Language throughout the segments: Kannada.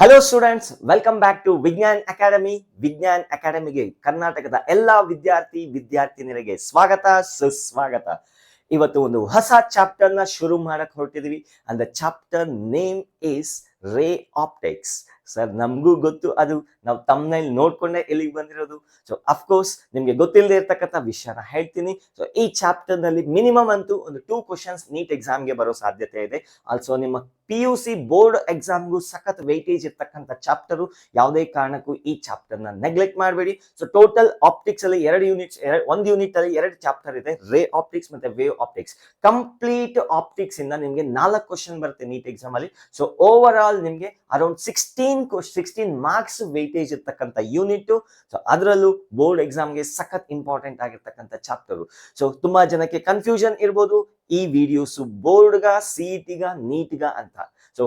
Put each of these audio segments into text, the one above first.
Hello students, welcome back to Vijnan academy. Vijnan ಅಕಾಡೆಮಿಗೆ ಕರ್ನಾಟಕದ ಎಲ್ಲಾ ವಿದ್ಯಾರ್ಥಿನಿಯರಿಗೆ ಸ್ವಾಗತ, ಸುಸ್ವಾಗತ. ಇವತ್ತು ಒಂದು ಹೊಸ ಚಾಪ್ಟರ್ ನ ಶುರು ಮಾಡಕ್ ಹೊರಟಿದೀವಿ. And the chapter name is ray optics. Sir, ನಮಗೂ ಗೊತ್ತು, ಅದು ನಾವು ತಮ್ಮನೇಲಿ ನೋಡ್ಕೊಂಡೆ ಇಲ್ಲಿಗೆ ಬಂದಿರೋದು. ಸೊ ಅಫ್ಕೋರ್ಸ್ ನಿಮ್ಗೆ ಗೊತ್ತಿಲ್ಲದೆ ಇರ್ತಕ್ಕಂಥ ವಿಷಯನ ಹೇಳ್ತೀನಿ. ಸೊ ಈ ಚಾಪ್ಟರ್ ನಲ್ಲಿ ಮಿನಿಮಮ್ ಅಂತೂ ಒಂದು 2 ಕ್ವಶನ್ಸ್ ನೀಟ್ ಎಕ್ಸಾಮ್ಗೆ ಬರೋ ಸಾಧ್ಯತೆ ಇದೆ. ಆಲ್ಸೋ ನಿಮ್ಮ PUC ಬೋರ್ಡ್ ಎಕ್ಸಾಮ್ಗೂ ಸಖತ್ ವೇಟೇಜ್ ಇರ್ತಕ್ಕಂಥ ಚಾಪ್ಟರ್. ಯಾವುದೇ ಕಾರಣಕ್ಕೂ ಈ ಚಾಪ್ಟರ್ ನ ನೆಗ್ಲೆಕ್ಟ್ ಮಾಡಬೇಡಿ. ಸೊ ಟೋಟಲ್ ಆಪ್ಟಿಕ್ಸ್ ಅಲ್ಲಿ 2 ಯೂನಿಟ್ಸ್, ಒಂದು ಯೂನಿಟ್ ಅಲ್ಲಿ 2 ಚಾಪ್ಟರ್ ಇದೆ, ರೇ ಆಪ್ಟಿಕ್ಸ್ ಮತ್ತೆ ವೇವ್ ಆಪ್ಟಿಕ್ಸ್. ಕಂಪ್ಲೀಟ್ ಆಪ್ಟಿಕ್ಸ್ ಇಂದ ನಿಮ್ಗೆ 4 ಕ್ವಶನ್ ಬರುತ್ತೆ ನೀಟ್ ಎಕ್ಸಾಮ್ ಅಲ್ಲಿ. ಸೊ ಓವರ್ ಆಲ್ ನಿಮ್ಗೆ ಅರೌಂಡ್ 16 ಮಾರ್ಕ್ಸ್ ವೇಟೇಜ್ ಇರ್ತಕ್ಕಂಥ ಯೂನಿಟ್. ಸೊ ಅದರಲ್ಲೂ ಬೋರ್ಡ್ ಎಕ್ಸಾಮ್ಗೆ ಸಖತ್ ಇಂಪಾರ್ಟೆಂಟ್ ಆಗಿರ್ತಕ್ಕಂಥ ಚಾಪ್ಟರ್. ಸೊ ತುಂಬಾ ಜನಕ್ಕೆ ಕನ್ಫ್ಯೂಷನ್ ಇರ್ಬೋದು, ಈ ವಿಡಿಯೋಸ್ ಬೋರ್ಡ್ಗ, CET-ಗ, ನೀಟ್ಗ ಅಂತ. So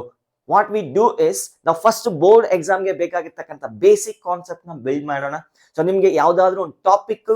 what we do is, ನಾವು ಫಸ್ಟ್ ಬೋರ್ಡ್ ಎಕ್ಸಾಮ್ಗೆ ಬೇಕಾಗಿರ್ತಕ್ಕಂಥ ಬೇಸಿಕ್ ಕಾನ್ಸೆಪ್ಟ್ ನ ಬಿಲ್ಡ್ ಮಾಡೋಣ. ಸೊ ನಿಮ್ಗೆ ಯಾವ್ದಾದ್ರು ಒಂದು ಟಾಪಿಕ್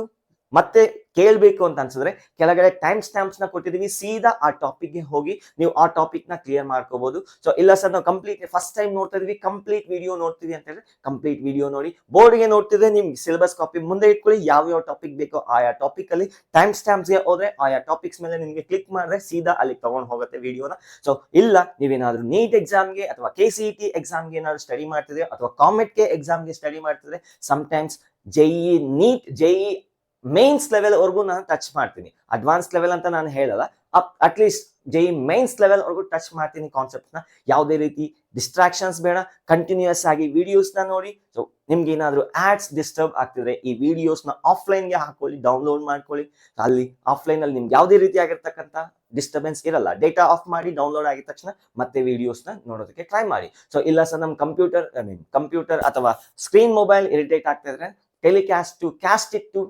ಮತ್ತೆ ಕೇಳಬೇಕು ಅಂತ ಅನ್ಸಿದ್ರೆ ಕೆಳಗಡೆ ಟೈಮ್ ಸ್ಟಾಂಪ್ಸ್ ನ ಕೊಟ್ಟಿದೀವಿ, ಸೀದಾ ಆ ಟಾಪಿಕ್ ಗೆ ಹೋಗಿ ನೀವು ಆ ಟಾಪಿಕ್ ನ ಕ್ಲಿಯರ್ ಮಾಡ್ಕೋಬಹುದು. ಸೊ ಇಲ್ಲ ಸರ್, ನಾವು ಕಂಪ್ಲೀಟ್ ಫಸ್ಟ್ ಟೈಮ್ ನೋಡ್ತಾ ಇದೀವಿ, ಕಂಪ್ಲೀಟ್ ವಿಡಿಯೋ ನೋಡ್ತೀವಿ ಅಂತ ಹೇಳಿದ್ರೆ ಕಂಪ್ಲೀಟ್ ವಿಡಿಯೋ ನೋಡಿ. ಬೋರ್ಡ್ ಗೆ ನೋಡ್ತಿದ್ರೆ ನಿಮ್ಗೆ ಸಿಲೆಬಸ್ ಕಾಪಿ ಮುಂದೆ ಇಟ್ಕೊಳ್ಳಿ, ಯಾವ ಟಾಪಿಕ್ ಬೇಕೋ ಆಯಾ ಟಾಪಿಕ್ ಅಲ್ಲಿ ಟೈಮ್ ಸ್ಟಾಂಪ್ಸ್ ಗೆ ಹೋದ್ರೆ ಆಯಾ ಟಾಪಿಕ್ಸ್ ಮೇಲೆ ನಿಮ್ಗೆ ಕ್ಲಿಕ್ ಮಾಡಿದ್ರೆ ಸೀದಾ ಅಲ್ಲಿ ತಗೊಂಡು ಹೋಗುತ್ತೆ ವಿಡಿಯೋನ. ಸೊ ಇಲ್ಲ ನೀವೇನಾದ್ರೂ ನೀಟ್ ಎಕ್ಸಾಮ್ಗೆ ಅಥವಾ KCET ಎಕ್ಸಾಮ್ಗೆ ಏನಾದ್ರು ಸ್ಟಡಿ ಮಾಡ್ತಿದ್ರೆ ಅಥವಾ ಕಾಮೆಟ್ಗೆ ಎಕ್ಸಾಮ್ಗೆ ಸ್ಟಡಿ ಮಾಡ್ತಿದ್ರೆ, sometimes JEE NEET, JEE mains level ವರ್ಗೂ ನಾನು ಟಚ್ ಮಾಡ್ತೀನಿ. ಅಡ್ವಾನ್ಸ್ ಲೆವೆಲ್ ಅಂತ ನಾನು ಹೇಳಲ್ಲ, ಅಟ್ಲೀಸ್ಟ್ JEE ಮೇನ್ಸ್ ಲೆವೆಲ್ ವರ್ಗೂ ಟಚ್ ಮಾಡ್ತೀನಿ ಕಾನ್ಸೆಪ್ಟ್ ನ. ಯಾವುದೇ ರೀತಿ ಡಿಸ್ಟ್ರಾಕ್ಷನ್ಸ್ ಬೇಡ, ಕಂಟಿನ್ಯೂಸ್ ಆಗಿ ವಿಡಿಯೋಸ್ ನ ನೋಡಿ. ಸೊ ನಿಮ್ಗೆ ಏನಾದ್ರು ಆಡ್ಸ್ ಡಿಸ್ಟರ್ಬ್ ಆಗ್ತಿದ್ರೆ ಈ ವಿಡಿಯೋಸ್ ನ ಆಫ್ಲೈನ್ ಗೆ ಹಾಕೊಳ್ಳಿ, ಡೌನ್ಲೋಡ್ ಮಾಡ್ಕೊಳ್ಳಿ. ಅಲ್ಲಿ ಆಫ್ಲೈನ್ ಅಲ್ಲಿ ನಿಮ್ಗೆ ಯಾವುದೇ ರೀತಿ ಆಗಿರ್ತಕ್ಕಂಥ ಡಿಸ್ಟರ್ಬೆನ್ಸ್ ಇರಲ್ಲ. ಡೇಟಾ ಆಫ್ ಮಾಡಿ ಡೌನ್ಲೋಡ್ ಆಗಿದ ತಕ್ಷಣ ಮತ್ತೆ ವಿಡಿಯೋಸ್ ನ ನೋಡೋದಕ್ಕೆ ಟ್ರೈ ಮಾಡಿ. ಸೊ ಇಲ್ಲ ಸರ್, ನಮ್ ಕಂಪ್ಯೂಟರ್ ಅಥವಾ ಸ್ಕ್ರೀನ್ ಮೊಬೈಲ್ ಇರಿಟೇಟ್ ಆಗ್ತಾ ಇದ್ರೆ ಕ್ಯಾಸ್ಟ್ ಇಟ್ ಟು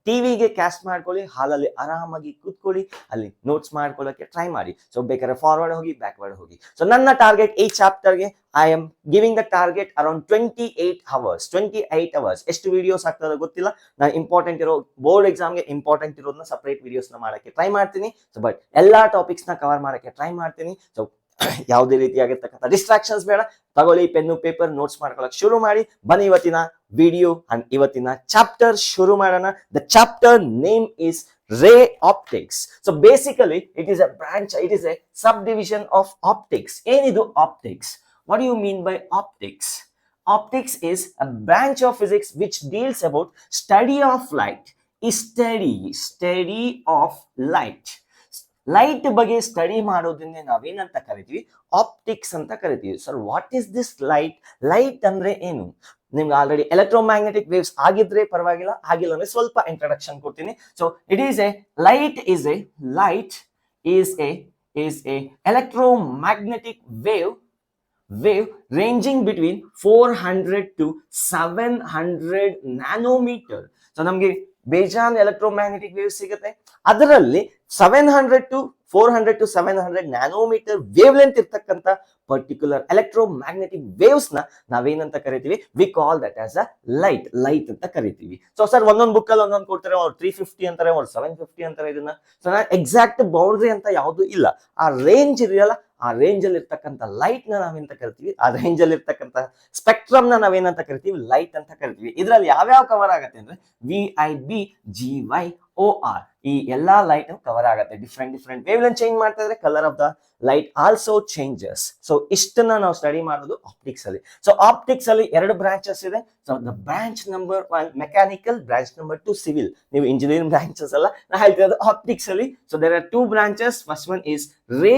ಟಿವಿಗೆ ಕ್ಯಾಸ್ಟ್ ಮಾಡ್ಕೊಳ್ಳಿ, ಹಾಲಲ್ಲಿ ಆರಾಮಾಗಿ ಕೂತ್ಕೊಳ್ಳಿ, ಅಲ್ಲಿ ನೋಟ್ಸ್ ಮಾಡ್ಕೊಳ್ಳೋಕೆ ಟ್ರೈ ಮಾಡಿ. ಸೊ ಬೇಕಾದ್ರೆ ಫಾರ್ವರ್ಡ್ ಹೋಗಿ, ಬ್ಯಾಕ್ವರ್ಡ್ ಹೋಗಿ. ಸೊ ನನ್ನ ಟಾರ್ಗೆಟ್ ಈ ಚಾಪ್ಟರ್ಗೆ I am giving the target around 28 hours. ಎಷ್ಟು ವಿಡಿಯೋಸ್ ಆಗ್ತದೆ ಗೊತ್ತಿಲ್ಲ, ನಾನು ಇಂಪಾರ್ಟೆಂಟ್ ಇರೋ ಬೋರ್ಡ್ ಎಕ್ಸಾಮ್ಗೆ ಇಂಪಾರ್ಟೆಂಟ್ ಇರೋದನ್ನ ಸಪರೇಟ್ ವಿಡಿಯೋಸ್ ನ ಮಾಡಕ್ಕೆ ಟ್ರೈ ಮಾಡ್ತೀನಿ. ಸೊ ಬಟ್ ಎಲ್ಲಾ ಟಾಪಿಕ್ಸ್ ನ ಕವರ್ ಮಾಡಕ್ಕೆ ಟ್ರೈ ಮಾಡ್ತೀನಿ. ಸೊ ಯಾವುದೇ ರೀತಿಯಾಗಿರ್ತಕ್ಕಂಥ ಡಿಸ್ಟ್ರಾಕ್ಷನ್ಸ್ ಬೇಡ. ತಗೊಳ್ಳಿ ಪೆನ್ನು ಪೇಪರ್, ನೋಟ್ಸ್ ಮಾಡ್ಕೊಳಕ್ ಶುರು ಮಾಡಿ. ಬನ್ನಿ ಇವತ್ತಿನ ವಿಡಿಯೋ ಅಂಡ್ ಇವತ್ತಿನ ಚಾಪ್ಟರ್ ಶುರು ಮಾಡೋಣ. The chapter name is ray optics. So basically it is a branch, it is a subdivision of optics. ಏನಿದು optics? What you mean by optics? Optics is a branch of physics which deals about study of light. Study of light. Light ಬಗ್ಗೆ ಸ್ಟಡಿ ಮಾಡೋದನ್ನೇ ನಾವೇನಂತ ಕರಿತೀವಿ? ಆಪ್ಟಿಕ್ಸ್ ಅಂತ ಕರಿತೀವಿ. Sir, what is this light? Light ಅಂದ್ರೆ ಏನು? ನಿಮ್ಗೆ ಆಲ್ರೆಡಿ ಎಲೆಕ್ಟ್ರೋಮ್ಯಾಗ್ನೆಟಿಕ್ ವೇವ್ಸ್ ಆಗಿದ್ರೆ ಪರವಾಗಿಲ್ಲ, ಆಗಿಲ್ಲ ಅಂದ್ರೆ ಸ್ವಲ್ಪ ಇಂಟ್ರಡಕ್ಷನ್ ಕೊಡ್ತೀನಿ. So it is A light is A electromagnetic wave ranging between 400 to 700 nanometer. So ನಮ್ಗೆ ಬೇಜಾನ್ ಎಲೆಕ್ಟ್ರೋಮ್ಯಾಗ್ನೆಟಿಕ್ ವೇವ್ ಸಿಗುತ್ತೆ. ಅದರಲ್ಲಿ 700 to 700 ನ್ಯಾನೋಮೀಟರ್ ವೇವ್ ಲೆಂತ್ ಇರ್ತಕ್ಕಂಥ ಪರ್ಟಿಕ್ಯುಲರ್ ಎಲೆಕ್ಟ್ರೋಮ್ಯಾಗ್ನೆಟಿಕ್ ವೇವ್ಸ್ ನ ನಾವೇನಂತ ಕರಿತೀವಿ? We call that as a light ಅಂತ ಕರಿತೀವಿ. ಸೊ ಸರ್, ಒಂದೊಂದು ಬುಕ್ ಅಲ್ಲಿ ಒಂದೊಂದು ಕೊಡ್ತಾರೆ, ಅವ್ರು 350 ಅಂತಾರೆ, ಅವ್ರು 750 ಅಂತಾರೆ. ಇದನ್ನ ಸೊ ಎಕ್ಸಾಕ್ಟ್ ಬೌಂಡ್ರಿ ಅಂತ ಯಾವುದು ಇಲ್ಲ. ಆ ರೇಂಜ್ ಇದೆಯಲ್ಲ, ಆ ರೇಂಜ್ ಅಲ್ಲಿ ಇರ್ತಕ್ಕಂಥ ಲೈಟ್ ನ ನಾವೇಂತ ಕರಿತೀವಿ? ಆ ರೇಂಜ್ ಅಲ್ಲಿ ಇರ್ತಕ್ಕಂಥ ಸ್ಪೆಕ್ಟ್ರಮ್ ನ ನಾವೇನಂತ ಕರಿತೀವಿ? ಲೈಟ್ ಅಂತ ಕರಿತೀವಿ. ಇದ್ರಲ್ಲಿ ಯಾವ್ಯಾವ ಕವರ್ ಆಗತ್ತೆ ಅಂದ್ರೆ VIB, GYOR, ಈ ಎಲ್ಲಾ ಲೈಟ್ ಕವರ್ ಆಗುತ್ತೆ. ಡಿಫ್ರೆಂಟ್ ವೇವ್ ಲೆಂತ್ ಚೇಂಜ್ ಮಾಡ್ತಾ ಇದ್ರೆ colour of the light also changes. So ಇಷ್ಟನ್ನ ನಾವು ಸ್ಟಡಿ ಮಾಡೋದು ಆಪ್ಟಿಕ್ಸ್ ಅಲ್ಲಿ. ಸೊ ಆಪ್ಟಿಕ್ಸ್ ಅಲ್ಲಿ 2 ಬ್ರಾಂಚಸ್ ಇದೆ. So the branch number 1 mechanical, branch number 2 civil. ನೀವು ಇಂಜಿನಿಯರಿಂಗ್ ಬ್ರಾಂಚಸ್ ಅಲ್ಲ, ನಾ ಹೇಳ್ತಿರೋದು ಆಪ್ಟಿಕ್ಸ್ ಅಲ್ಲಿ. So there are 2 branches. First one is ray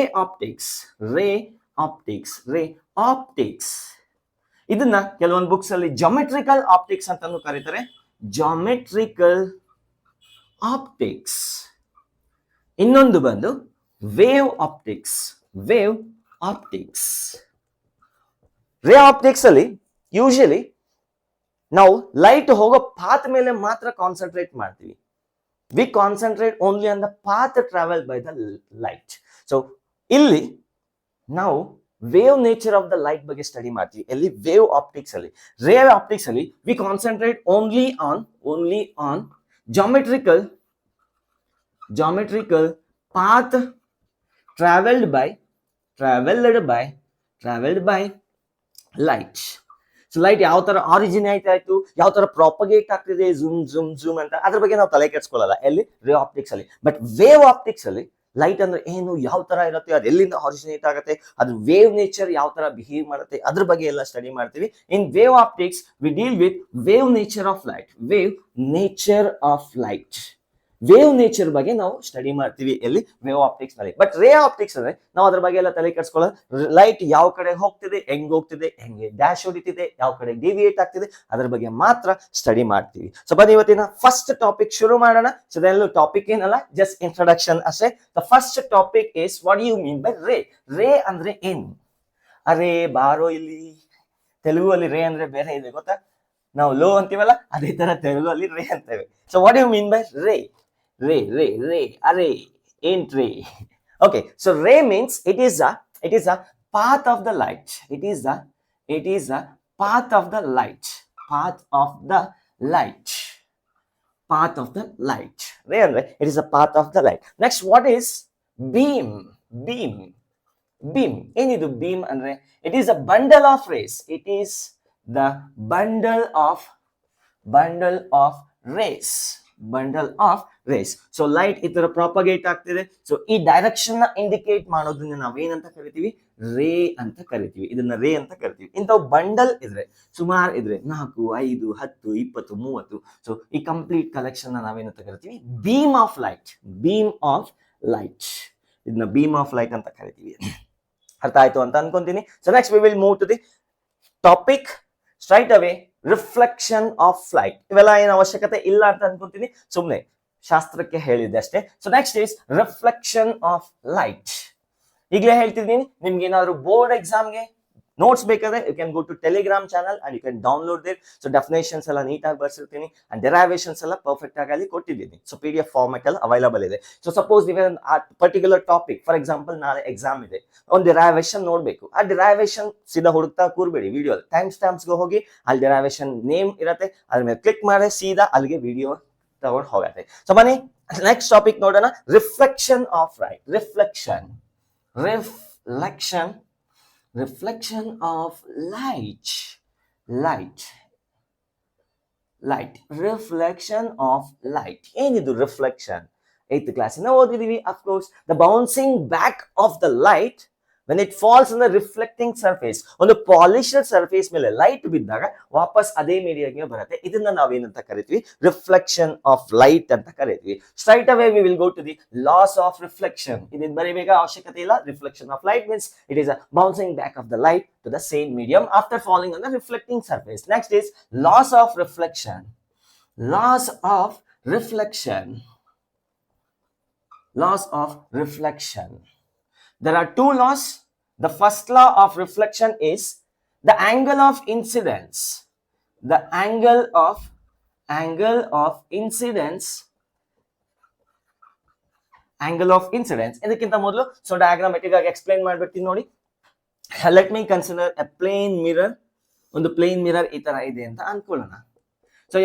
optics. ಇದನ್ನ ಕೆಲವೊಂದು ಬುಕ್ಸ್ ಅಲ್ಲಿ ಜಾಮೆಟ್ರಿಕಲ್ ಆಪ್ಟಿಕ್ಸ್ ಅಂತಾನು ಕರೀತಾರೆ. Geometrical optics. ಇನ್ನೊಂದು ಬಂದು ವೇವ್ ಆಪ್ಟಿಕ್ಸ್. ರೇ ಆಪ್ಟಿಕ್ಸ್ ಅಲ್ಲಿ ಯೂಶಲಿ ನಾವು ಲೈಟ್ ಹೋಗೋ ಪಾತ್ ಮೇಲೆ ಮಾತ್ರ ಕಾನ್ಸಂಟ್ರೇಟ್ ಮಾಡ್ತೀವಿ. We concentrate only on the path travel by the light. So ಇಲ್ಲಿ ನಾವು wave nature of the light ಬಗ್ಗೆ ಸ್ಟಡಿ ಮಾಡ್ತೀವಿ. ಎಲ್ಲಿ? ವೇವ್ ಆಪ್ಟಿಕ್ಸ್ ಅಲ್ಲಿ. ರೇ ಆಪ್ಟಿಕ್ಸ್ ಅಲ್ಲಿ we concentrate only on geometrical path traveled by light. So light ಯಾವ ತರ ಆರಿಜಿನೇಟ್ ಆಯ್ತು, ಯಾವ ತರ ಪ್ರಾಪಗೇಟ್ ಆಗ್ತಿದೆ, ಝೂಮ್ ಝೂಮ್ ಝೂಮ್ ಅಂತ, ಅದ್ರ ಬಗ್ಗೆ ನಾವು ತಲೆ ಕೆಡ್ಸ್ಕೊಳ್ಳಲ್ಲ ಎಲ್ಲಿ, ರೇ ಆಪ್ಟಿಕ್ಸ್ ಅಲ್ಲಿ. ಬಟ್ ವೇವ್ ಆಪ್ಟಿಕ್ಸ್ ಅಲ್ಲಿ ಲೈಟ್ ಅಂದ್ರೆ ಏನು, ಯಾವ ತರ ಇರುತ್ತೆ, ಅದು ಎಲ್ಲಿಂದ ಆರಿಜಿನೇಟ್ ಆಗುತ್ತೆ, ಅದ್ರ ವೇವ್ ನೇಚರ್ ಯಾವ ತರ ಬಿಹೇವ್ ಮಾಡುತ್ತೆ, ಅದ್ರ ಬಗ್ಗೆ ಎಲ್ಲ ಸ್ಟಡಿ ಮಾಡ್ತೀವಿ. In wave optics we deal with wave nature of light. Wave nature of light, wave nature ಬಗ್ಗೆ ನಾವು ಸ್ಟಡಿ ಮಾಡ್ತೀವಿ ಎಲ್ಲಿ, ವೇವ್ ಆಪ್ಟಿಕ್ಸ್ ನಲ್ಲಿ. ಬಟ್ ರೇ ಆಪ್ಟಿಕ್ಸ್ ಅಂದ್ರೆ ನಾವು ಅದ್ರ ಬಗ್ಗೆ ಎಲ್ಲ ತಲೆ ಕೆಡ್ಸ್ಕೊಳ್ಳೋದು. ಲೈಟ್ ಯಾವ ಕಡೆ ಹೋಗ್ತಿದೆ, ಹೆಂಗ್ ಹೋಗ್ತಿದೆ, ಹೆಂಗೆ ಡ್ಯಾಶ್ ಹೊಡಿತಿದೆ, ಯಾವ ಕಡೆ ಡಿವಿಯೇಟ್ ಆಗ್ತಿದೆ, ಅದ್ರ ಬಗ್ಗೆ ಮಾತ್ರ ಸ್ಟಡಿ ಮಾಡ್ತೀವಿ. ಸೊ ಬನ್ನಿ ಇವತ್ತಿನ ಫಸ್ಟ್ ಟಾಪಿಕ್ ಶುರು ಮಾಡೋಣ. ಸೊ ಅದೆಲ್ಲ ಟಾಪಿಕ್ ಏನಲ್ಲ, ಜಸ್ಟ್ ಇಂಟ್ರೊಡಕ್ಷನ್ ಅಷ್ಟೇ. The first topic is what you mean by ray. Ray ಅಂದ್ರೆ ಏನು? ಅರೇ ಬಾರೋ ಇಲ್ಲಿ. ತೆಲುಗು ಅಲ್ಲಿ ರೇ ಅಂದ್ರೆ ಬೇರೆ ಇದೆ ಗೊತ್ತಾ, ನಾವು ಲೋ ಅಂತೀವಲ್ಲ, ಅದೇ ತರ ತೆಲುಗು ಅಲ್ಲಿ ರೇ ಅಂತೇವೆ. So what you mean by ray? Ray, array, ain't ray. Okay, so ray means it is a path of the light. It is a path of the light. Path of the light. Path of the light. Ray andre it is a path of the light. Next, what is beam? Beam. Enidu beam andre it is a bundle of rays. It is the bundle of rays. Bundle of rays. So light ಈ ತರ ಪ್ರಾಪಗೇಟ್ ಆಗ್ತಿದೆ. ಸೊ ಈ ಡೈರೆಕ್ಷನ್ ನ ಇಂಡಿಕೇಟ್ ಮಾಡೋದನ್ನ ನಾವೇನಂತ ಕರಿತೀವಿ, ರೇ ಅಂತ ಕರಿತೀವಿ. ಇದನ್ನ ರೇ ಅಂತ ಕರಿತೀವಿ. ಇಂಥವು ಬಂಡಲ್ ಇದ್ರೆ, ಸುಮಾರು ಇದ್ರೆ 4, 5, 10, 20, 30. ಸೊ ಈ ಕಂಪ್ಲೀಟ್ ಕಲೆಕ್ಷನ್ ನಾವೇನಂತ ಕರಿತೀವಿ, ಬೀಮ್ ಆಫ್ ಲೈಟ್. ಇದನ್ನ ಬೀಮ್ ಆಫ್ ಲೈಟ್ ಅಂತ ಕರಿತೀವಿ. ಅರ್ಥ ಆಯ್ತು ಅಂತ ಅನ್ಕೊಂತೀನಿ. So next we will move to the topic straight away, reflection of light. ಇವೆಲ್ಲ ಏನು ಅವಶ್ಯಕತೆ ಇಲ್ಲ ಅಂತ ಅನ್ಕೊಂತೀನಿ, ಸುಮ್ಮನೆ ಶಾಸ್ತ್ರಕ್ಕೆ ಹೇಳಿದ್ದೆ ಅಷ್ಟೇ. So next is reflection of light. ಈಗಲೇ ಹೇಳ್ತಿದ್ದೀನಿ, ನಿಮ್ಗೆ ಏನಾದ್ರು ಬೋರ್ಡ್ ಎಕ್ಸಾಮ್ಗೆ ನೋಟ್ಸ್ ಬೇಕಾದ್ರೆ you can go to Telegram channel and you can download there. So definitions ಎಲ್ಲ ನೀಟಾಗಿ ಬರ್ಸಿರ್ತೀನಿ ಅಂಡ್ ಡೆರೈವೇಷನ್ಸ್ ಎಲ್ಲ ಪರ್ಫೆಕ್ಟ್ ಆಗಿ ಅಲ್ಲಿ ಕೊಟ್ಟಿದ್ದೀನಿ. ಸೊ PDF ಫಾರ್ಮೆಟ್ ಎಲ್ಲ ಅವೈಲಬಲ್ ಇದೆ. ಸೊ ಸಪೋಸ್ ನೀವೇ ಆ ಪರ್ಟಿಕ್ಯುಲರ್ ಟಾಪಿಕ್, ಫಾರ್ ಎಕ್ಸಾಂಪಲ್ ನಾಳೆ ಎಕ್ಸಾಮ್ ಇದೆ, ಒಂದು ಡಿರೈವೇಷನ್ ನೋಡ್ಬೇಕು, ಆ ಡಿರೈವೇಷನ್ ಸೀದಾ ಹುಡುಕ್ತಾ ಕೂರ್ಬೇಡಿ, ವಿಡಿಯೋ ಟೈಮ್ ಸ್ಟಾಂಪ್ಸ್ಗೆ ಹೋಗಿ ಅಲ್ಲಿ ಡಿರೈವೇಷನ್ ನೇಮ್ ಇರುತ್ತೆ, ಅದ್ರ ಮೇಲೆ ಕ್ಲಿಕ್ ಮಾಡಿ ಸೀದಾ ಅಲ್ಲಿಗೆ ವಿಡಿಯೋ ತಗೊಂಡು ಹೋಗತ್ತೆ. ಸೊ ಬನ್ನಿ ನೆಕ್ಸ್ಟ್ ಟಾಪಿಕ್ ನೋಡೋಣ, reflection of light. Reflection of light. Reflection of light. ಏನಿದು ರಿಫ್ಲೆಕ್ಷನ್? 8th ಕ್ಲಾಸ್ ಇಂದ ಓದಿದೀವಿ. of course, the bouncing back of the light when it falls on the reflecting surface. ಒಂದು ಪಾಲಿಶ್ಡ್ ಸರ್ಫೇಸ್ ಮೇಲೆ ಲೈಟ್ ಬಿದ್ದಾಗ ವಾಪಸ್ ಅದೇ ಮೀಡಿಯಾಗೆ ಬರುತ್ತೆ. ಇದನ್ನ ನಾವೇನಂತ ಕರಿತೀವಿ, ರಿಫ್ಲೆಕ್ಷನ್ ಆಫ್ ಲೈಟ್ ಅಂತ ಕರಿತೀವಿ. Straight away we will go to the laws of reflection. ಇದನ್ನ ಬರೀಬೇಕ ಅವಶ್ಯಕತೆ ಇಲ್ಲ. Reflection of light means it is a bouncing back of the light to the same medium after falling on the reflecting surface. Next is loss of reflection. Loss of reflection. There are two laws. The first law of reflection is the angle of incidence. The angle of incidence. ಇದಕ್ಕಿಂತ ಮೊದಲು ಸೊ ಡಯಾಗ್ರಾಮೆಟಿಕ್ ಆಗಿ ಎಕ್ಸ್ಪ್ಲೈನ್ ಮಾಡ್ಬಿಡ್ತೀನಿ ನೋಡಿ. Let me consider a plane mirror. ಒಂದು ಪ್ಲೇನ್ ಮಿರರ್ ಈ ತರ ಇದೆ ಅಂತ ಅನ್ಕೊಳ್ಳೋಣ. ಸೊ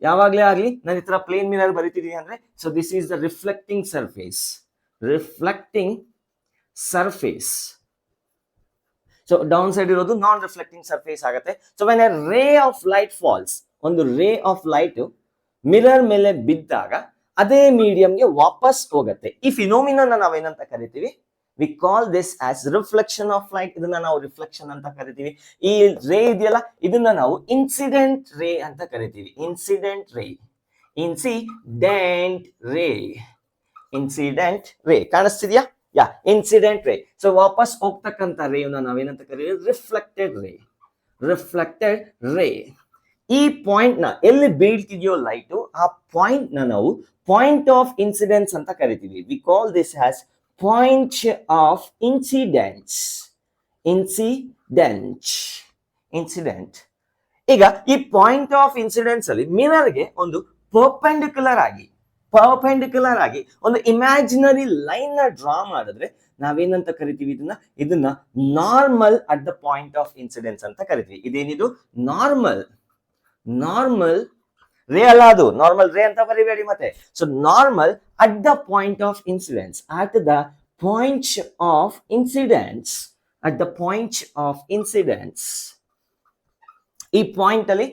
ಯಾವಾಗ್ಲೇ ಆಗ್ಲಿ ನಾನು ಈ ತರ ಪ್ಲೇನ್ ಮಿರರ್ ಬರೀತಿದೀನಿ ಅಂದ್ರೆ, so this is the reflecting surface. So down side ಇರೋದು ನಾನ್ ರಿಫ್ಲೆಕ್ಟಿಂಗ್ ಸರ್ಫೇಸ್ ಆಗುತ್ತೆ. So when a ray of light falls, ಒಂದು ರೇ ಆಫ್ ಲೈಟ್ ಮಿರರ್ ಮೇಲೆ ಬಿದ್ದಾಗ ಅದೇ ಮೀಡಿಯಂಗೆ ವಾಪಸ್ ಹೋಗುತ್ತೆ. ಈ ಫಿನೋಮಿನನ್ ನಾವೇನಂತ ಕರಿತೀವಿ, we call this as reflection of light. ಇದನ್ನ ನಾವು ರಿಫ್ಲೆಕ್ಷನ್ ಅಂತ ಕರಿತೀವಿ. ಈ ರೇ ಇದೆಯಲ್ಲ, ಇದನ್ನ ನಾವು ಇನ್ಸಿಡೆಂಟ್ ರೇ ಅಂತ ಕರಿತೀವಿ. ಇನ್ಸಿಡೆಂಟ್ ರೇ ಕಾಣಿಸ್ತಿದ್ಯಾ? ಇನ್ಸಿಡೆಂಟ್ ರೇ. ಸೊ ವಾಪಸ್ ಹೋಗ್ತಕ್ಕಂಥ ರೇನ ನಾವೇನಂತ ಕರೀತೀವಿ, ರಿಫ್ಲೆಕ್ಟೆಡ್ ರೇ. ಈ ಪಾಯಿಂಟ್ ನ ಎಲ್ಲಿ ಬೀಳ್ತಿದೆಯೋ ಲೈಟು, ಆ ಪಾಯಿಂಟ್ ನ ನಾವು ಪಾಯಿಂಟ್ ಆಫ್ ಇನ್ಸಿಡೆನ್ಸ್ ಅಂತ ಕರಿತೀವಿ. We call this as point of incident. ಈಗ ಈ ಪಾಯಿಂಟ್ ಆಫ್ ಇನ್ಸಿಡೆನ್ಸ್ ಅಲ್ಲಿ ಮಿರರ್ಗೆ ಒಂದು ಪರ್ಪೆಂಡಿಕ್ಯುಲರ್ ಆಗಿ ಒಂದು ಇಮ್ಯಾಜಿನರಿ ಲೈನ್ ನ ಡ್ರಾ ಮಾಡಿದ್ರೆ ನಾವೇನಂತ ಕರಿತೀವಿ, ಇದನ್ನ normal at the point of incidence ಅಂತ ಕರಿತೀವಿ. ಇದೇನಿದು ನಾರ್ಮಲ್ ರೇ ಅಲ್ಲ, ಅದು ನಾರ್ಮಲ್ ರೇ ಅಂತ ಬರೀಬೇಡಿ ಮತ್ತೆ. So normal at the point of incidence, at the point of incidence. ಈ ಪಾಯಿಂಟ್ ಅಲ್ಲಿ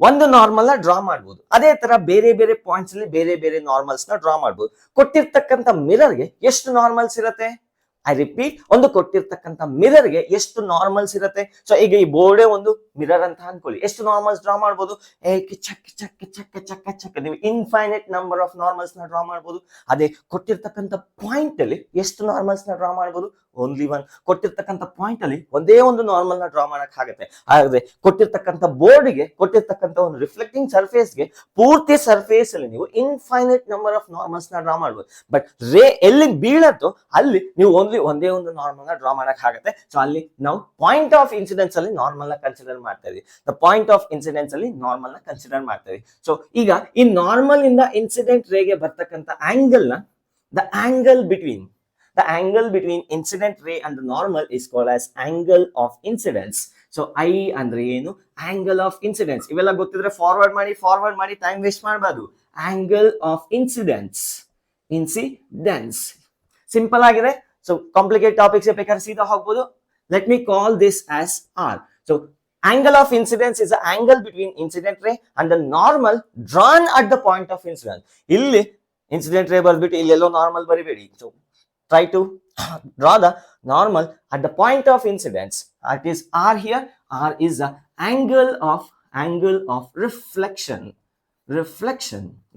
ಒಂದು ನಾರ್ಮಲ್ ನ ಡ್ರಾ ಮಾಡಬಹುದು. ಅದೇ ತರ ಬೇರೆ ಬೇರೆ ಪಾಯಿಂಟ್ಸ್ ಅಲ್ಲಿ ಬೇರೆ ಬೇರೆ ನಾರ್ಮಲ್ಸ್ ನ ಡ್ರಾ ಮಾಡಬಹುದು. ಕೊಟ್ಟಿರ್ತಕ್ಕಂಥ ಮಿರರ್ಗೆ ಎಷ್ಟು ನಾರ್ಮಲ್ಸ್ ಇರುತ್ತೆ? ಐ ರಿಪೀಟ್, ಒಂದು ಕೊಟ್ಟಿರ್ತಕ್ಕಂಥ ಮಿರರ್ಗೆ ಎಷ್ಟು ನಾರ್ಮಲ್ಸ್ ಇರುತ್ತೆ? ಸೊ ಈಗ ಈ ಬೋರ್ಡೇ ಒಂದು ಮಿರರ್ ಅಂತ ಅನ್ಕೊಳ್ಳಿ, ಎಷ್ಟು ನಾರ್ಮಲ್ಸ್ ಡ್ರಾ ಮಾಡಬಹುದು? ಚಕ್ ಚಕ್ ಚಕ್ ಚಕ್ ಚಕ್ ನೀವು ಇನ್ಫೈನೈಟ್ ನಂಬರ್ ಆಫ್ ನಾರ್ಮಲ್ಸ್ ನ ಡ್ರಾ ಮಾಡಬಹುದು. ಅದೇ ಕೊಟ್ಟಿರ್ತಕ್ಕಂಥ ಪಾಯಿಂಟ್ ಅಲ್ಲಿ ಎಷ್ಟು ನಾರ್ಮಲ್ಸ್ ನ ಡ್ರಾ ಮಾಡಬಹುದು? Only one. ಕೊಟ್ಟಿರ್ತಕ್ಕಂಥ ಪಾಯಿಂಟ್ ಅಲ್ಲಿ ಒಂದೇ ಒಂದು ನಾರ್ಮಲ್ ನ ಡ್ರಾ ಮಾಡಕ್ ಆಗುತ್ತೆ. ಹಾಗಾದ್ರೆ ಕೊಟ್ಟಿರ್ತಕ್ಕಂಥ ಬೋರ್ಡ್ಗೆ, ಕೊಟ್ಟಿರ್ತಕ್ಕಂಥ ಒಂದು ರಿಫ್ಲೆಕ್ಟಿಂಗ್ ಸರ್ಫೇಸ್ಗೆ, ಪೂರ್ತಿ ಸರ್ಫೇಸ್ ಅಲ್ಲಿ ನೀವು ಇನ್ಫೈನೈಟ್ ನಂಬರ್ ಆಫ್ ನಾರ್ಮಲ್ಸ್ ನ ಡ್ರಾ ಮಾಡಬಹುದು. ಬಟ್ ರೇ ಎಲ್ಲಿ ಬೀಳತ್ತೋ ಅಲ್ಲಿ ನೀವು ಒಂದೇ ಒಂದು ನಾರ್ಮಲ್ ನ ಡ್ರಾ ಮಾಡಕ್ ಆಗುತ್ತೆ. ಸೊ ಅಲ್ಲಿ ನಾವು ಪಾಯಿಂಟ್ ಆಫ್ ಇನ್ಸಿಡೆನ್ಸ್ ಅಲ್ಲಿ ನಾರ್ಮಲ್ ನ ಕನ್ಸಿಡರ್ ಮಾಡ್ತಾ ಇದೀವಿ. ದ ಪಾಯಿಂಟ್ ಆಫ್ ಇನ್ಸಿಡೆನ್ಸ್ ಅಲ್ಲಿ ನಾರ್ಮಲ್ ನ ಕನ್ಸಿಡರ್ ಮಾಡ್ತಾ ಇದೀವಿ. ಸೊ ಈಗ ಈ ನಾರ್ಮಲ್ ಇಂದ ಇನ್ಸಿಡೆಂಟ್ ರೇಗೆ ಬರ್ತಕ್ಕಂಥ ಆಂಗಲ್ ನ the angle between incident ray and the normal is called as angle of incidence. So I ಅಂದ್ರೆ ಏನು? angle of incidence. ಇವೆಲ್ಲ ಗೊತ್ತಿದ್ರೆ ಫಾರ್ವರ್ಡ್ ಮಾಡಿ ಟೈಮ್ ವೇಸ್ಟ್ ಮಾಡಬಾರ್ದು. angle of incidence ಸಿಂಪಲ್ ಆಗಿದೆ. ಸೊ ಕಾಂಪ್ಲಿಕೇಟ್ ಟಾಪಿಕ್ಸ್ ಬೇಕಾದ್ರೆ ಸೀದಾ ಹೋಗ್ಬೋದು. Let me call this as R. So angle of incidence is the angle between incident ray and the normal drawn at the point of incidence. ಇಲ್ಲಿ ಇನ್ಸಿಡೆಂಟ್ ರೇ ಬರ್ಬಿಟ್ಟು ಇಲ್ಲೆಲ್ಲೋ ನಾರ್ಮಲ್ ಬರಿಬೇಡಿ. So try to draw the normal at the point of incidence. It is R here. R is the angle of reflection.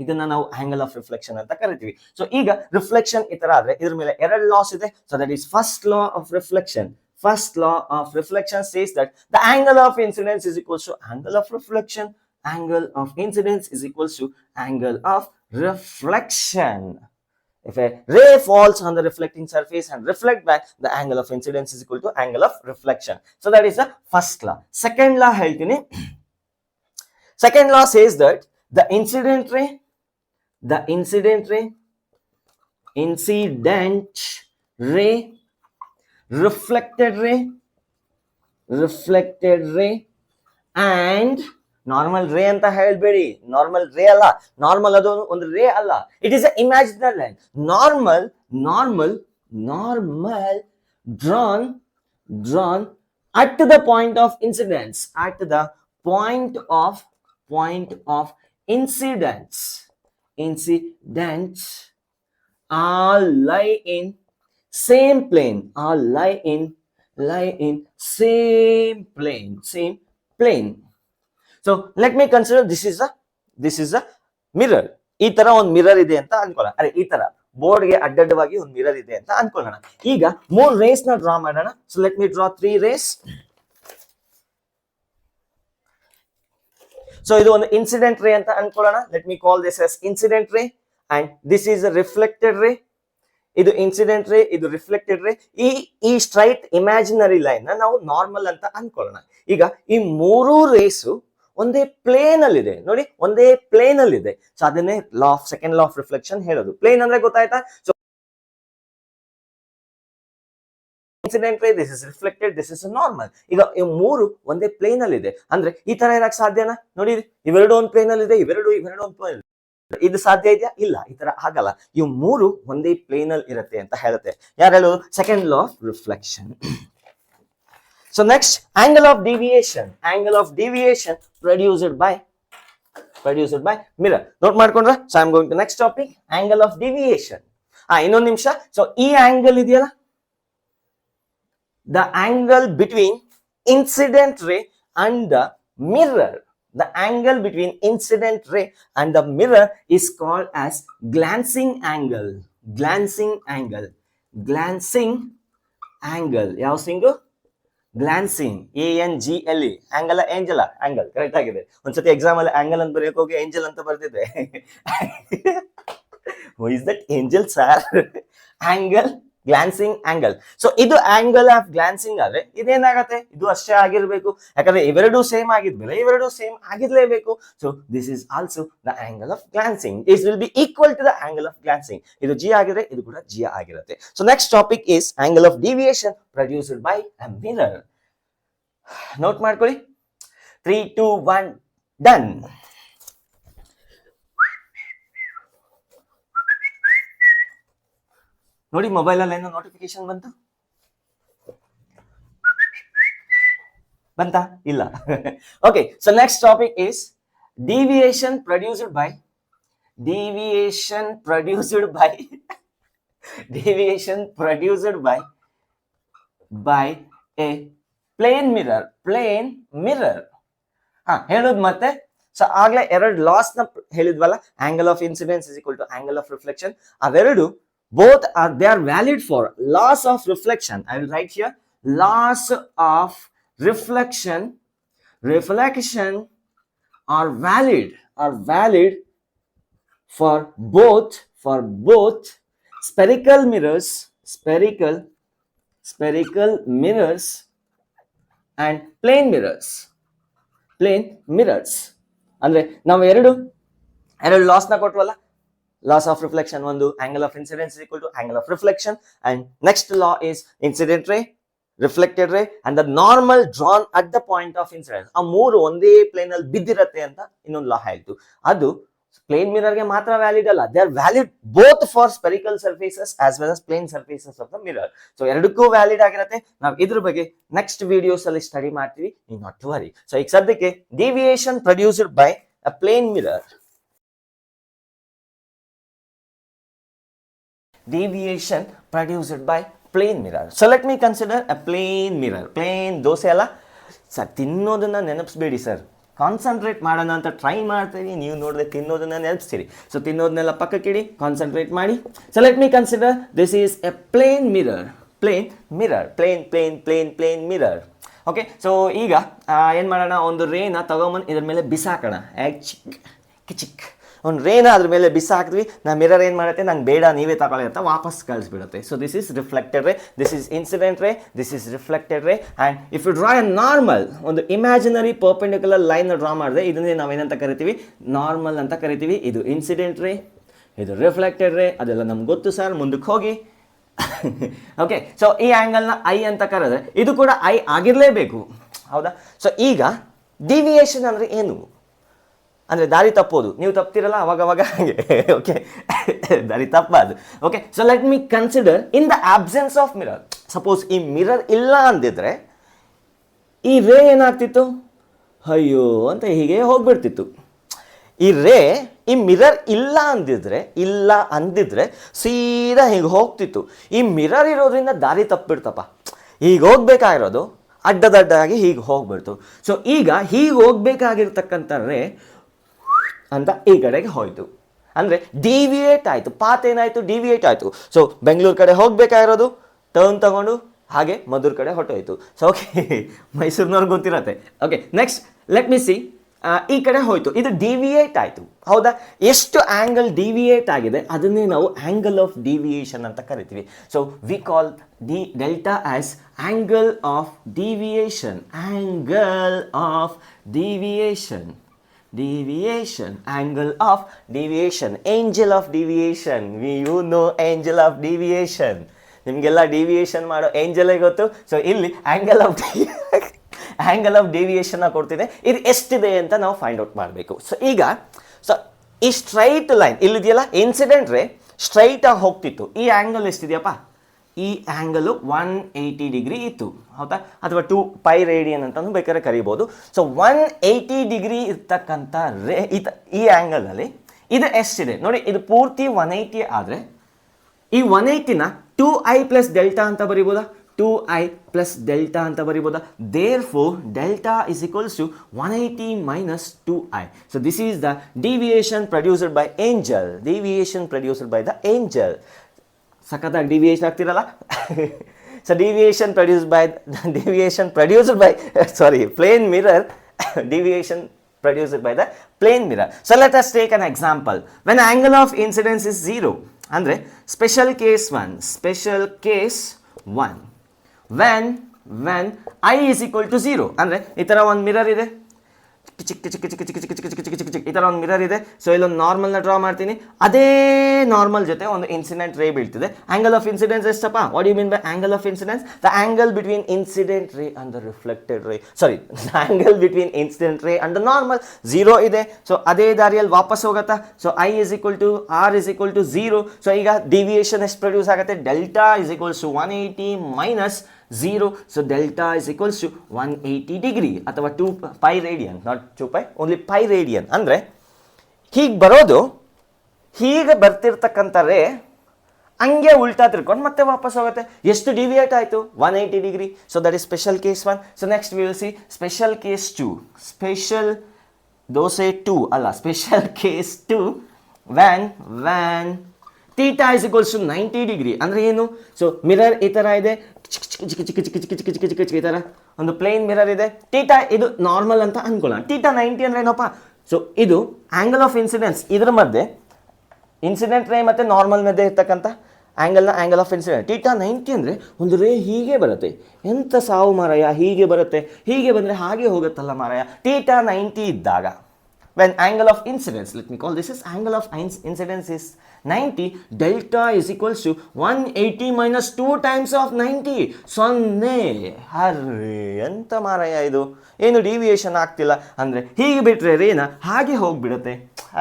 ಇದನ್ನ ನಾವು angle of reflection ಅಂತ ಕರಿತೀವಿ. ಸೊ ಈಗ ರಿಫ್ಲೆಕ್ಷನ್ ಈ ತರ ಆದ್ರೆ ಇದ್ರ ಮೇಲೆ ಎರಡು ಲಾಸ್ ಇದೆ. So that is first law of reflection. First law of reflection says that the angle of incidence is equals to angle of reflection. Angle of incidence is equals to angle of reflection. If a ray falls on the reflecting surface and reflect back, the angle of incidence is equal to angle of reflection. So that is the first law. Second law heltini. Second law says that the incident ray, reflected ray and normal ರೇ ಅಂತ ಹೇಳ್ಬೇಡಿ. ನಾರ್ಮಲ್ ರೇ ಅಲ್ಲ, ನಾರ್ಮಲ್ ಅದು ಒಂದು ರೇ ಅಲ್ಲ. It is a imaginary line. Normal drawn at the point of incidence. Incidents all lie in same plane. Same plane. So let me consider this is a mirror. ಈ ತರ ಒಂದು ಮಿರರ್ ಇದೆ ಅಂತ ಅನ್ಕೊಳ್ಳೋಣ. ಅರೆ ಈ ತರ ಬೋರ್ಡ್ಗೆ ಅಡ್ಡಡ್ಡವಾಗಿ ಒಂದು ಮಿರರ್ ಇದೆ ಅಂತ ಅನ್ಕೊಳ್ಳೋಣ. ಈಗ 3 ರೇಸ್ ನ ಡ್ರಾ ಮಾಡೋಣ. So let me draw 3 rays. So ಇದು ಒಂದು ಇನ್ಸಿಡೆಂಟ್ ರೇ ಅಂತ ಅನ್ಕೊಳ್ಳೋಣ. Let me call this as incident ray and this is a reflected ray. ಇದು ಇನ್ಸಿಡೆಂಟ್ ರೇ, ಇದು ರಿಫ್ಲೆಕ್ಟೆಡ್ ರೇ. ಈ ಸ್ಟ್ರೈಟ್ ಇಮ್ಯಾಜಿನರಿ ಲೈನ್ ನ ನಾವು ನಾರ್ಮಲ್ ಅಂತ ಅನ್ಕೊಳ್ಳೋಣ. ಈಗ ಈ 3 ರೇಸು ಒಂದೇ ಪ್ಲೇನ್ ಅಲ್ಲಿ ಇದೆ ನೋಡಿ, ಒಂದೇ ಪ್ಲೇನ್ ಅಲ್ಲಿ ಇದೆ. ಸೊ ಅದನ್ನೇ ಸೆಕೆಂಡ್ ಲಾ ಆಫ್ ರಿಫ್ಲೆಕ್ಷನ್ ಹೇಳೋದು. ಪ್ಲೇನ್ ಅಂದ್ರೆ ಗೊತ್ತಾಯ್ತಾ? So incident ray, this is reflected, this is normal. ಈಗ ಈ 3 ಒಂದೇ ಪ್ಲೇನ್ ಅಲ್ಲಿ ಇದೆ ಅಂದ್ರೆ ಈ ತರ ಇರಕ್ ಸಾಧ್ಯನಾ? ನೋಡಿ, ಇವೆರಡು ಒಂದು ಪ್ಲೇನ್ ಅಲ್ಲಿ ಇದೆ, ಇವೆರಡು ಒಂದು ಪ್ಲೇನ್. ಇದು ಸಾಧ್ಯ ಇದೆಯಾ? ಇಲ್ಲ, ಈ ತರ ಆಗಲ್ಲ. ಇವು 3 ಒಂದೇ ಪ್ಲೇನ್ ಅಲ್ಲಿ ಇರುತ್ತೆ ಅಂತ ಹೇಳುತ್ತೆ. ಯಾರು ಹೇಳೋದು? Second law of reflection. So next, angle of deviation. Angle of deviation produced by mirror. Note ಮಾಡ್ಕೊಂಡ್ರಾ? So I am going to next topic, angle of deviation. ಇನ್ನೊಂದು ನಿಮಿಷ. ಸೊ ಈ ಆಂಗಲ್ ಇದೆಯಲ್ಲ, the angle between incident ray and the mirror. The angle between incident ray and the mirror is called as glancing angle. ಯಾವ ಸಿಂಗು? ಗ್ಲಾನ್ಸಿಂಗ್. ANGLE. ಆಂಗಲ್ ಏಂಜಲ? ಆಂಗಲ್ ಕರೆಕ್ಟ್ ಆಗಿದೆ. ಒಂದ್ಸತಿ ಎಕ್ಸಾಮ್ ಅಲ್ಲಿ ಆಂಗಲ್ ಅಂತ ಬರೆಯಕ್ ಹೋಗಿ ಏಂಜಲ್ ಅಂತ ಬರ್ತಿದ್ದೆ. Who is that angel sir? Angle, glancing angle. So ಇದು ಆಂಗಲ್ ಆಫ್ ಗ್ಲಾನ್ಸಿಂಗ್ ಆದ್ರೆ ಇದೇನಾಗತ್ತೆ? ಇದು ಅಷ್ಟೇ ಆಗಿರ್ಬೇಕು. ಯಾಕಂದ್ರೆ ಇವೆರಡು ಸೇಮ್ ಆಗಿದ್ಮೇಲೆ ಇವೆರಡು ಸೇಮ್ ಆಗಿರ್ಲೇಬೇಕು. So this is also the angle of glancing. This will be equal to the angle of glancing. ಇದು G ಆಗಿದ್ರೆ ಇದು ಕೂಡ G ಆಗಿರುತ್ತೆ. So next topic is angle of deviation produced by a mirror. Note ಮಾಡ್ಕೊಳ್ಳಿ. 3, 2, 1 ಡನ್. ನೋಡಿ, ಮೊಬೈಲ್ ಅಲ್ಲಿ ಏನೋ ನೋಟಿಫಿಕೇಶನ್ ಬಂತು. ಬಂತಾ ಇಲ್ಲ okay so next topic is deviation produced by deviation produced by deviation produced by a plane mirror ಹೇಳೋದು ಮತ್ತೆ ಸೊ ಆಗ್ಲೇ ಎರಡು ಲಾಸ್ ನ ಹೇಳಿದ್ವಲ್ಲ, angle of incidence is equal to angle of reflection. ಅವೆರಡು both they are valid for loss of reflection. I will write here loss of reflection are valid for both spherical mirrors and plane mirrors. ಅಂದ್ರೆ ನಾವು ಎರಡು ಲಾಸ್ ನ ಕೊಟ್ವಲ್ಲ, loss of reflection ಒಂದು angle of incidence is equal to angle of reflection, and next law is incident ray, reflected ray and the normal drawn at the point of incidence. ಆ ಮೂರು ಒಂದೇ ಪ್ಲೇನ್ ಅಲ್ಲಿ ಬಿದ್ದಿರತ್ತೆ ಅಂತ ಇನ್ನೊಂದು ಲಾ ಹೇಳ್ತು. ಅದು ಪ್ಲೇನ್ ಮಿರರ್ ಗೆ ಮಾತ್ರ ವ್ಯಾಲಿಡ್ ಅಲ್ಲ, they are valid both for spherical surfaces as well as plane surfaces of the mirror. So ಎರಡಕ್ಕೂ ವ್ಯಾಲಿಡ್ ಆಗಿರತ್ತೆ. ನಾವು ಇದ್ರ ಬಗ್ಗೆ ನೆಕ್ಸ್ಟ್ ವಿಡಿಯೋಸ್ ಅಲ್ಲಿ ಸ್ಟಡಿ ಮಾಡ್ತೀವಿ, ನೀವು ನಾಟ್ ಟು ವರಿ. ಸೊ ಈಗ ಸದ್ಯಕ್ಕೆ deviation produced by a plane mirror, deviation produced by plane mirror. So let me consider a plane mirror. Plane dosa ಅಲ್ಲ ಸರ್, ತಿನ್ನೋದನ್ನ ನೆನಪಿಸ್ಬೇಡಿ ಸರ್, ಕಾನ್ಸಂಟ್ರೇಟ್ ಮಾಡೋಣ ಅಂತ ಟ್ರೈ ಮಾಡ್ತೀವಿ, ನೀವು ನೋಡಿದ್ರೆ ತಿನ್ನೋದನ್ನ ನೆನಪಿಸ್ತೀರಿ. ಸೊ ತಿನ್ನೋದನ್ನೆಲ್ಲ ಪಕ್ಕಕ್ಕಿಡಿ, ಕಾನ್ಸಂಟ್ರೇಟ್ ಮಾಡಿ. So let me consider this is a plane mirror. Plane mirror. Okay, so ಈಗ ಏನು ಮಾಡೋಣ, ಒಂದು ರೇನ ತಗೊಂಬಂದು ಇದ್ರ ಮೇಲೆ ಬಿಸಾಕೋಣ. ಚಿಕ್ ಒಂದು ರೇನ ಅದ್ರ ಮೇಲೆ ಬಿಸಾಕಿದ್ವಿ, ನಾ ಮಿರರ್ ಏನು ಮಾಡುತ್ತೆ, ನಂಗೆ ಬೇಡ ನೀವೇ ತಗೊಳ್ಳಿ ಅಂತ ವಾಪಸ್ ಕಳಿಸ್ಬಿಡುತ್ತೆ. So this is reflected ray, this is incident ray, this is reflected ray. And if you draw a normal, ಒಂದು ಇಮ್ಯಾಜಿನರಿ ಪರ್ಪೆಂಡಿಕ್ಯುಲರ್ ಲೈನ್ ಡ್ರಾ ಮಾಡಿದೆ, ಇದನ್ನೇ ನಾವೇನಂತ ಕರಿತೀವಿ, ನಾರ್ಮಲ್ ಅಂತ ಕರಿತೀವಿ. ಇದು ಇನ್ಸಿಡೆಂಟ್ ರೇ, ಇದು ರಿಫ್ಲೆಕ್ಟೆಡ್ ರೇ, ಅದೆಲ್ಲ ನಮ್ಗೆ ಗೊತ್ತು ಸರ್, ಮುಂದಕ್ಕೆ ಹೋಗಿ. ಓಕೆ, ಸೊ ಈ ಆ್ಯಂಗಲ್ನ ಐ ಅಂತ ಕರೆದ್ರೆ ಇದು ಕೂಡ ಐ ಆಗಿರಲೇಬೇಕು, ಹೌದಾ? ಸೊ ಈಗ ಡಿವಿಯೇಷನ್ ಅಂದರೆ ಏನು ಅಂದರೆ ದಾರಿ ತಪ್ಪೋದು. ನೀವು ತಪ್ತಿರಲ್ಲ ಅವಾಗ ಹಾಗೆ, ಓಕೆ ದಾರಿ ತಪ್ಪಬಾರ್ದು. Okay, so let me consider in the absence of mirror. Suppose ಈ ಮಿರರ್ ಇಲ್ಲ ಅಂದಿದ್ರೆ ಈ ರೇ ಏನಾಗ್ತಿತ್ತು, ಅಯ್ಯೋ ಅಂತ ಹೀಗೆ ಹೋಗ್ಬಿಡ್ತಿತ್ತು. ಈ ಮಿರರ್ ಇಲ್ಲ ಅಂದಿದ್ರೆ ಸೀದಾ ಹೀಗೆ ಹೋಗ್ತಿತ್ತು. ಈ ಮಿರರ್ ಇರೋದ್ರಿಂದ ದಾರಿ ತಪ್ಪಿಬಿಡ್ತಪ್ಪ, ಹೀಗೆ ಹೋಗ್ಬೇಕಾಗಿರೋದು ಅಡ್ಡದಡ್ಡಾಗಿ ಹೀಗೆ ಹೋಗ್ಬಿಡ್ತು. ಸೊ ಈಗ ಹೀಗೆ ಹೋಗ್ಬೇಕಾಗಿರ್ತಕ್ಕಂಥ ರೇ ಅಂತ ಈ ಕಡೆಗೆ ಹೋಯ್ತು, ಅಂದರೆ ಡಿವಿಯೇಟ್ ಆಯಿತು. ಪಾತ್ ಏನಾಯಿತು, ಡಿವಿಯೇಟ್ ಆಯಿತು. ಸೊ ಬೆಂಗಳೂರು ಕಡೆ ಹೋಗ್ಬೇಕಾಗಿರೋದು ಟರ್ನ್ ತಗೊಂಡು ಹಾಗೆ ಮಧುರ್ ಕಡೆ ಹೊಟ್ಟೋಯ್ತು. ಸೊ ಓಕೆ, ಮೈಸೂರಿನವ್ರಿಗೆ ಗೊತ್ತಿರತ್ತೆ. Okay, next let me see, ಈ ಕಡೆ ಹೋಯ್ತು, ಇದು ಡಿವಿಯೇಟ್ ಆಯಿತು, ಹೌದಾ? ಎಷ್ಟು ಆ್ಯಂಗಲ್ ಡಿವಿಯೇಟ್ ಆಗಿದೆ ಅದನ್ನೇ ನಾವು ಆ್ಯಂಗಲ್ ಆಫ್ ಡಿವಿಯೇಷನ್ ಅಂತ ಕರಿತೀವಿ. So we call delta as angle of deviation. angle of deviation, angel of deviation, you know angel of deviation. ನಿಮಗೆಲ್ಲ ಡಿವಿಯೇಷನ್ ಮಾಡೋ ಏಂಜಲೇ ಗೊತ್ತು. ಸೊ ಇಲ್ಲಿ ಆ್ಯಂಗಲ್ ಆಫ್ ಡಿವಿಯೇಷನ್ನ ಕೊಡ್ತಿದೆ, ಇದು ಎಷ್ಟಿದೆ ಅಂತ ನಾವು ಫೈಂಡ್ ಔಟ್ ಮಾಡಬೇಕು. ಸೊ ಈಗ ಈ ಸ್ಟ್ರೈಟ್ ಲೈನ್ ಇಲ್ಲಿದೆಯಲ್ಲ, ಇನ್ಸಿಡೆಂಟ್ ರೇ ಸ್ಟ್ರೈಟಾಗಿ ಹೋಗ್ತಿತ್ತು. ಈ ಆ್ಯಂಗಲ್ ಎಷ್ಟಿದೆಯಪ್ಪ, ಈ ಆ್ಯಂಗಲು 180 ಡಿಗ್ರಿ ಇತ್ತು, ಹೌದಾ? ಅಥವಾ 2π ರೇಡಿಯನ್ ಅಂತಲೂ ಬೇಕಾದ್ರೆ ಕರಿಬೋದು. ಸೊ 180 ಡಿಗ್ರಿ ಇರ್ತಕ್ಕಂಥ ರೇ ಈ ಆ್ಯಂಗಲಲ್ಲಿ ಇದು ಎಷ್ಟಿದೆ ನೋಡಿ, ಇದು ಪೂರ್ತಿ 180 ಆದರೆ ಈ 180ನ 2i ಪ್ಲಸ್ ಡೆಲ್ಟಾ ಅಂತ ಬರಿಬೋದಾ, 2i ಪ್ಲಸ್ ಡೆಲ್ಟಾ ಅಂತ ಬರಿಬೋದಾ? Therefore delta is equals to 180 minus 2i. So this is the deviation produced by angel. ಸಖತ್ತಾಗಿ ಡಿವಿಯೇಷನ್ ಆಗ್ತಿರಲ್ಲ. So deviation produced by plane mirror, deviation produced by the plane mirror. So let us take an example. When angle of incidence is 0, andre special case 1, when I is equal to 0, andre ಈ ತರ ಒಂದು ಮಿರರ್ ಇದೆ, ಈ ಥರ ಒಂದು ಮಿರರ್ ಇದೆ. ಸೊ ಇಲ್ಲೊಂದು ನಾರ್ಮಲ್ನ ಡ್ರಾ ಮಾಡ್ತೀನಿ, ಅದೇ ನಾರ್ಮಲ್ ಜೊತೆ ಒಂದು ಇನ್ಸಿಡೆಂಟ್ ರೇ ಬೀಳ್ತಿದೆ. ಆಂಗಲ್ ಆಫ್ ಇನ್ಸಿಡೆನ್ಸ್ ಎಷ್ಟಪ್ಪ? What you mean by angle of incidence? The angle between incident ray and the reflected ray, angle between incident ray and the normal 0 ಇದೆ. ಸೊ ಅದೇ ದಾರಿಯಲ್ಲಿ ವಾಪಸ್ ಹೋಗುತ್ತಾ? So I is equal to R is equal to 0. So ಈಗ ಡಿವಿಯೇಷನ್ ಎಷ್ಟು ಪ್ರೊಡ್ಯೂಸ್ ಆಗುತ್ತೆ? Delta is equals to 180 minus 0. So delta is equals to 180 degree ಅಥವಾ 2 pi radian, not 2 pi, only pi radian. ಅಂದರೆ ಹೀಗೆ ಬರೋದು, ಹೀಗೆ ಬರ್ತಿರ್ತಕ್ಕಂಥ ರೇ ಹಂಗೆ ಉಲ್ಟಾ ತಿರ್ಕೊಂಡು ಮತ್ತೆ ವಾಪಸ್ ಹೋಗುತ್ತೆ. ಎಷ್ಟು ಡಿವಿಯೇಟ್ ಆಯಿತು? 180 degree. So that is special case 1. So next we will see special case 2. Special dosa 2 ಅಲ್ಲ, special case 2 when theta is equals to 90 degree. ಅಂದರೆ ಏನು? ಸೊ ಮಿರರ್ ಈ ಥರ ಇದೆ, ಈ ಥರ ಒಂದು ಪ್ಲೇನ್ ಮಿರರ್ ಇದೆ. ಥೀಟಾ ಇದು ನಾರ್ಮಲ್ ಅಂತ ಅನ್ಕೊಳ್ಳೋಣ. ಥೀಟಾ 90 ಅಂದರೆ ಏನಪ್ಪ? ಸೊ ಇದು ಆ್ಯಂಗಲ್ ಆಫ್ ಇನ್ಸಿಡೆನ್ಸ್, ಇದರ ಮಧ್ಯೆ ಇನ್ಸಿಡೆಂಟ್ ರೇ ಮತ್ತು ನಾರ್ಮಲ್ ಮಧ್ಯೆ ಇರ್ತಕ್ಕಂಥ ಆ್ಯಂಗಲ್ ಆಫ್ ಇನ್ಸಿಡೆಂಟ್. ಥೀಟಾ 90 ಅಂದರೆ ಒಂದು ರೇ ಹೀಗೆ ಬರುತ್ತೆ. ಎಂಥ ಸಾವು ಮಾರಾಯ, ಹೀಗೆ ಬರುತ್ತೆ. ಹೀಗೆ ಬಂದರೆ ಹಾಗೆ ಹೋಗುತ್ತಲ್ಲ ಮಾರಾಯ. ಥೀಟಾ 90 ಇದ್ದಾಗ, when angle of incidence, let me call this as angle of incidence is 90, delta is equals to 180 minus 2 times of 90. ಸೊನ್ನೆ. ಅರ್ರೆ ಎಂತ ಮಾರಾಯ ಇದು, ಏನು ಡಿವಿಯೇಷನ್ ಆಗ್ತಿಲ್ಲ. ಅಂದರೆ ಹೀಗೆ ಬಿಟ್ಟರೆ ರೇನ ಹಾಗೆ ಹೋಗಿಬಿಡುತ್ತೆ.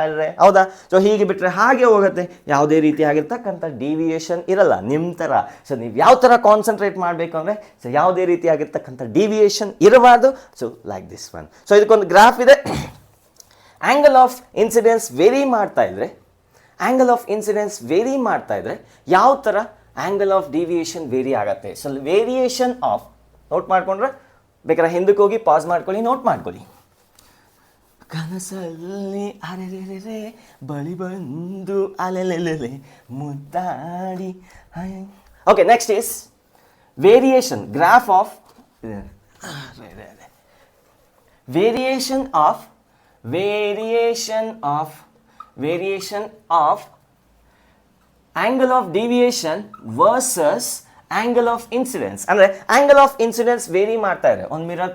ಅರ್ರೆ ಹೌದಾ? ಸೊ ಹೀಗೆ ಬಿಟ್ಟರೆ ಹಾಗೆ ಹೋಗುತ್ತೆ, ಯಾವುದೇ ರೀತಿ ಆಗಿರ್ತಕ್ಕಂಥ ಡಿವಿಯೇಷನ್ ಇರಲ್ಲ ನಿಮ್ಮ ಥರ. ಸೊ ನೀವು ಯಾವ ಥರ ಕಾನ್ಸಂಟ್ರೇಟ್ ಮಾಡಬೇಕು ಅಂದರೆ, ಸೊ ಯಾವುದೇ ರೀತಿ ಆಗಿರ್ತಕ್ಕಂಥ ಡಿವಿಯೇಷನ್ ಇರಬಾರ್ದು. So like this one. So ಇದಕ್ಕೊಂದು ಗ್ರಾಫ್ ಇದೆ. ಆ್ಯಂಗಲ್ ಆಫ್ ಇನ್ಸಿಡೆನ್ಸ್ ವೇರಿ ಮಾಡ್ತಾ ಇದ್ರೆ, ಯಾವ ಥರ ಆ್ಯಂಗಲ್ ಆಫ್ ಡಿವಿಯೇಷನ್ ವೇರಿ ಆಗುತ್ತೆ. ಸೊ ವೇರಿಯೇಷನ್ ಆಫ್, ನೋಟ್ ಮಾಡ್ಕೊಂಡ್ರೆ ಬೇಕಾದ್ರೆ ಹಿಂದಕ್ಕೆ ಹೋಗಿ ಪಾಸ್ ಮಾಡ್ಕೊಳ್ಳಿ, ನೋಟ್ ಮಾಡ್ಕೊಳ್ಳಿ. ಕನಸಲ್ಲಿ ಅರೆರೆ ಬಳಿ ಬಂದು ಅಲೆಲೆಲೆ ಮುದ್ದಾಡಿ. Okay, next is variation graph of variation of angle of deviation versus angle of incidence. ಅಂದರೆ angle of incidence ವೇರಿ ಮಾಡ್ತಾ ಇದೆ. ಒಂದು ಮಿರರ್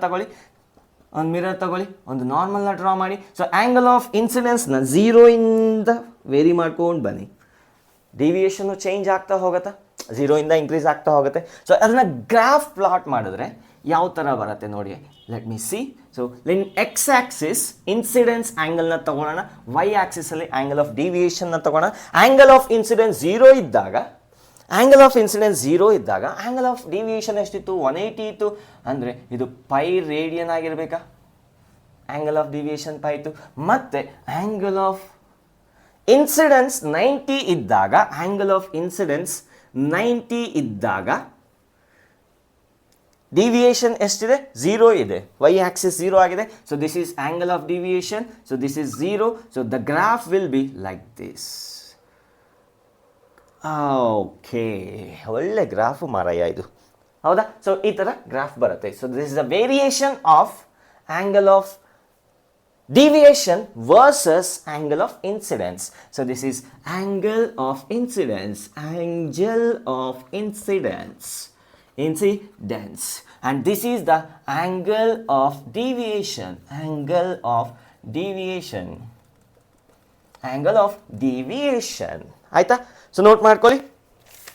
ತಗೊಳ್ಳಿ, ಒಂದು ನಾರ್ಮಲ್ನ ಡ್ರಾ ಮಾಡಿ. ಸೊ ಆ್ಯಂಗಲ್ ಆಫ್ ಇನ್ಸಿಡೆನ್ಸ್ನ 0 ಇಂದ ವೇರಿ ಮಾಡ್ಕೊಂಡು ಬನ್ನಿ. ಡಿವಿಯೇಷನ್ನು ಚೇಂಜ್ ಆಗ್ತಾ ಹೋಗುತ್ತೆ, 0 ಇಂದ ಇನ್ಕ್ರೀಸ್ ಆಗ್ತಾ ಹೋಗುತ್ತೆ. ಸೊ ಅದನ್ನು ಗ್ರಾಫ್ ಪ್ಲಾಟ್ ಮಾಡಿದ್ರೆ ಯಾವ ಥರ ಬರುತ್ತೆ ನೋಡಿ. Let me see. So in x axis incidence ಆ್ಯಂಗಲ್ನ ತಗೊಳ್ಳೋಣ, ವೈ ಆಕ್ಸಿಸಲ್ಲಿ ಆ್ಯಂಗಲ್ ಆಫ್ ಡಿವಿಯೇಷನ್ನ ತಗೊಳ್ಳೋಣ. ಆ್ಯಂಗಲ್ ಆಫ್ ಇನ್ಸಿಡೆನ್ಸ್ 0 ಇದ್ದಾಗ, ಆ್ಯಂಗಲ್ ಆಫ್ ಡಿವಿಯೇಷನ್ ಎಷ್ಟಿತ್ತು? 180 ಇತ್ತು. ಅಂದರೆ ಇದು ಪೈ ರೇಡಿಯನ್ ಆಗಿರಬೇಕಾ? ಆ್ಯಂಗಲ್ ಆಫ್ ಡಿವಿಯೇಷನ್ ಪೈ ಇತ್ತು. ಮತ್ತು ಆ್ಯಂಗಲ್ ಆಫ್ ಇನ್ಸಿಡೆನ್ಸ್ 90 ಇದ್ದಾಗ, ಡಿವಿಯೇಷನ್ ಎಷ್ಟಿದೆ? 0 ಇದೆ. ವೈ ಆಕ್ಸಿಸ್ 0 ಆಗಿದೆ. So this is angle of deviation. So this is 0. So the graph will be like this. Okay, ಒಳ್ಳೆ ಗ್ರಾಫು ಮಾರಾಯ ಇದು, ಹೌದಾ? ಸೊ ಈ ಥರ ಗ್ರಾಫ್ ಬರುತ್ತೆ. So this is the variation of angle of deviation versus angle of incidence. So this is angle of incidence, and this is the angle of deviation, ಆಯ್ತಾ? ಸೊ ನೋಟ್ ಮಾಡ್ಕೊಳ್ಳಿ.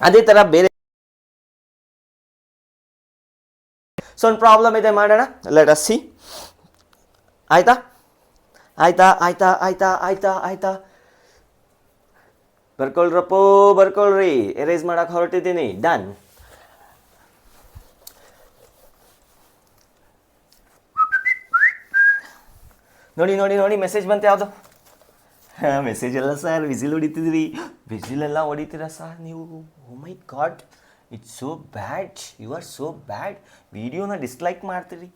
ಅದೇ ತರ ಬೇರೆ ಸೊ ಒಂದು ಪ್ರಾಬ್ಲಮ್ ಇದೆ, ಮಾಡೋಣ. Let us C. ಆಯ್ತಾ? ಬರ್ಕೊಳ್ರಿ. ಎರೇಸ್ ಮಾಡಕ್ ಹೊರಟಿದ್ದೀನಿ. ಡನ್. ನೋಡಿ ಮೆಸೇಜ್ ಬಂತು. ಯಾವುದು ಮೆಸೇಜ್ ಎಲ್ಲ ಸರ್? ವಿಸಿಲ್ ಹೊಡಿತಿದ್ರಿ, ವಿಸಿಲೆಲ್ಲ ಹೊಡಿತೀರಾ ಸರ್ ನೀವು? Oh my god, it's so bad, you are so bad. ವಿಡಿಯೋನ ಡಿಸ್ಲೈಕ್ ಮಾಡ್ತೀರಿ.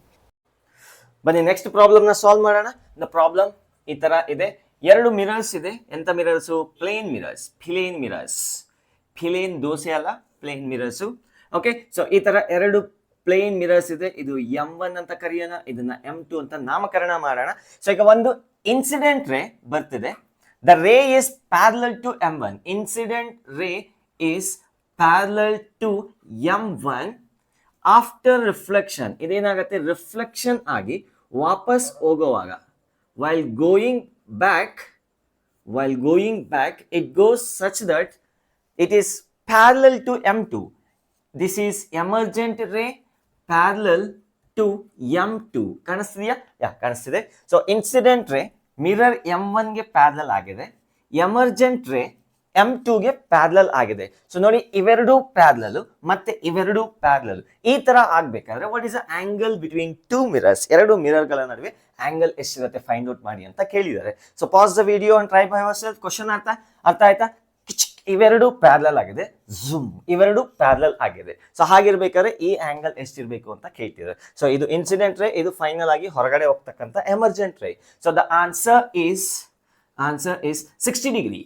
ಬನ್ನಿ ನೆಕ್ಸ್ಟ್ ಪ್ರಾಬ್ಲಮ್ನ ಸಾಲ್ವ್ ಮಾಡೋಣ. ದ ಪ್ರಾಬ್ಲಮ್ ಈ ಥರ ಇದೆ. 2 ಮಿರರ್ಸ್ ಇದೆ. ಎಂಥ mirrors? Plane mirrors. Plain dosa ಅಲ್ಲ, ಪ್ಲೇನ್ ಮಿರರ್ಸು. ಓಕೆ, ಸೊ ಈ ಥರ 2 ಪ್ಲೇನ್ ಮಿರರ್ಸ್ ಇದೆ. ಇದು M1 ಅಂತ ಕರೆಯೋಣ, ಇದನ್ನ M2 ಅಂತ ನಾಮಕರಣ ಮಾಡೋಣ. ಸೊ ಈಗ ಒಂದು ಇನ್ಸಿಡೆಂಟ್ ರೇ ಬರ್ತಿದೆ. The ray is parallel to M1. Incident ray is parallel to M1 after reflection. ಇದೇನಾಗುತ್ತೆ? ರಿಫ್ಲೆಕ್ಷನ್ ಆಗಿ ವಾಪಸ್ ಹೋಗುವಾಗ, while going back it goes such that it is parallel to M2. This is emergent ray parallel to M2. ಕಾಣಿಸ್ತಿದೆಯಾ? ಕಾಣಿಸ್ತಿದೆ. ಸೊ ಇನ್ಸಿಡೆಂಟ್ ರೇ ಮಿರರ್ M1 ಗೆ ಪ್ಯಾರಲಲ್ ಆಗಿದೆ. ಎಮರ್ಜೆಂಟ್ ರೇ M2 ಗೆ ಪ್ಯಾರಲಲ್ ಆಗಿದೆ. ಸೊ ನೋಡಿ ಇವೆರಡು ಪ್ಯಾರಲಲ್ ಮತ್ತೆ ಇವೆರಡು ಪ್ಯಾರಲಲ್. ಈ ತರ ಆಗ್ಬೇಕಾದ್ರೆ what is the angle between two mirrors, ಎರಡು ಮಿರರ್ ಗಳ ನಡುವೆ ಆಂಗಲ್ ಎಷ್ಟಿರುತ್ತೆ ಫೈಂಡ್ ಔಟ್ ಮಾಡಿ ಅಂತ ಕೇಳಿದ್ದಾರೆ. So pass the video and try by your self. Question ಅರ್ಥ ಆಯ್ತಾ? ಇವೆರಡು ಪ್ಯಾರಲಲ್ ಆಗಿದೆ, ಝೂಮ್ ಇವೆರಡು ಪ್ಯಾರಲಲ್ ಆಗಿದೆ. ಸೊ ಹಾಗಿರ್ಬೇಕಾದ್ರೆ ಈ ಆಂಗಲ್ ಎಷ್ಟಿರ್ಬೇಕು ಅಂತ ಕೇಳ್ತಿದ್ದಾರೆ. ಸೊ ಇದು ಇನ್ಸಿಡೆಂಟ್ ರೇ, ಇದು ಫೈನಲ್ ಆಗಿ ಹೊರಗಡೆ ಹೋಗ್ತಕ್ಕಂಥ ಎಮರ್ಜೆಂಟ್ ರೇ. So the answer is 60 degree.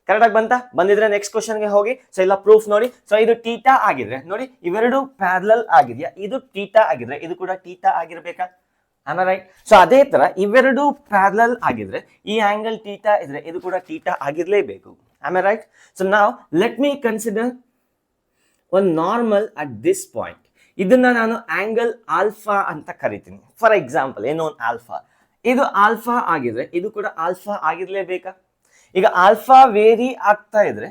Correct ಆಗಿ ಬಂದಿದ್ರೆ ನೆಕ್ಸ್ಟ್ ಕ್ವಶನ್ ಗೆ ಹೋಗಿ. ಸೊ ಇಲ್ಲ ಪ್ರೂಫ್ ನೋಡಿ. ಸೊ ಇದು ಟೀಟಾ ಆಗಿದ್ರೆ ನೋಡಿ ಇವೆರಡು ಪ್ಯಾರಲಲ್ ಆಗಿದೆಯಾ, ಇದು ಟೀಟಾ ಆಗಿದ್ರೆ ಇದು ಕೂಡ ಟೀಟಾ ಆಗಿರ್ಬೇಕಾ? Am I right? ಸೊ ಅದೇ ತರ ಇವೆರಡು ಪ್ಯಾರಲಲ್ ಆಗಿದ್ರೆ ಈ ಆಂಗಲ್ ಟೀಟಾ ಇದ್ರೆ ಇದು ಕೂಡ ಟೀಟಾ ಆಗಿರ್ಲೇಬೇಕು. Am I right? ಸೊ ನಾವ್ ಲೆಟ್ ಮೀ ಕನ್ಸಿಡರ್ ಒಂದು ನಾರ್ಮಲ್ ಅಟ್ ದಿಸ್ ಪಾಯಿಂಟ್. ಇದನ್ನ ನಾನು ಆಂಗಲ್ ಆಲ್ಫಾ ಅಂತ ಕರಿತೀನಿ. ಫಾರ್ ಎಕ್ಸಾಂಪಲ್ ಏನೋ ಒಂದು ಆಲ್ಫಾ, ಇದು ಆಲ್ಫಾ ಆಗಿದ್ರೆ ಇದು ಕೂಡ ಆಲ್ಫಾ ಆಗಿರ್ಲೇಬೇಕಾ? ಈಗ ಆಲ್ಫಾ ವೇರಿ ಆಗ್ತಾ ಇದ್ರೆ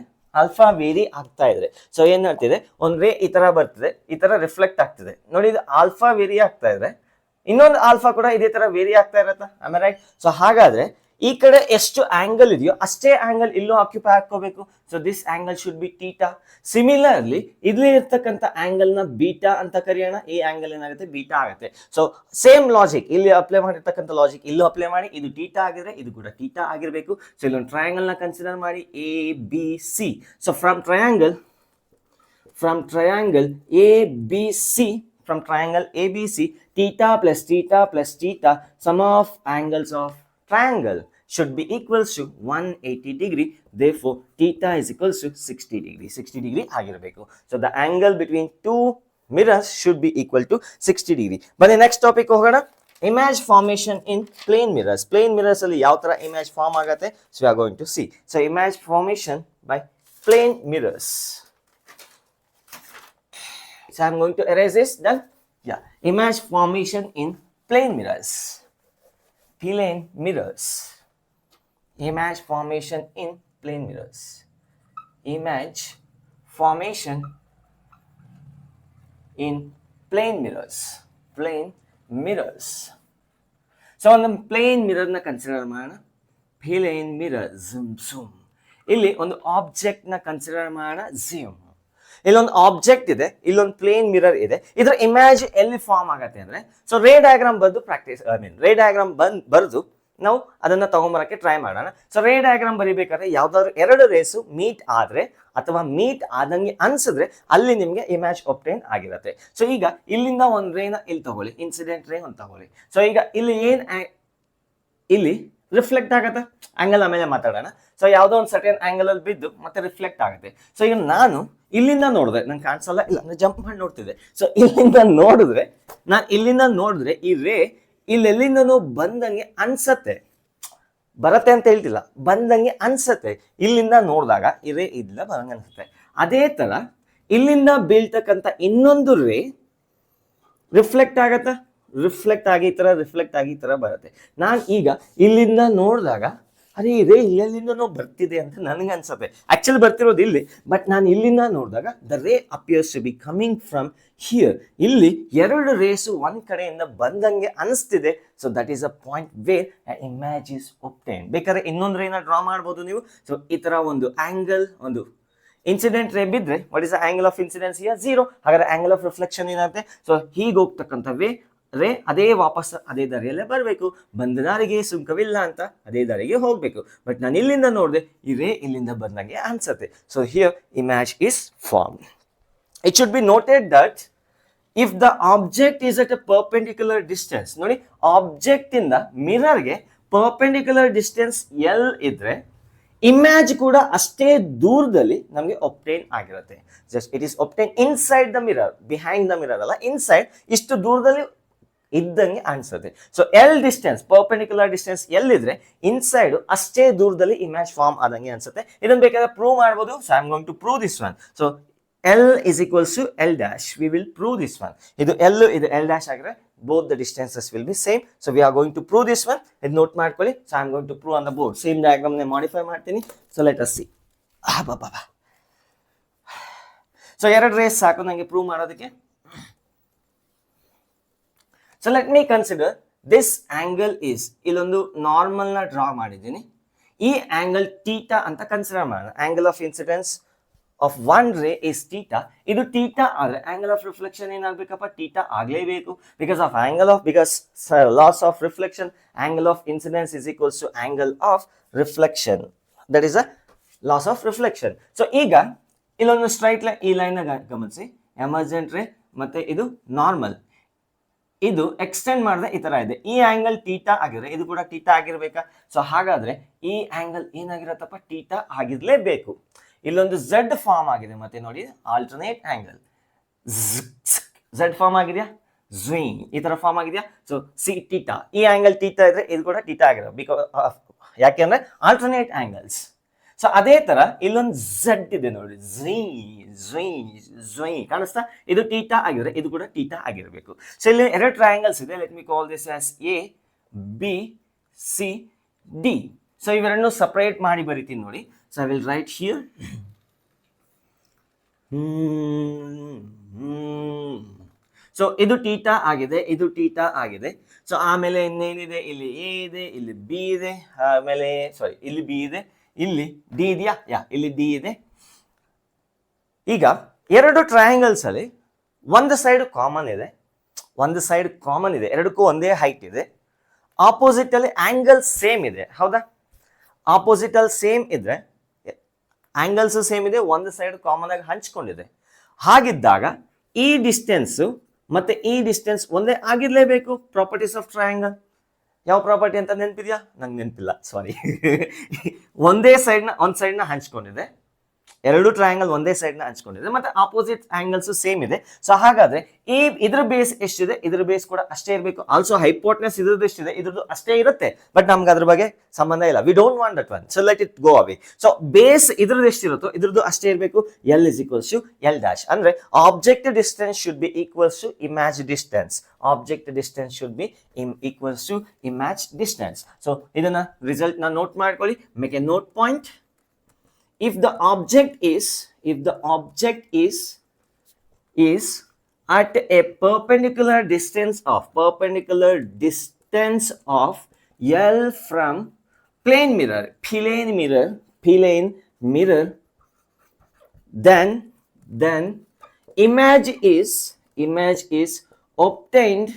ಸೊ ಏನ್ ಹೇಳ್ತಿದೆ, ಒಂದ್ ರೇ ಈ ತರ ಬರ್ತದೆ, ಈ ತರ ರಿಫ್ಲೆಕ್ಟ್ ಆಗ್ತದೆ ನೋಡಿ. ಇದು ಆಲ್ಫಾ ವೇರಿ ಆಗ್ತಾ ಇದ್ರೆ ಇನ್ನೊಂದು ಆಲ್ಫಾ ಕೂಡ ಇದೇ ತರ ವೇರಿ ಆಗ್ತಾ ಇರತ್ತಾ? Am I right? ಸೊ ಹಾಗಾದ್ರೆ ಈ ಕಡೆ ಎಷ್ಟು ಆಂಗಲ್ ಇದೆಯೋ ಅಷ್ಟೇ ಆಂಗಲ್ ಇಲ್ಲೂ ಆಕ್ಯುಪೈ ಹಾಕೋಬೇಕು. So this angle should be theta. Similarly ಇಲ್ಲಿ ಇರ್ತಕ್ಕಂಥ ಆಂಗಲ್ ನ ಬೀಟಾ ಅಂತ ಕರೆಯೋಣ. ಈ ಆಂಗಲ್ ಏನಾಗುತ್ತೆ, ಬೀಟಾ ಆಗುತ್ತೆ. ಸೊ ಸೇಮ್ ಲಾಜಿಕ್ ಇಲ್ಲಿ ಅಪ್ಲೈ ಮಾಡಿರ್ತಕ್ಕಂಥ ಲಾಜಿಕ್ ಇಲ್ಲೂ ಅಪ್ಲೈ ಮಾಡಿ. ಇದು ಟೀಟಾ ಆಗಿದ್ರೆ ಇದು ಕೂಡ ಟೀಟಾ ಆಗಿರ್ಬೇಕು. ಸೊ ಇಲ್ಲೊಂದು ಟ್ರಯಾಂಗಲ್ ನ ಕನ್ಸಿಡರ್ ಮಾಡಿ, ABC. So from triangle ABC, theta plus theta, sum of angles of triangle should be equals to 180 degree. Therefore, theta is equals to 60 degree. 60 degree ಆಗಿರಬೇಕು. So the angle between two mirrors should be equal to 60 degree. ಬನ್ನಿ next topic ಹೋಗೋಣ. Image formation in plane mirrors. Plane mirrors ಅಲ್ಲಿ ಯಾವ ತರ image form ಆಗುತ್ತೆ? So we are going to see. So image formation by plane mirrors. So I'm going to erase this. Done? Yeah. Image formation in plane mirrors. Image formation in plane mirrors. Image formation in plane mirrors. Plane mirrors. So on the plane mirror na consider ಮಾಡೋಣ. Plane mirror zoom. ಇಲ್ಲಿ ಒಂದು ಆಬ್ಜೆಕ್ಟ್ ನ ಕನ್ಸಿಡರ್ ಮಾಡೋಣ. zoom. ಇಲ್ಲೊಂದು ಆಬ್ಜೆಕ್ಟ್ ಇದೆ, ಇಲ್ಲೊಂದು ಪ್ಲೇನ್ ಮಿರರ್ ಇದೆ. ಇದರ ಇಮೇಜ್ ಎಲ್ಲಿ ಫಾರ್ಮ್ ಆಗತ್ತೆ ಅಂದ್ರೆ, ಸೊ ರೇ ಡಯಾಗ್ರಾಮ್ ಬರೆದು ನಾವು ಅದನ್ನ ತಗೊಂಬರಕ್ಕೆ ಟ್ರೈ ಮಾಡೋಣ. ಸೊ ರೇ ಡಯಾಗ್ರಾಮ್ ಬರಿಬೇಕಾದ್ರೆ ಯಾವ್ದಾದ್ರು ಎರಡು ರೇಸು ಮೀಟ್ ಆದ್ರೆ ಅಥವಾ ಮೀಟ್ ಆದಂಗೆ ಅನ್ಸಿದ್ರೆ ಅಲ್ಲಿ ನಿಮ್ಗೆ ಇಮೇಜ್ ಒಬ್ಟೈನ್ ಆಗಿರತ್ತೆ. ಸೊ ಈಗ ಇಲ್ಲಿಂದ ಒಂದು ರೇನ ಇಲ್ಲಿ ತಗೊಳ್ಳಿ, ಇನ್ಸಿಡೆಂಟ್ ರೇ ಒಂದು ತಗೊಳ್ಳಿ. ಸೊ ಈಗ ಇಲ್ಲಿ ರಿಫ್ಲೆಕ್ಟ್ ಆಗತ್ತೆ, ಆಂಗಲ್ ಆಮೇಲೆ ಮಾತಾಡೋಣ. ಸೊ ಯಾವುದೋ ಒಂದು ಸರ್ಟೆನ್ ಆಂಗಲ್ ಅಲ್ಲಿ ಬಿದ್ದು ಮತ್ತೆ ರಿಫ್ಲೆಕ್ಟ್ ಆಗುತ್ತೆ. ಸೊ ಈಗ ನಾನು ಇಲ್ಲಿಂದ ನೋಡಿದ್ರೆ ನಂಗೆ ಕಾಣಿಸಲ್ಲ, ಇಲ್ಲ ಅಂದ್ರೆ ಜಂಪ್ ಮಾಡಿ ನೋಡ್ತಿದ್ದೆ. ಸೊ ಇಲ್ಲಿಂದ ನೋಡಿದ್ರೆ ಈ ರೇ ಇಲ್ಲೆಲ್ಲಿಂದನೂ ಬಂದಂಗೆ ಅನ್ಸತ್ತೆ, ಬರತ್ತೆ ಅಂತ ಹೇಳ್ತಿಲ್ಲ, ಬಂದಂಗೆ ಅನ್ಸತ್ತೆ. ಇಲ್ಲಿಂದ ನೋಡಿದಾಗ ಈ ರೇ ಇಲ್ಲ ಬರಂಗೆ ಅನ್ಸುತ್ತೆ. ಅದೇ ತರ ಇಲ್ಲಿಂದ ಬೀಳ್ತಕ್ಕಂಥ ಇನ್ನೊಂದು ರೇ ರಿಫ್ಲೆಕ್ಟ್ ಆಗತ್ತ, ರಿಫ್ಲೆಕ್ಟ್ ಆಗಿ ಈ ತರ ಬರುತ್ತೆ. ನಾನು ಈಗ ಇಲ್ಲಿಂದ ನೋಡಿದಾಗ ಅದೇ ಇದೆ ಇಲ್ಲೆಲ್ಲಿಂದನೋ ಬರ್ತಿದೆ ಅಂತ ನನಗೆ ಅನ್ಸುತ್ತೆ. ಆಕ್ಚುಲಿ ಬರ್ತಿರೋದು ಇಲ್ಲಿ, ಬಟ್ ನಾನು ಇಲ್ಲಿಂದ ನೋಡಿದಾಗ the ray appears to be coming from here. ಇಲ್ಲಿ ಎರಡು ರೇಸು ಒಂದ್ ಕಡೆಯಿಂದ ಬಂದಂಗೆ ಅನಿಸ್ತಿದೆ. So that is a point where image is obtained. ಬೇಕಾದ್ರೆ ಇನ್ನೊಂದು ರೇನ ಡ್ರಾ ಮಾಡ್ಬೋದು ನೀವು. ಸೊ ಈ ತರ ಒಂದು ಆಂಗಲ್, ಒಂದು ಇನ್ಸಿಡೆಂಟ್ ರೇ ಬಿದ್ರೆ what is the angle of incidence here? 0. ಹಾಗಾದ್ರೆ ಆಂಗಲ್ ಆಫ್ ರಿಫ್ಲೆಕ್ಷನ್ ಏನಾಗುತ್ತೆ? ಸೊ ಹೀಗೆ ಹೋಗ್ತಕ್ಕಂಥ ರೇ ಅದೇ ವಾಪಸ್ ಅದೇ ದಾರಿಯಲ್ಲೇ ಬರಬೇಕು. ಬಂದ ದಾರಿಗೆ ಸುಂಕವಿಲ್ಲ ಅಂತ ಅದೇ ದಾರಿಗೆ ಹೋಗ್ಬೇಕು. ಬಟ್ ನಾನು ಇಲ್ಲಿಂದ ನೋಡಿದೆ ಈ ರೇ ಇಲ್ಲಿಂದ ಬಂದಂಗೆ ಅನ್ಸುತ್ತೆ. So here image is form. It should be noted that if the object is at a perpendicular distance, ನೋಡಿ ಆಬ್ಜೆಕ್ಟ್ ಇಂದ ಮಿರರ್ಗೆ ಪರ್ಪೆಂಡಿಕ್ಯುಲರ್ ಡಿಸ್ಟೆನ್ಸ್ ಎಲ್ ಇದ್ರೆ ಇಮೇಜ್ ಕೂಡ ಅಷ್ಟೇ ದೂರದಲ್ಲಿ ನಮಗೆ ಒಬ್ಟೈನ್ ಆಗಿರುತ್ತೆ. Just it is obtain inside the mirror, behind the mirror ಅಲ್ಲ, ಇನ್ಸೈಡ್ ಇಷ್ಟು ದೂರದಲ್ಲಿ ಇದ್ದಂಗೆ ಅನ್ಸುತ್ತೆ. So L distance, perpendicular distance ಎಲ್ಲಿದ್ರೆ ಇನ್ಸೈಡ್ ಅಷ್ಟೇ ದೂರದಲ್ಲಿ ಇಮೇಜ್ ಫಾರ್ಮ್ ಆದಂಗೆ ಅನ್ಸುತ್ತೆ. ಇದನ್ನ ಬೇಕಾದ್ರೆ ಪ್ರೂವ್ ಮಾಡ್ಬೋದು. So I am going to prove this one. So L is equals to L dash. We will prove this one. ಇದು L ಇದು L dash ಆಗಿದ್ರೆ both the distances will be same. So we are going to prove this one. ಇದು ನೋಟ್ ಮಾಡ್ಕೊಳ್ಳಿ. So I am going to prove on the board. Same diagram ನೇ modify ಮಾಡ್ತೀನಿ. So let us see. So ಎರಡು ರೇಸ್ ಸಾಕು ನನಗೆ ಪ್ರೂವ್ ಮಾಡೋದಕ್ಕೆ. So let me consider this angle is, ಇಲ್ಲೊಂದು ನಾರ್ಮಲ್ ನ ಡ್ರಾ ಮಾಡಿದ್ದೀನಿ. ಈ ಆಂಗಲ್ ಥೀಟಾ ಅಂತ ಕನ್ಸಿಡರ್ ಮಾಡೋಣ. Angle of incidence of one ray is theta. ಇದು ಥೀಟಾ ಆದ್ರೆ ಆಂಗಲ್ ಆಫ್ ರಿಫ್ಲೆಕ್ಷನ್ ಏನಾಗಬೇಕಪ್ಪ? ಥೀಟಾ ಆಗಲೇಬೇಕು. Because law of reflection, angle of incidence is equals to angle of reflection. That is a law of reflection. So ಈಗ ಇಲ್ಲೊಂದು ಸ್ಟ್ರೈಟ್ ಲೈನ್, ಈ ಲೈನ್ ಗಮನಿಸಿ, ಎಮರ್ಜೆಂಟ್ ರೇ ಮತ್ತೆ ಇದು ನಾರ್ಮಲ್, ಇದು ಎಕ್ಸ್ಟೆಂಡ್ ಮಾಡಿದ್ರೆ ಈ ತರ ಇದೆ. ಈ ಆಂಗಲ್ ಥೀಟಾ ಆಗಿದ್ರೆ ಇದು ಕೂಡ ಥೀಟಾ ಆಗಿರ್ಬೇಕಾ? ಸೊ ಹಾಗಾದ್ರೆ ಈ ಆಂಗಲ್ ಏನಾಗಿರತ್ತಪ್ಪ? ಥೀಟಾ ಆಗಿರ್ಲೇಬೇಕು. ಇಲ್ಲೊಂದು ಝೆಡ್ ಫಾರ್ಮ್ ಆಗಿದೆ, ಮತ್ತೆ ನೋಡಿ ಆಲ್ಟರ್ನೇಟ್ ಆಂಗಲ್ ಝೆಡ್ ಫಾರ್ಮ್ ಆಗಿದೆಯಾ, ಝ್ವಿಂಗ್ ಈ ತರ ಫಾರ್ಮ್ ಆಗಿದೆಯಾ. ಸೊ ಸಿ ಥೀಟಾ, ಈ ಆಂಗಲ್ ಥೀಟಾ ಇದ್ರೆ ಇದು ಕೂಡ ಥೀಟಾ ಆಗಿರೋ, ಯಾಕೆಂದ್ರೆ ಆಲ್ಟರ್ನೇಟ್ ಆಂಗಲ್ಸ್. ಸೊ ಅದೇ ತರ ಇಲ್ಲೊಂದು ಝೆಡ್ ಇದೆ ನೋಡಿ, ಝ್ವೈ ಕಾಣಿಸ್ತಾ? ಇದು ಥೀಟಾ ಆಗಿದ್ರೆ ಇದು ಕೂಡ ಥೀಟಾ ಆಗಿರಬೇಕು. ಸೊ ಇಲ್ಲಿ ಎರಡು ಟ್ರಯಾಂಗಲ್ಸ್ ಇದೆ. Let me call this as A B C D. So ಇವೆರಡನ್ನು ಸಪರೇಟ್ ಮಾಡಿ ಬರಿತೀನಿ ನೋಡಿ. So I will right here. So ಇದು ಥೀಟಾ ಆಗಿದೆ, ಇದು ಥೀಟಾ ಆಗಿದೆ. ಸೊ ಆಮೇಲೆ ಇನ್ನೇನಿದೆ? ಇಲ್ಲಿ ಎ ಇದೆ, ಇಲ್ಲಿ ಬಿ ಇದೆ, ಆಮೇಲೆ ಇಲ್ಲಿ ಬಿ ಇದೆ, ಇಲ್ಲಿ ಡಿ ಇದೆಯಾ? ಇಲ್ಲಿ ಡಿ ಇದೆ. ಈಗ ಎರಡು ಟ್ರಯಾಂಗಲ್ಸ್ ಅಲ್ಲಿ ಒಂದು ಸೈಡ್ ಕಾಮನ್ ಇದೆ, ಒಂದು ಸೈಡ್ ಕಾಮನ್ ಇದೆ, ಎರಡಕ್ಕೂ ಒಂದೇ ಹೈಟ್ ಇದೆ. ಆಪೋಸಿಟ್ ಅಲ್ಲಿ ಆಂಗಲ್ ಸೇಮ್ ಇದೆ, ಹೌದಾ? ಆಪೋಸಿಟ್ ಅಲ್ಲಿ ಸೇಮ್ ಇದ್ರೆ ಆಂಗಲ್ಸ್ ಸೇಮ್ ಇದೆ, ಒಂದು ಸೈಡ್ ಕಾಮನ್ ಆಗಿ ಹಂಚ್ಕೊಂಡಿದೆ. ಹಾಗಿದ್ದಾಗ ಈ ಡಿಸ್ಟೆನ್ಸ್ ಮತ್ತೆ ಈ ಡಿಸ್ಟೆನ್ಸ್ ಒಂದೇ ಆಗಿರ್ಲೇಬೇಕು. ಪ್ರಾಪರ್ಟೀಸ್ ಆಫ್ ಟ್ರಯಾಂಗಲ್ ಯಾವ ಪ್ರಾಪರ್ಟಿ ಅಂತ ನೆನಪಿದ್ಯಾ? ನಂಗೆ ನೆನಪಿಲ್ಲ, ಸಾರಿ. ಒಂದೇ ಒಂದು ಸೈಡ್ನ ಹಂಚ್ಕೊಂಡಿದೆ, ಎರಡು ಟ್ರಯಾಂಗಲ್ ಒಂದೇ ಸೈಡ್ನ ಹಂಚ್ಕೊಂಡಿದೆ, ಮತ್ತೆ ಆಪೋಸಿಟ್ ಆಂಗಲ್ಸ್ ಸೇಮ್ ಇದೆ. ಸೊ ಹಾಗಾದ್ರೆ ಇದ್ರ ಬೇಸ್ ಎಷ್ಟಿದೆ, ಇದ್ರ ಬೇಸ್ ಕೂಡ ಅಷ್ಟೇ ಇರಬೇಕು. ಆಲ್ಸೋ ಹೈಪೋಟ್ನೆಸ್ ಇದ್ರದ್ದು ಎಷ್ಟಿದೆ, ಇದ್ರದ್ದು ಅಷ್ಟೇ ಇರುತ್ತೆ. ಬಟ್ ನಮ್ಗೆ ಅದ್ರ ಬಗ್ಗೆ ಸಂಬಂಧ ಇಲ್ಲ. We don't want that one, so let it go away. So base ಇದ್ರದ್ದು ಎಷ್ಟಿರುತ್ತೋ ಇದ್ರದ್ದು ಅಷ್ಟೇ ಇರಬೇಕು. L is equals to L dash. ಅಂದ್ರೆ object distance should be equals to image distance. Object distance should be equals to image distance. So ಇದನ್ನ ರಿಸಲ್ಟ್ ನ ನೋಟ್ ಮಾಡ್ಕೊಳ್ಳಿ. Make a note point. If the object is at a perpendicular distance of L from plane mirror, then image is obtained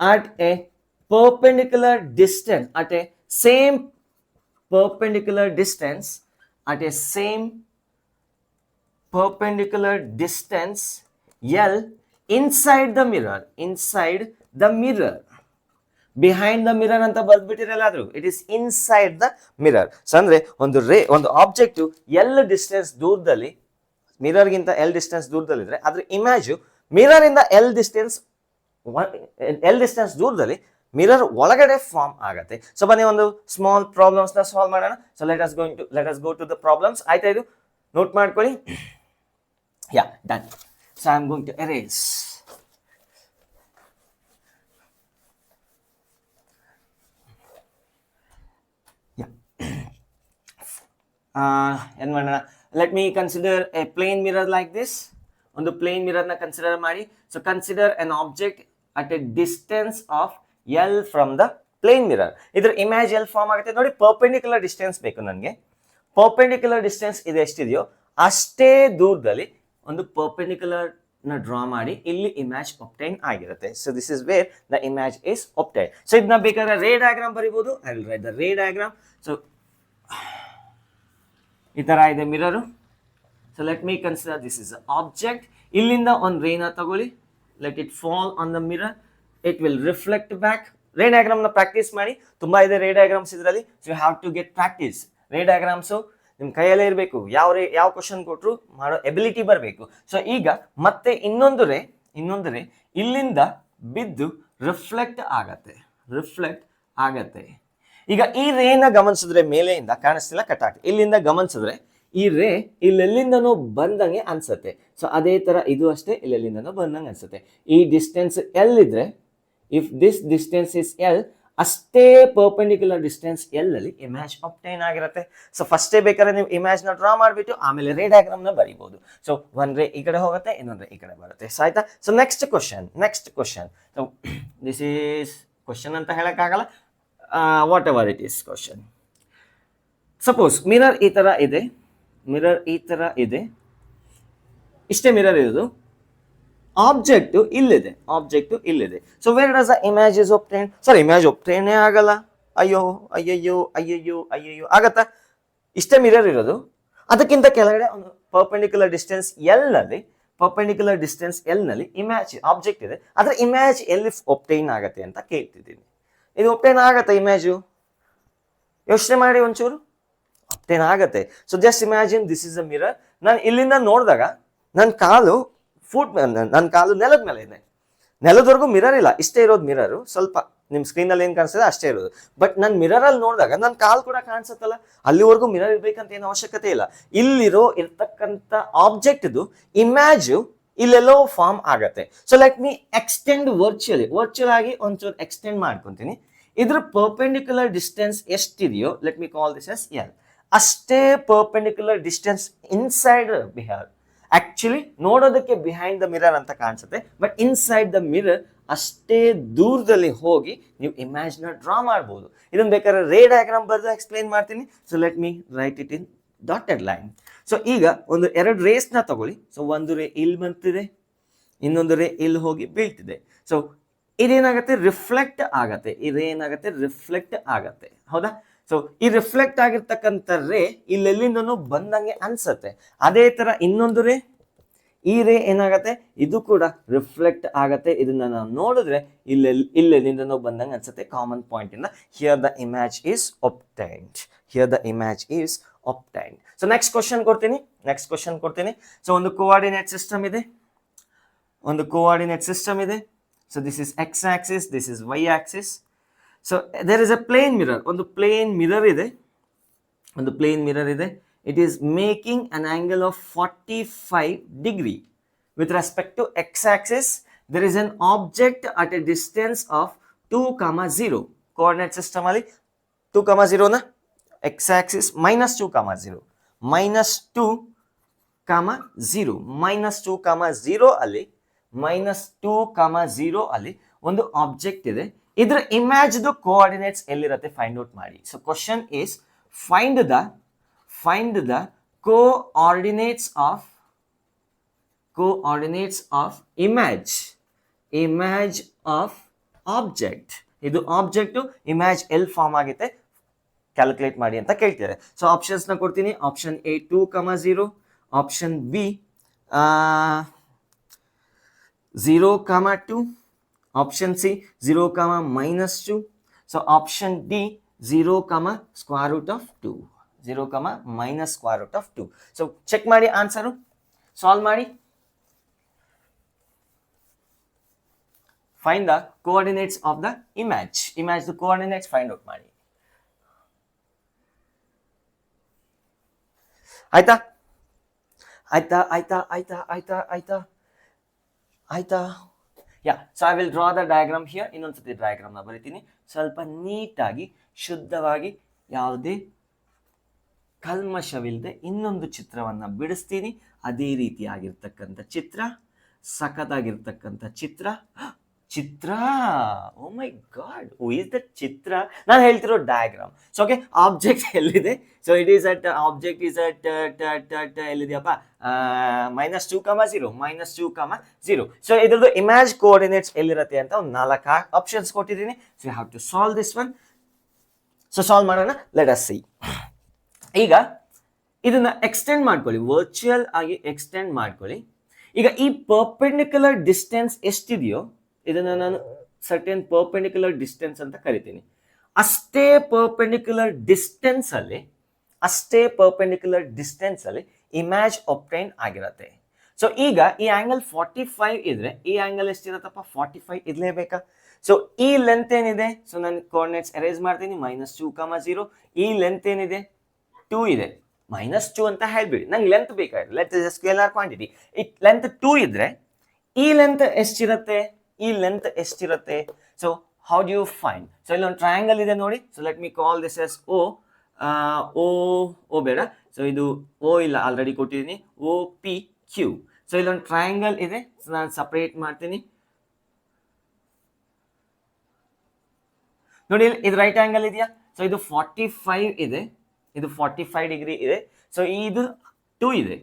at a perpendicular distance, at a same perpendicular distance L inside the mirror. Behind the mirror ಅಂತ ಬರ್ದ್ಬಿಟ್ಟಿರಲ್ಲಾದ್ರು, it is inside the mirror. So ಅಂದ್ರೆ ಒಂದು ಆಬ್ಜೆಕ್ಟ್ ಎಲ್ ಡಿಸ್ಟೆನ್ಸ್ ದೂರದಲ್ಲಿ, ಮಿರರ್ಗಿಂತ ಎಲ್ ಡಿಸ್ಟೆನ್ಸ್ ದೂರದಲ್ಲಿದ್ರೆ ಅದ್ರ ಇಮ್ಯಾಜು ಮಿರರ್ ಇಂದ ಎಲ್ ಡಿಸ್ಟೆನ್ಸ್ ದೂರದಲ್ಲಿ ಮಿರರ್ ಒಳಗಡೆ ಫಾರ್ಮ್ ಆಗತ್ತೆ. ಸೊ ಬನ್ನಿ ಒಂದು ಸ್ಮಾಲ್ ಪ್ರಾಬ್ಲಮ್ಸ್ ನ ಸಾಲ್ವ್ ಮಾಡೋಣ. So let us go to the problems. ಆಯ್ತಾ? ಇದು ನೋಟ್ ಮಾಡ್ಕೊಳ್ಳಿ. Done. So I am going to erase. ಏನ್ ಮಾಡೋಣ? Let me consider a plane mirror like this. ಒಂದು ಪ್ಲೇನ್ ಮಿರರ್ ನ ಕನ್ಸಿಡರ್ ಮಾಡಿ. So consider an object at a distance of L from the plane mirror. ಇದ್ರ ಇಮೇಜ್ ಎಲ್ ಫಾರ್ಮ್ ಆಗುತ್ತೆ ನೋಡಿ. ಪರ್ಪೆಂಡಿಕ್ಯುಲರ್ ಡಿಸ್ಟೆನ್ಸ್ ಬೇಕು ನನಗೆ. ಪರ್ಪೆಂಡಿಕ್ಯುಲರ್ ಡಿಸ್ಟೆನ್ಸ್ ಇದು ಎಷ್ಟಿದೆಯೋ ಅಷ್ಟೇ ದೂರದಲ್ಲಿ ಒಂದು ಪರ್ಪೆಂಡಿಕ್ಯುಲರ್ ನ ಡ್ರಾ ಮಾಡಿ ಇಲ್ಲಿ ಇಮೇಜ್ ಒಬ್ಟೈನ್ ಆಗಿರುತ್ತೆ. So this is where the image is obtain. So ಇದನ್ನ ಬೇಕಾದ್ರೆ ರೇ ಡಯಾಗ್ರಾಮ್ ಬರೀಬಹುದು. I will write the ray diagram. So ಈ ತರ ಇದೆ mirror. So let me consider this is object. ಇಲ್ಲಿಂದ ಒಂದು ರೇನ ತಗೊಳ್ಳಿ. Let it fall on the mirror. It will reflect back. Ray diagram ನ ಪ್ರಾಕ್ಟೀಸ್ ಮಾಡಿ. ತುಂಬಾ ಇದೆ ರೇ ಡಯಾಗ್ರಾಮ್ಸ್ ಇದರಲ್ಲಿ. So you have to get practice. ರೇ ಡಯಾಗ್ರಾಮ್ಸ್ ನಿಮ್ ಕೈಯಲ್ಲೇ ಇರಬೇಕು. ಯಾವ ಕ್ವಶನ್ ಕೊಟ್ಟರು ಮಾಡೋ ಎಬಿಲಿಟಿ ಬರಬೇಕು. ಸೊ ಈಗ ಮತ್ತೆ ಇನ್ನೊಂದು ರೇ ಇಲ್ಲಿಂದ ಬಿದ್ದು ರಿಫ್ಲೆಕ್ಟ್ ಆಗತ್ತೆ. ಈಗ ಈ ರೇನ ಗಮನಿಸಿದ್ರೆ ಮೇಲೆಯಿಂದ ಕಾಣಿಸ್ತಿಲ್ಲ, ಕಟ್ ಆಗ್ತದೆ. ಇಲ್ಲಿಂದ ಗಮನಿಸಿದ್ರೆ ಈ ರೇ ಇಲ್ಲೆಲ್ಲಿಂದನೋ ಬಂದಂಗೆ ಅನ್ಸುತ್ತೆ. ಸೊ ಅದೇ ತರ ಇದು ಅಷ್ಟೇ, ಇಲ್ಲೆಲ್ಲಿಂದನೋ ಬಂದಂಗೆ ಅನ್ಸುತ್ತೆ. ಈ ಡಿಸ್ಟೆನ್ಸ್ ಎಲ್ ಇದ್ರೆ, if this distance is L, ಅಷ್ಟೇ ಪರ್ಪೆಂಡಿಕ್ಯುಲರ್ ಡಿಸ್ಟೆನ್ಸ್ ಎಲ್ ಅಲ್ಲಿ ಇಮೇಜ್ ಆಬ್ಟೈನ್ ಆಗಿರುತ್ತೆ. ಸೊ ಫಸ್ಟೇ ಬೇಕಾದ್ರೆ ನೀವು ಇಮೇಜ್ ನ ಡ್ರಾ ಮಾಡಿಬಿಟ್ಟು ಆಮೇಲೆ ರೇ ಡಯಾಗ್ರಾಮ್ ನ ಬರೀಬಹುದು. ಸೊ ಒಂದ್ ರೇ ಈ ಕಡೆ ಹೋಗುತ್ತೆ, ಇನ್ನೊಂದ್ ರೇ ಈ ಕಡೆ ಬರುತ್ತೆ. ಸೊ ಆಯ್ತಾ? So next question. So this is question ಅಂತ ಹೇಳಕ್ಕಾಗಲ್ಲ. What ever it is question. Suppose mirror ಈ ತರ ಇದೆ, ಮಿರರ್ ಈ ತರ ಇದೆ, ಇಷ್ಟೇ ಮಿರರ್ ಇರೋದು, ಆಬ್ಜೆಕ್ಟ್ ಇಲ್ಲಿದೆ, ಆಬ್ಜೆಕ್ಟ್ ಇಲ್ಲಿದೆ. So where does the image is obtained? Sir image ಒಬ್ಟೈನೇ ಆಗಲ್ಲ. ಅಯ್ಯೋ ಅಯ್ಯಯ್ಯೋ ಅಯ್ಯಯ್ಯೋ ಅಯ್ಯಯ್ಯೋ ಆಗತ್ತಾ? ಇಷ್ಟೇ ಮಿರರ್ ಇರೋದು, ಅದಕ್ಕಿಂತ ಕೆಳಗಡೆ ಒಂದು ಪರ್ಪೆಂಡಿಕ್ಯುಲರ್ ಡಿಸ್ಟೆನ್ಸ್ ಎಲ್ ನಲ್ಲಿ, ಪರ್ಪೆಂಡಿಕ್ಯುಲರ್ ಡಿಸ್ಟೆನ್ಸ್ ಎಲ್ ನಲ್ಲಿ ಇಮೇಜ್ ಆಬ್ಜೆಕ್ಟ್ ಇದೆ, ಅದರ ಇಮೇಜ್ ಎಲ್ಲಿ ಒಬ್ಟೈನ್ ಆಗತ್ತೆ ಅಂತ ಕೇಳ್ತಿದ್ದೀನಿ. ಇದು ಒಬ್ಟೈನ್ ಆಗತ್ತೆ ಇಮೇಜು? ಯೋಚನೆ ಮಾಡಿ ಒಂಚೂರು. ಒಬ್ಟೈನ್ ಆಗತ್ತೆ. So just imagine this is a mirror. ನಾನು ಇಲ್ಲಿಂದ ನೋಡಿದಾಗ ನನ್ನ ಕಾಲು ನನ್ನ ಕಾಲು ನೆಲದ ಮೇಲೆ ಇದೆ, ನೆಲದವರೆಗೂ ಮಿರರ್ ಇಲ್ಲ, ಇಷ್ಟೇ ಇರೋದು ಮಿರರು. ಸ್ವಲ್ಪ ನಿಮ್ಮ ಸ್ಕ್ರೀನಲ್ಲಿ ಏನು ಕಾಣಿಸ್ತದೆ ಅಷ್ಟೇ ಇರೋದು. ಬಟ್ ನಾನು ಮಿರರಲ್ಲಿ ನೋಡಿದಾಗ ನನ್ನ ಕಾಲು ಕೂಡ ಕಾಣಿಸುತ್ತಲ್ಲ, ಅಲ್ಲಿವರೆಗೂ ಮಿರರ್ ಇರ್ಬೇಕಂತ ಏನು ಅವಶ್ಯಕತೆ ಇಲ್ಲ. ಇರ್ತಕ್ಕಂಥ ಆಬ್ಜೆಕ್ಟ್ದು ಇಮ್ಯಾಜು ಇಲ್ಲೆಲ್ಲೋ ಫಾರ್ಮ್ ಆಗತ್ತೆ. So let me extend virtual ಆಗಿ ಒಂಚೂರು ಎಕ್ಸ್ಟೆಂಡ್ ಮಾಡ್ಕೊತೀನಿ. ಇದ್ರ ಪರ್ಪೆಂಡಿಕ್ಯುಲರ್ ಡಿಸ್ಟೆನ್ಸ್ ಎಷ್ಟಿದೆಯೋ, let me call this as L, ಅಷ್ಟೇ perpendicular distance inside behave. Actually ನೋಡೋದಕ್ಕೆ ಬಿಹೈಂಡ್ ದ ಮಿರರ್ ಅಂತ ಕಾಣಿಸುತ್ತೆ, ಬಟ್ ಇನ್ಸೈಡ್ ದ ಮಿರರ್ ಅಷ್ಟೇ ದೂರದಲ್ಲಿ ಹೋಗಿ ನೀವು ಇಮೇಜ್ ನ ಡ್ರಾ ಮಾಡಬಹುದು. ಇದನ್ನ ಬೇಕಾದ್ರೆ ರೇ ಡಯಾಗ್ರಾಮ್ ಬರೆದು ಎಕ್ಸ್ಪ್ಲೈನ್ ಮಾಡ್ತೀನಿ. So let me right it in dotted line. So ಈಗ ಒಂದು ಎರಡು ರೇಸ್ ನ ತಗೊಳ್ಳಿ. ಸೊ ಒಂದು ರೇ ಇಲ್ಲಿ ಬಂತಿದೆ, ಇನ್ನೊಂದು ರೇ ಇಲ್ಲಿ ಹೋಗಿ ಬೀಳ್ತಿದೆ. ಸೊ ಇದೇನಾಗತ್ತೆ, ರಿಫ್ಲೆಕ್ಟ್ ಆಗತ್ತೆ. ಇದೇನಾಗತ್ತೆ, ರಿಫ್ಲೆಕ್ಟ್ ಆಗತ್ತೆ. ಹೌದಾ? ಸೊ ಈ ರಿಫ್ಲೆಕ್ಟ್ ಆಗಿರ್ತಕ್ಕಂಥ ರೇ ಇಲ್ಲೆಲ್ಲಿಂದನೂ ಬಂದಂಗೆ ಅನ್ಸತ್ತೆ. ಅದೇ ತರ ಇನ್ನೊಂದು ರೇ, ಈ ರೇ ಏನಾಗತ್ತೆ, ಇದು ಕೂಡ ರಿಫ್ಲೆಕ್ಟ್ ಆಗತ್ತೆ. ಇದನ್ನ ನಾವು ನೋಡಿದ್ರೆ ಇಲ್ಲೆಲ್ಲಿಂದನೂ ಬಂದಂಗೆ ಅನ್ಸುತ್ತೆ, ಕಾಮನ್ ಪಾಯಿಂಟ್ ಇಂದ. Here the image is obtained. Here the image is obtained. So next question ಕೊಡ್ತೀನಿ. ಸೊ ಒಂದು ಕೋಆರ್ಡಿನೇಟ್ ಸಿಸ್ಟಮ್ ಇದೆ, so this is x axis, this is y axis. So there is a plane mirror. ಒಂದು ಪ್ಲೇನ್ ಮಿರರ್ ಇದೆ. It is making an angle of 45 degree with respect to x-axis. There is an object at a distance of 2, 0. Coordinate system ali 2, 0 na x-axis minus 2, 0. Minus 2, 0 ಅಲ್ಲಿ ಒಂದು ಆಬ್ಜೆಕ್ಟ್ ಇದೆ. ಇದರ ಇಮೇಜ್ ಕೋಆರ್ಡಿನೇಟ್ಸ್ ಎಲ್ಲಿರುತ್ತೆ ಫೈಂಡ್ ಔಟ್ ಮಾಡಿ. So question is find the coordinates of image of object. ಇದು ಆಬ್ಜೆಕ್ಟ್, ಇಮೇಜ್ ಎಲ್ ಫಾರ್ಮ್ ಆಗುತ್ತೆ, ಕ್ಯಾಲ್ಕುಲೇಟ್ ಮಾಡಿ ಅಂತ ಕೇಳ್ತಿದ್ದಾರೆ. ಸೊ ಆಪ್ಷನ್ಸ್ ನ ಕೊಡ್ತೀನಿ. Option A 2, 0, option B 0, 2, option C 0, -2. So option D 0, square root of 2. 0, minus square root of 2. So check ಮಾಡಿ ಆನ್ಸರು, ಸಾಲ್ವ್ ಮಾಡಿ. Find the coordinates of the image. The coordinates find out ಮಾಡಿ. ಆಯ್ತಾ? Yeah, so I will draw the diagram here. ಇನ್ನೊಂದ್ಸತಿ ಡಯಾಗ್ರಾಮ್ ನ ಬರೀತೀನಿ, ಸ್ವಲ್ಪ ನೀಟಾಗಿ ಶುದ್ಧವಾಗಿ, ಯಾವುದೇ ಕಲ್ಮಶವಿಲ್ಲದೆ ಇನ್ನೊಂದು ಚಿತ್ರವನ್ನ ಬಿಡಿಸ್ತೀನಿ. ಅದೇ ರೀತಿಯಾಗಿರ್ತಕ್ಕಂಥ ಚಿತ್ರ, ಸಖತ್ತಾಗಿರ್ತಕ್ಕಂಥ ಚಿತ್ರ. Oh my god, who is the ಚಿತ್ರ? ನಾನು ಹೇಳ್ತಿರೋ ಡಯಾಗ್ರಾಮ್. ಸೊ ಓಕೆ, ಆಬ್ಜೆಕ್ಟ್ ಎಲ್ಲಿದೆ? So it is at object is at ಎಲ್ಲಿದೆಯಪ್ಪ, -2, 0. ಸೊ ಇದ್ರದ್ದು ಇಮೇಜ್ ಕೋಆರ್ಡಿನೇಟ್ಸ್ ಎಲ್ಲಿರುತ್ತೆ ಅಂತ ಒಂದು 4 ಆಪ್ಷನ್ಸ್ ಕೊಟ್ಟಿದ್ದೀನಿ. So you have to solve this one. So solve ಮಾಡೋಣ, ಲೆಟ್ ಅಸ್ ಸಿ. ಈಗ ಇದನ್ನ ಎಕ್ಸ್ಟೆಂಡ್ ಮಾಡ್ಕೊಳ್ಳಿ, ವರ್ಚುವಲ್ ಆಗಿ ಎಕ್ಸ್ಟೆಂಡ್ ಮಾಡ್ಕೊಳ್ಳಿ. ಈಗ ಈ ಪರ್ಪೆಂಡಿಕ್ಯುಲರ್ ಡಿಸ್ಟೆನ್ಸ್ ಎಷ್ಟಿದೆಯೋ ಇದನ್ನ ನಾನು ಸರ್ಟೆನ್ ಪರ್ಪೆಂಡಿಕ್ಯುಲರ್ ಡಿಸ್ಟೆನ್ಸ್ ಅಂತ ಕರಿತೀನಿ. ಅಷ್ಟೇ ಪರ್ಪೆಂಡಿಕ್ಯುಲರ್ ಡಿಸ್ಟೆನ್ಸ್ ಅಲ್ಲಿ ಇಮೇಜ್ ಒಬ್ಟೈನ್ ಆಗಿರತ್ತೆ. ಸೊ ಈಗ ಈ ಆಂಗಲ್ 45 ಇದ್ರೆ ಈ ಆಂಗಲ್ ಎಷ್ಟಿರತ್ತಪ್ಪ, 45 ಇರ್ಲೇಬೇಕಾ? ಸೊ ಈ ಲೆಂತ್ ಏನಿದೆ, ಸೊ ನಾನು ಕೋಆರ್ಡಿನೇಟ್ಸ್ ಅರೇಂಜ್ ಮಾಡ್ತೀನಿ. -2, 0. ಈ ಲೆಂತ್ ಏನಿದೆ, 2 ಇದೆ. -2 ಅಂತ ಹೇಳ್ಬಿಡಿ, ನಂಗೆ ಲೆಂತ್ ಬೇಕಾಗಿದೆ. Length is scalar quantity. ಈ ಲೆಂತ್ 2 ಇದ್ರೆ ಈ ಲೆಂತ್ ಎಷ್ಟಿರುತ್ತೆ? So how do you find? So ಇಲ್ಲೊಂದು ಟ್ರಯಾಂಗಲ್ ಇದೆ ನೋಡಿ. So let me call this S O. ಬೇಡ, ಸೊ ಇದು ಓ ಇಲ್ಲ, ಆಲ್ರೆಡಿ ಕೊಟ್ಟಿದ್ದೀನಿ. OPQ. ಸೊ ಇಲ್ಲೊಂದು ಟ್ರಯಾಂಗಲ್ ಇದೆ, ನಾನು ಸಪರೇಟ್ ಮಾಡ್ತೀನಿ. ನೋಡಿ ಇದು ರೈಟ್ ಆಂಗಲ್ ಇದೆಯಾ, ಸೊ ಇದು 45 ಇದೆ, ಇದು 45 ಡಿಗ್ರಿ ಇದೆ, ಸೊ ಇದು 2 ಇದೆ.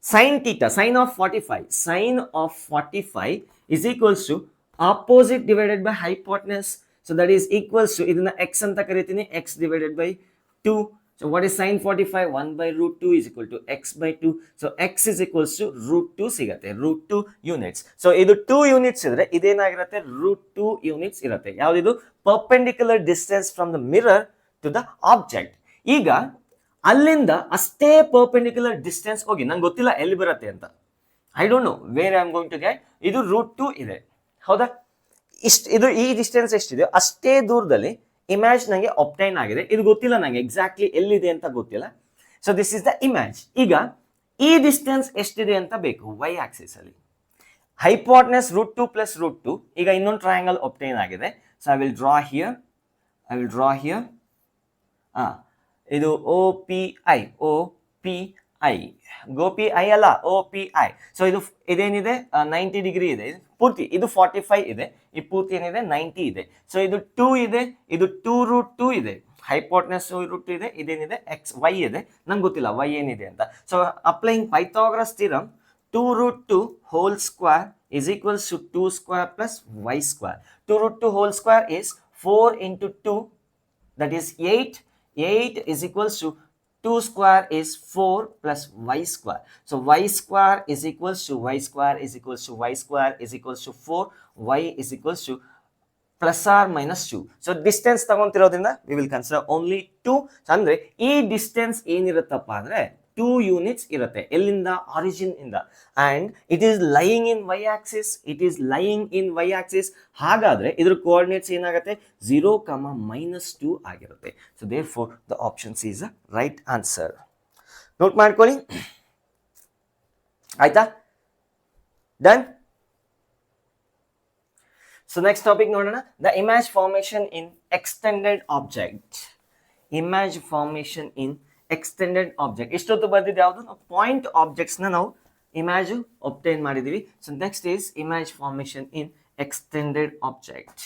Sin theta, sin of 45 is equals to opposite divided by hypotenuse. So that is equals to idana x anta karitini, x divided by 2. So what is sin 45? 1 by root 2 is equal to x by 2. So x is equals to root 2 sigate, root 2 units. So idu 2 units idre idenagirate root 2 units irate. Yavudidu perpendicular distance from the mirror to the object. Iga ಅಲ್ಲಿಂದ ಅಷ್ಟೇ ಪರ್ಪೆಂಡಿಕ್ಯುಲರ್ ಡಿಸ್ಟೆನ್ಸ್ ಹೋಗಿ ನಂಗೆ ಗೊತ್ತಿಲ್ಲ ಎಲ್ಲಿ ಬರುತ್ತೆ ಅಂತ, I don't know where I am going to get. ಇದು ರೂಟ್ 2 ಇದೆ, ಹೌದಾ? ಇದು ಈ ಡಿಸ್ಟೆನ್ಸ್ ಎಷ್ಟಿದೆ ಅಷ್ಟೇ ದೂರದಲ್ಲಿ ಇಮೇಜ್ ನಂಗೆ ಒಬ್ಟೈನ್ ಆಗಿದೆ. ಇದು ಗೊತ್ತಿಲ್ಲ ನಂಗೆ ಎಕ್ಸಾಕ್ಟ್ಲಿ ಎಲ್ಲಿದೆ ಅಂತ ಗೊತ್ತಿಲ್ಲ. So this is the image. ಈಗ ಈ ಡಿಸ್ಟೆನ್ಸ್ ಎಷ್ಟಿದೆ ಅಂತ ಬೇಕು ವೈ ಆಕ್ಸಿಸ್ ಅಲ್ಲಿ. Hypotenuse root 2 plus root 2. ಈಗ ಇನ್ನೊಂದು ಟ್ರಯಾಂಗಲ್ ಒಬ್ಟೈನ್ ಆಗಿದೆ. So I will draw here, ಇದು OPI ಗೋಪಿ ಐ ಅಲ್ಲ, OPI. ಸೊ ಇದೇನಿದೆ 90 ಡಿಗ್ರಿ ಇದೆ ಪೂರ್ತಿ, ಇದು 45 ಇದೆ, ಈ ಪೂರ್ತಿ ಏನಿದೆ 90 ಇದೆ. ಸೊ ಇದು 2 ಇದೆ, ಇದು 2 ರೂಟ್ 2 ಇದೆ, ಹೈಪೋಟೆನಸ್ ರೂಟ್ 2 ಇದೆ, ಇದೇನಿದೆ ಎಕ್ಸ್ ವೈ ಇದೆ, ನಂಗೆ ಗೊತ್ತಿಲ್ಲ ವೈ ಏನಿದೆ ಅಂತ. So applying Pythagoras theorem, 2 root 2 whole square is equals to 2 square plus y square. 2 root 2 whole square is 4 into 2, that is 8. 8 is equals to 2 square is 4 plus y square. So y square is equals to y square is equals to y square is equals to 4. Y is equals to plus or minus 2. So distance ತಗೊಂತಿರೋದ್ರಿಂದ we will consider only 2. ಅಂದ್ರೆ ಈ ಡಿಸ್ಟೆನ್ಸ್ ಏನಿರುತ್ತಪ್ಪ ಅಂದ್ರೆ 2 units ಇರುತ್ತೆ. ಎಲ್ಲಿಂದ? ಆರಿಜಿನ್ ಇಂದ. and it is lying in y axis. ಹಾಗಾದ್ರೆ ಇದ್ರ ಕೋಆರ್ಡಿನೇಟ್ಸ್ ಏನಾಗುತ್ತೆ? 0, -2 ಆಗಿರುತ್ತೆ. So therefore the option C is the right answer. Note ಮಾಡ್ಕೊಳ್ಳಿ, ಆಯ್ತಾ? ಡನ್. ಸೊ ನೆಕ್ಸ್ಟ್ ಟಾಪಿಕ್ ನೋಡೋಣ, the image formation in extended object. Image formation in extended object. ಇಷ್ಟೊತ್ತು ಬಂದಿದ್ದು ಯಾವುದು? ಪಾಯಿಂಟ್ ಆಬ್ಜೆಕ್ಟ್ಸ್ ನಾವು ಇಮೇಜ್ ಒಬ್ಟೈನ್ ಮಾಡಿದೀವಿ. So next is image formation in extended object.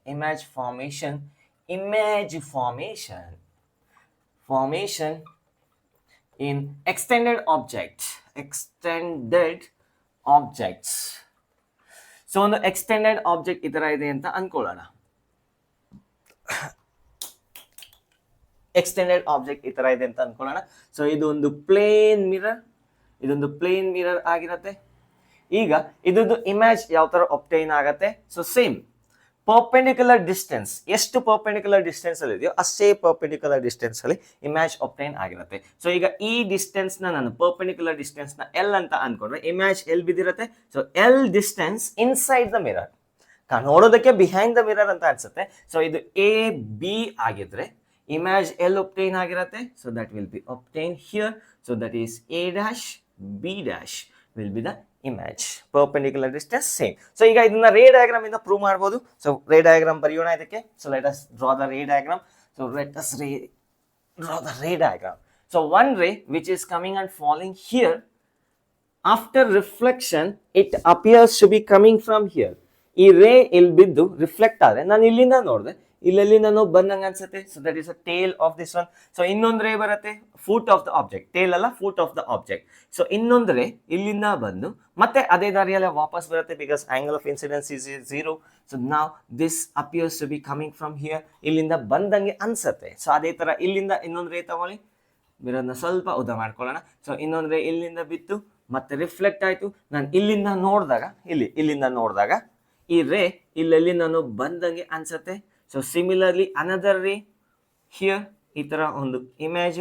Image formation in extended objects. So ಒಂದು ಎಕ್ಸ್ಟೆಂಡೆಡ್ ಆಬ್ಜೆಕ್ಟ್ ಈ ತರ ಇದೆ ಅಂತ ಅನ್ಕೊಳ್ಳೋಣ. ಎಕ್ಸ್ಟೆಂಡೆಡ್ ಆಬ್ಜೆಕ್ಟ್ ಈ ತರ ಇದೆ ಅಂತ ಅನ್ಕೊಳ್ಳೋಣ. ಸೊ ಇದು ಒಂದು ಪ್ಲೇನ್ ಮಿರರ್ ಆಗಿರತ್ತೆ. ಈಗ ಇದ್ರದ್ದು ಇಮೇಜ್ ಯಾವ ತರ ಒಬ್ಟೈನ್ ಆಗತ್ತೆ? ಸೊ ಸೇಮ್ ಪರ್ಪೆಂಡಿಕ್ಯುಲರ್ ಡಿಸ್ಟೆನ್ಸ್, ಎಷ್ಟು ಪರ್ಪೆಂಡಿಕ್ಯುಲರ್ ಡಿಸ್ಟೆನ್ಸ್ ಅಲ್ಲಿ ಇದೆಯೋ ಅಷ್ಟೇ ಪರ್ಪೆಂಡಿಕ್ಯುಲರ್ ಡಿಸ್ಟೆನ್ಸ್ ಅಲ್ಲಿ ಇಮೇಜ್ ಒಬ್ಟೈನ್ ಆಗಿರುತ್ತೆ. ಸೊ ಈಗ ಈ ಡಿಸ್ಟೆನ್ಸ್ ನಾನು ಪರ್ಪೆಂಡಿಕ್ಯುಲರ್ ಡಿಸ್ಟೆನ್ಸ್ ನ ಎಲ್ ಅಂತ ಅನ್ಕೊಂಡ್ರೆ ಇಮೇಜ್ ಎಲ್ ಬಿದ್ದಿರುತ್ತೆ. So L distance inside the mirror, ನೋಡೋದಕ್ಕೆ ಬಿಹೈಂಡ್ ದ ಮಿರರ್ ಅಂತ ಅನ್ಸುತ್ತೆ. ಸೊ ಇದು AB ಆಗಿದ್ರೆ image L obtain ಆಗಿರುತ್ತೆ. So that will be obtained here. So that is A dash B dash will be the image. Perpendicular distance same. So ಈಗ ಇದನ್ನ ray diagram ಇಂದ ಪ್ರೂವ್ ಮಾಡಬಹುದು. So ray diagram ಬರೆಯೋಣ ಇದಕ್ಕೆ. So let us draw the ray diagram. So let us draw the ray diagram. So one ray which is coming and falling here, after reflection it appears to be coming from here. ಈ ರೇ ಇಲ್ಲಿ ಬಿದ್ದು ರಿಫ್ಲೆಕ್ಟ್ ಆದ್ರೆ ನಾನು ಇಲ್ಲಿಂದ ನೋಡಿದೆ, ಇಲ್ಲೆಲ್ಲಿ ನಾನು ಬಂದಂಗೆ ಅನ್ಸುತ್ತೆ. So that is a tail of this one. So ಇನ್ನೊಂದು ರೇ ಬರುತ್ತೆ foot of the object, tail ಅಲ್ಲ foot of the object. So ಇನ್ನೊಂದು ರೇ ಇಲ್ಲಿಂದ ಬಂದು ಮತ್ತೆ ಅದೇ ದಾರಿಯಲ್ಲೇ ವಾಪಸ್ ಬರುತ್ತೆ, because angle of incidence is 0. So ನಾವ್ this appears to be coming from here, ಇಲ್ಲಿಂದ ಬಂದಂಗೆ ಅನ್ಸುತ್ತೆ. ಸೊ ಅದೇ ತರ ಇಲ್ಲಿಂದ ಇನ್ನೊಂದು ರೇ ತಗೊಳ್ಳಿ, ಬಿರೋದನ್ನ ಸ್ವಲ್ಪ ಉದ್ದ ಮಾಡ್ಕೊಳ್ಳೋಣ. ಸೊ ಇನ್ನೊಂದು ರೇ ಇಲ್ಲಿಂದ ಬಿತ್ತು ಮತ್ತೆ ರಿಫ್ಲೆಕ್ಟ್ ಆಯ್ತು. ನಾನು ಇಲ್ಲಿಂದ ನೋಡಿದಾಗ ಈ ರೇ ಇಲ್ಲೆಲ್ಲಿ ನಾನು ಬಂದಂಗೆ ಅನ್ಸುತ್ತೆ. ಸೊ ಸಿಮಿಲರ್ಲಿ ಅನದರ್ ರೇ ಹಿಯರ್ ಈ ತರ ಒಂದು ಇಮೇಜ್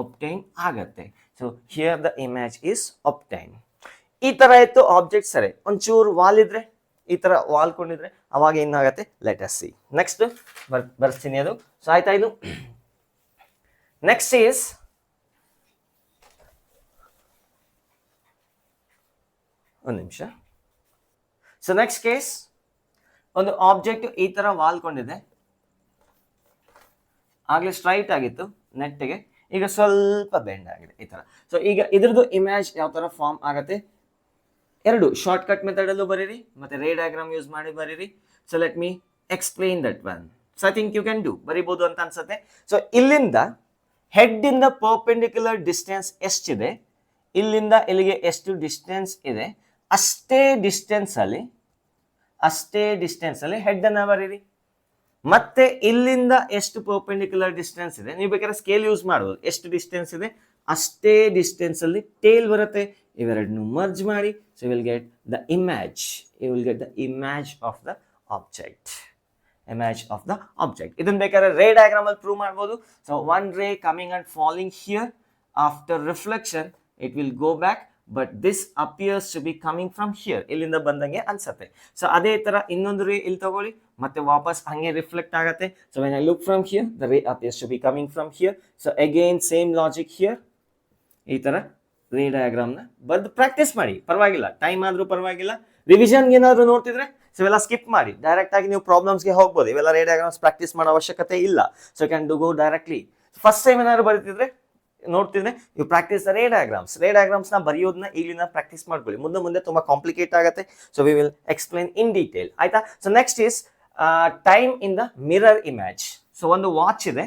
ಒಬ್ಟೈನ್ ಆಗತ್ತೆ. So here the image is obtain. ಈ ತರ ಇತ್ತು ಆಬ್ಜೆಕ್ಟ್. ಸರಿ, ಒಂಚೂರು ವಾಲ್ ಇದ್ರೆ ಈ ತರ ವಾಲ್ ಕೊಂಡಿದ್ರೆ ಅವಾಗ ಏನಾಗತ್ತೆ? Let us C. ನೆಕ್ಸ್ಟ್ ಬರ್ತೀನಿ ಅದು. ಸೊ ಆಯ್ತಾ ಇದು. ನೆಕ್ಸ್ಟ್ ಈಸ್ ಒಂದು ನಿಮಿಷ. ಸೊ ನೆಕ್ಸ್ಟ್ ಕೇಸ್, ಒಂದು ಆಬ್ಜೆಕ್ಟ್ ಈ ತರ ವಾಲ್ಕೊಂಡಿದೆ, ಆಗ್ಲೇ ಸ್ಟ್ರೈಟ್ ಆಗಿತ್ತು ನೆಟ್ಗೆ, ಈಗ ಸ್ವಲ್ಪ ಬೆಂಡ್ ಆಗಿದೆ ಈ ತರ. ಸೊ ಈಗ ಇದ್ರದ್ದು ಇಮೇಜ್ ಯಾವ ತರ ಫಾರ್ಮ್ ಆಗತ್ತೆ? ಎರಡು ಶಾರ್ಟ್ ಕಟ್ ಮೆಥಡ್ ಅಲ್ಲೂ ಬರೀರಿ ಮತ್ತೆ ರೇ ಡಯಾಗ್ರಾಮ್ ಯೂಸ್ ಮಾಡಿ ಬರೀರಿ. So let me explain that one. So I think you can do. ಬರಿಬಹುದು ಅಂತ ಅನ್ಸುತ್ತೆ. ಸೊ ಇಲ್ಲಿಂದ ಹೆಡ್ ಇಂದ ಪರ್ಪೆಂಡಿಕ್ಯುಲರ್ ಡಿಸ್ಟೆನ್ಸ್ ಎಷ್ಟಿದೆ, ಇಲ್ಲಿಂದ ಇಲ್ಲಿಗೆ ಎಷ್ಟು ಡಿಸ್ಟೆನ್ಸ್ ಇದೆ, ಅಷ್ಟೇ ಡಿಸ್ಟೆನ್ಸ್ ಅಲ್ಲಿ ಹೆಡ್ ಅನ್ನ ಬರೀರಿ. ಮತ್ತೆ ಇಲ್ಲಿಂದ ಎಷ್ಟು ಪರ್ಪೆಂಡಿಕ್ಯುಲರ್ ಡಿಸ್ಟೆನ್ಸ್ ಇದೆ, ನೀವು ಬೇಕಾದ್ರೆ ಸ್ಕೇಲ್ ಯೂಸ್ ಮಾಡಬಹುದು. ಎಷ್ಟು ಡಿಸ್ಟೆನ್ಸ್ ಇದೆ ಅಷ್ಟೇ ಡಿಸ್ಟೆನ್ಸ್ ಅಲ್ಲಿ ಟೇಲ್ ಬರುತ್ತೆ. ಇವೆರಡನ್ನು ಮರ್ಜ್ ಮಾಡಿ, so will get the image. You will get the image of the object. ಇದನ್ನ ಬೇಕಾದ್ರೆ ರೇ ಡಯಾಗ್ರಾಮ್ ಅಲ್ಲಿ ಪ್ರೂವ್ ಮಾಡಬಹುದು. So one ray coming and falling here, after reflection it will go back, but this appears to be coming from here, ಇಲ್ಲಿಂದ ಬಂದಂಗೆ ಅನ್ಸತ್ತೆ. ಸೊ ಅದೇ ತರ ಇನ್ನೊಂದು ರೇ ಇಲ್ಲಿ ತಗೊಳ್ಳಿ, ಮತ್ತೆ ವಾಪಸ್ ಹಂಗೆ ರಿಫ್ಲೆಕ್ಟ್ ಆಗತ್ತೆ. So when I look from here, the ray appears to be coming from here. So again same logic here. ಈ ತರ ರೇ ಡಯಾಗ್ರಾಮ್ ನ ಬರ್ದು ಪ್ರಾಕ್ಟೀಸ್ ಮಾಡಿ, ಪರವಾಗಿಲ್ಲ, ಟೈಮ್ ಆದ್ರೂ ಪರವಾಗಿಲ್ಲ. ರಿವಿಷನ್ ಏನಾದ್ರು ನೋಡ್ತಿದ್ರೆ ಸೊ ಇವೆಲ್ಲ ಸ್ಕಿಪ್ ಮಾಡಿ ಡೈರೆಕ್ಟ್ ಆಗಿ ನೀವು ಪ್ರಾಬ್ಲಮ್ಸ್ಗೆ ಹೋಗ್ಬೋದು. ಇವೆಲ್ಲ ರೇ ಡಯಾಗ್ರಾಮ್ಸ್ ಪ್ರಾಕ್ಟೀಸ್ ಮಾಡೋ ಅವಶ್ಯಕತೆ ಇಲ್ಲ. So can do go directly. First time ಏನಾದ್ರು ಬರೀತಿದ್ರೆ ನೋಡ್ತಿದ್ರೆ you practice the ray diagrams ನ ಬರೆಯೋದನ್ನ ಈಗಲಿಂದ ಪ್ರಾಕ್ಟೀಸ್ ಮಾಡ್ಕೊಳ್ಳಿ. ಮುಂದೆ ತುಂಬಾ ಕಾಂಪ್ಲಿಕೇಟ್ ಆಗುತ್ತೆ. So we will explain in detail, ಆಯ್ತಾ. So next is time in the mirror image. So ಒಂದು ವಾಚ್ ಇದೆ.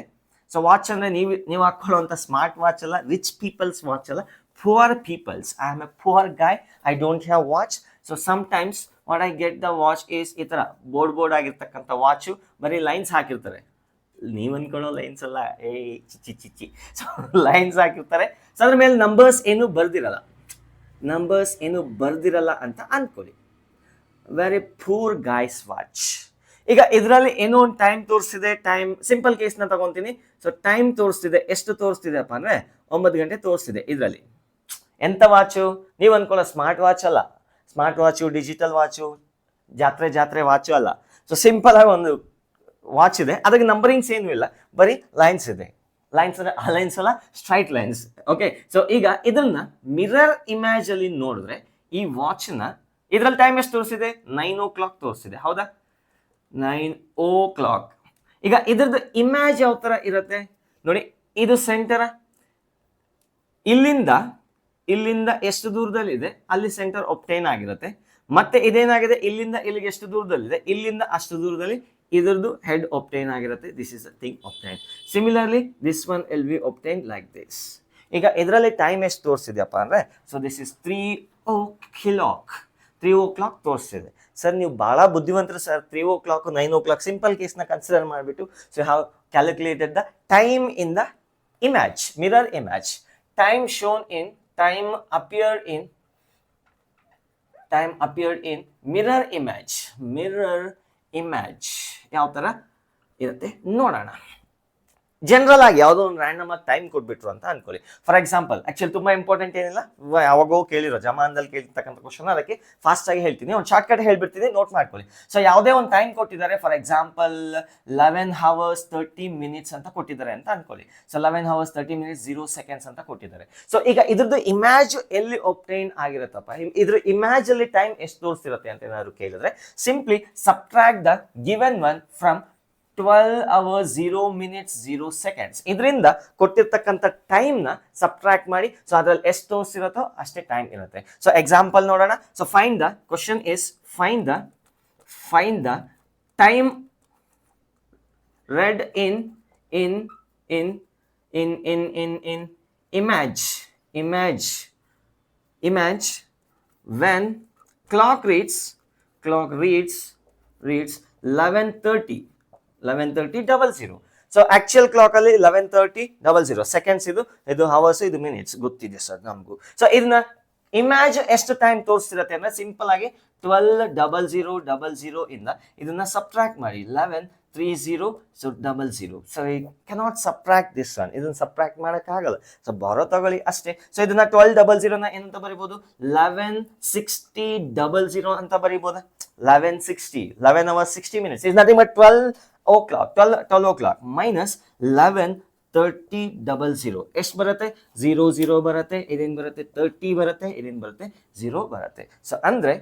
ಸೊ ವಾಚ್ ಅಂದ್ರೆ ನೀವು ಹಾಕೊಳ್ಳುವಂತ ಸ್ಮಾರ್ಟ್ ವಾಚ್ ಅಲ್ಲ, ರಿಚ್ ಪೀಪಲ್ಸ್ ವಾಚ್ ಅಲ್ಲ, poor peoples. I am a poor guy, I don't have watch. So sometimes what I get the watch is ಈ ತರ ಬೋರ್ಡ್ ಆಗಿರ್ತಕ್ಕಂಥ ವಾಚು, ಬರೀ ಲೈನ್ಸ್ ಹಾಕಿರ್ತಾರೆ. ನೀವ್ ಅನ್ಕೊಳ್ಳೋ ಲೈನ್ಸ್ ಅಲ್ಲ, ಚಿಚ್ಚಿ. ಸೊ ಲೈನ್ಸ್ ಹಾಕಿರ್ತಾರೆ. ಸೊ ಅದ್ರ ಮೇಲೆ ನಂಬರ್ಸ್ ಏನು ಬರ್ದಿರಲ್ಲ ಅಂತ ಅನ್ಕೊಳ್ಳಿ. Very poor guys watch. ಈಗ ಇದರಲ್ಲಿ ಏನೋ ಒಂದು ಟೈಮ್ ತೋರಿಸ್ತಿದೆ. ಟೈಮ್ ಸಿಂಪಲ್ ಕೇಸ್ ನ ತಗೊಂತೀನಿ. ಸೊ ಟೈಮ್ ತೋರಿಸ್ತಿದೆ, ಎಷ್ಟು ತೋರಿಸ್ತಿದೆ ಅಪ್ಪ ಅಂದ್ರೆ 9 ಗಂಟೆ ತೋರಿಸ್ತಿದೆ. ಇದರಲ್ಲಿ ಎಂತ ವಾಚು, ನೀವು ಅನ್ಕೊಳ್ಳೋ ಸ್ಮಾರ್ಟ್ ವಾಚ್ ಅಲ್ಲ. ಸ್ಮಾರ್ಟ್ ವಾಚು, ಡಿಜಿಟಲ್ ವಾಚು, ಜಾತ್ರೆ ವಾಚು ಅಲ್ಲ. ಸೊ ಸಿಂಪಲ್ ಆಗಿ ಒಂದು ವಾಚ್ ಇದೆ, ಅದಕ್ಕೆ ನಂಬರಿಂಗ್ಸ್ ಏನೂ ಇಲ್ಲ, ಬರೀ ಲೈನ್ಸ್ ಇದೆ. ಲೈನ್ಸ್ ಅಂದ್ರೆ ಆ ಲೈನ್ಸ್ ಅಲ್ಲ, ಸ್ಟ್ರೈಟ್ ಲೈನ್ಸ್. ಓಕೆ. ಸೊ ಈಗ ಇದನ್ನ ಮಿರರ್ ಇಮೇಜ್ ಅಲ್ಲಿ ನೋಡಿದ್ರೆ ಈ ವಾಚ್ ನ ಇದ್ರಲ್ಲಿ ಟೈಮ್ ಎಷ್ಟು ತೋರಿಸಿದೆ, 9 o'clock ತೋರಿಸಿದೆ, ಹೌದಾ. 9 o'clock. ಈಗ ಇದ್ರದ್ದು ಇಮೇಜ್ ಯಾವ ತರ ಇರುತ್ತೆ ನೋಡಿ. ಇದು ಸೆಂಟರ್, ಇಲ್ಲಿಂದ ಎಷ್ಟು ದೂರದಲ್ಲಿದೆ ಅಲ್ಲಿ ಸೆಂಟರ್ ಒಬ್ಟೈನ್ ಆಗಿರುತ್ತೆ. ಮತ್ತೆ ಇದೇನಾಗಿದೆ, ಇಲ್ಲಿಂದ ಇಲ್ಲಿಗೆ ಎಷ್ಟು ದೂರದಲ್ಲಿದೆ, ಇಲ್ಲಿಂದ ಅಷ್ಟು ದೂರದಲ್ಲಿ ಇದರದ್ದು ಹೆಡ್ ಒಬ್ಟೈನ್ ಆಗಿರುತ್ತೆ. This is a thing obtain. Similarly this one will be obtain like this. ಈಗ ಇದರಲ್ಲಿ ಟೈಮ್ ಎಷ್ಟು ತೋರಿಸಿದ್ಯಪ್ಪ ಅಂದ್ರೆ, ಸೊ ದಿಸ್ ಇಸ್ 3 o'clock ತೋರಿಸ್ತಿದೆ. ಸರ್ ನೀವು ಬಹಳ ಬುದ್ಧಿವಂತರು ಸರ್, 3 o'clock 9 o'clock ಸಿಂಪಲ್ ಕೇಸ್ನ ಕನ್ಸಿಡರ್ ಮಾಡಿಬಿಟ್ಟು so have calculated the time in the image, mirror image. Time shown in, time appeared in mirror image ಯಾವ ತರ ಇರುತ್ತೆ ನೋಡೋಣ. ಜನರಲ್ ಆಗಿ ಯಾವುದೋ ಒಂದು ರ್ಯಾಂಡಮ್ ಆಗಿ ಟೈಮ್ ಕೊಟ್ಬಿಟ್ರು ಅಂತ ಅನ್ಕೊಳ್ಳಿ. ಫಾರ್ ಎಕ್ಸಾಂಪಲ್, ಆಕ್ಚುಲಿ ತುಂಬಾ ಇಂಪಾರ್ಟೆಂಟ್ ಏನಿಲ್ಲ, ಯಾವಾಗೋ ಕೇಳಿರೋ ಜಮಾನದಲ್ಲಿ ಕೇಳಿರ್ತಕ್ಕಂಥ ಕ್ವಶನ್, ಅದಕ್ಕೆ ಫಾಸ್ಟ್ ಆಗಿ ಹೇಳ್ತೀನಿ, ಒಂದು ಶಾರ್ಟ್ ಕಟ್ ಹೇಳ್ಬಿಡ್ತೀನಿ, ನೋಟ್ ಮಾಡ್ಕೊಳ್ಳಿ. ಸೊ ಯಾವುದೇ ಒಂದು ಟೈಮ್ ಕೊಟ್ಟಿದ್ದಾರೆ, ಫಾರ್ ಎಕ್ಸಾಂಪಲ್ 11 hours 30 minutes ಅಂತ ಕೊಟ್ಟಿದ್ದಾರೆ ಅಂತ ಅನ್ಕೊಳ್ಳಿ. ಸೊ 11 hours 30 minutes 0 seconds ಅಂತ ಕೊಟ್ಟಿದ್ದಾರೆ. ಸೊ ಈಗ ಇದ್ರದ್ದು ಇಮೇಜ್ ಎಲ್ಲಿ ಒಬ್ಟೈನ್ ಆಗಿರುತ್ತಪ್ಪ, ಇದ್ರ ಇಮೇಜ್ ಅಲ್ಲಿ ಟೈಮ್ ಎಷ್ಟು ತೋರಿಸಿರುತ್ತೆ ಅಂತ ಏನಾದ್ರು ಕೇಳಿದ್ರೆ, simply subtract the given one from 12 hours 0 minutes 0 seconds. ಇದರಿಂದ ಕೊಟ್ಟಿರ್ತಕ್ಕಂಥ ಟೈಮ್ ನ ಸಬ್ಟ್ರಾಕ್ಟ್ ಮಾಡಿ, ಸೊ ಅದ್ರಲ್ಲಿ ಎಷ್ಟು ತೋರಿಸಿರುತ್ತೋ ಅಷ್ಟೇ ಟೈಮ್ ಇರುತ್ತೆ. ಸೊ ಎಕ್ಸಾಂಪಲ್ ನೋಡೋಣ. So find the question is find the time read in image when clock reads 11:30:00. So actual clock ಅಲ್ಲಿ 11:30:00 ಸೆಕೆಂಡ್ಸ್, ಇದು ಹವರ್ಸ್, ಇದು ಮಿನಿಟ್ಸ್ ಗೊತ್ತಿದೆ ಸರ್ ನಮಗೂ. ಸೊ ಇದನ್ನ ಇಮೇಜ್ ಎಷ್ಟು ಟೈಮ್ ತೋರಿಸ್ತಿರತ್ತೆ ಅಂದ್ರೆ ಸಿಂಪಲ್ ಆಗಿ 12:00:00 ಇಂದ ಇದನ್ನ ಸಬ್ಟ್ರಾಕ್ಟ್ ಮಾಡಿ 11:30:00. So 00. So I cannot subtract this one, ಇದನ್ನ ಸಬ್ಟ್ರಾಕ್ಟ್ ಮಾಡಕ್ಕಾಗಲ್ಲ. ಸೊ ಬರೋ ತಗೊಳ್ಳಿ ಅಷ್ಟೇ. ಸೊ ಇದನ್ನ 12:00 ನ ಏನಂತ ಬರೀಬಹುದು, 11:60:00 ಅಂತ ಬರೀಬಹುದು. 11 hours 60 minutes is nothing but 12 o'clock minus 11:30:00. ಎಷ್ಟು ಬರುತ್ತೆ, 00 ಬರುತ್ತೆ, ಇದೇನ್ ಬರುತ್ತೆ 30 ಬರುತ್ತೆ, ಇದೇನ್ ಬರುತ್ತೆ 0 ಬರುತ್ತೆ. ಸೊ ಅಂದ್ರೆ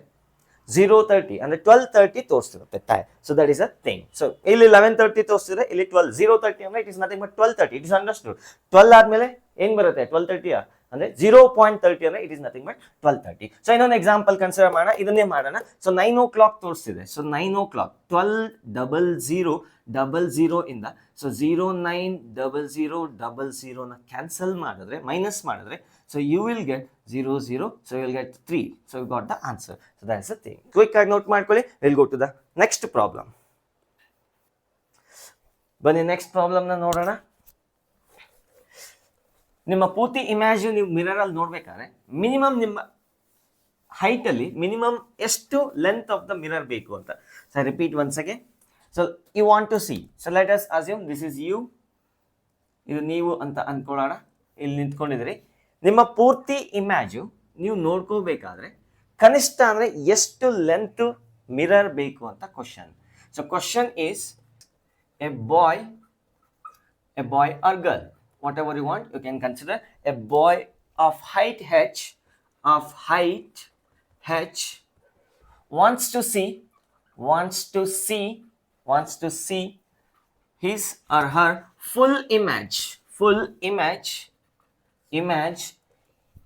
0:30 ಅಂದ್ರೆ 12:30 ತೋರಿಸ್ತಿರುತ್ತೆ time. So that is a thing. So ಇಲ್ಲಿ 11:30 ತೋರಿಸ್ತಿದ್ರೆ, ಇಲ್ಲಿ 0:30 ಅಂದ್ರೆ it is nothing but 12:30. It is understood. 12 ಆದ್ಮೇಲೆ ಏನ್ ಬರುತ್ತೆ, 12:30 ಅಂದ್ರೆ 0.30 ಅಂದ್ರೆ it is nothing but 12:30. So ಇನ್ನೊಂದು ಎಕ್ಸಾಂಪಲ್ ಕನ್ಸಿಡರ್ ಮಾಡೋಣ, ಇದನ್ನೇ ಮಾಡೋಣ. So 9 o'clock ತೋರಿಸ್ತಿದೆ. ಸೊ 9 o'clock 12:00 ಇಂದ ಸೊ 09:00 ಕ್ಯಾನ್ಸಲ್ ಮಾಡಿದ್ರೆ, ಮೈನಸ್ ಮಾಡಿದ್ರೆ, so you will get 00, so you will get 3. So you got the answer. So that is the thing. Quick ಆಗಿ ನೋಟ್ ಮಾಡ್ಕೊಳ್ಳಿ. Will go to the next problem. ಬನ್ನಿ ನೆಕ್ಸ್ಟ್ ಪ್ರಾಬ್ಲಮ್ನ ನೋಡೋಣ. ನಿಮ್ಮ ಪೂರ್ತಿ ಇಮೇಜ್ ನೀವು ಮಿರರ್ ಅಲ್ಲಿ ನೋಡ್ಬೇಕಾದ್ರೆ ಮಿನಿಮಮ್ ನಿಮ್ಮ ಹೈಟ್ ಅಲ್ಲಿ ಮಿನಿಮಮ್ ಎಷ್ಟು ಲೆಂತ್ ಆಫ್ ದ ಮಿರರ್ ಬೇಕು ಅಂತ. So I repeat once again. So you want to see, so let us assume this is you, ಇದು ನೀವು ಅಂತ ಅನ್ಕೊಳ್ಳೋಣ. ಇಲ್ಲಿ ನಿಂತ್ಕೊಂಡಿದ್ರಿ. ನಿಮ್ಮ ಪೂರ್ತಿ ಇಮೇಜು ನೀವು ನೋಡ್ಕೋಬೇಕಾದ್ರೆ ಕನಿಷ್ಠ ಅಂದ್ರೆ ಎಷ್ಟು ಲೆಂತ್ ಮಿರರ್ ಬೇಕು ಅಂತ question. So question is a boy or girl, whatever you want, you can consider a boy of height h wants to see his or her full image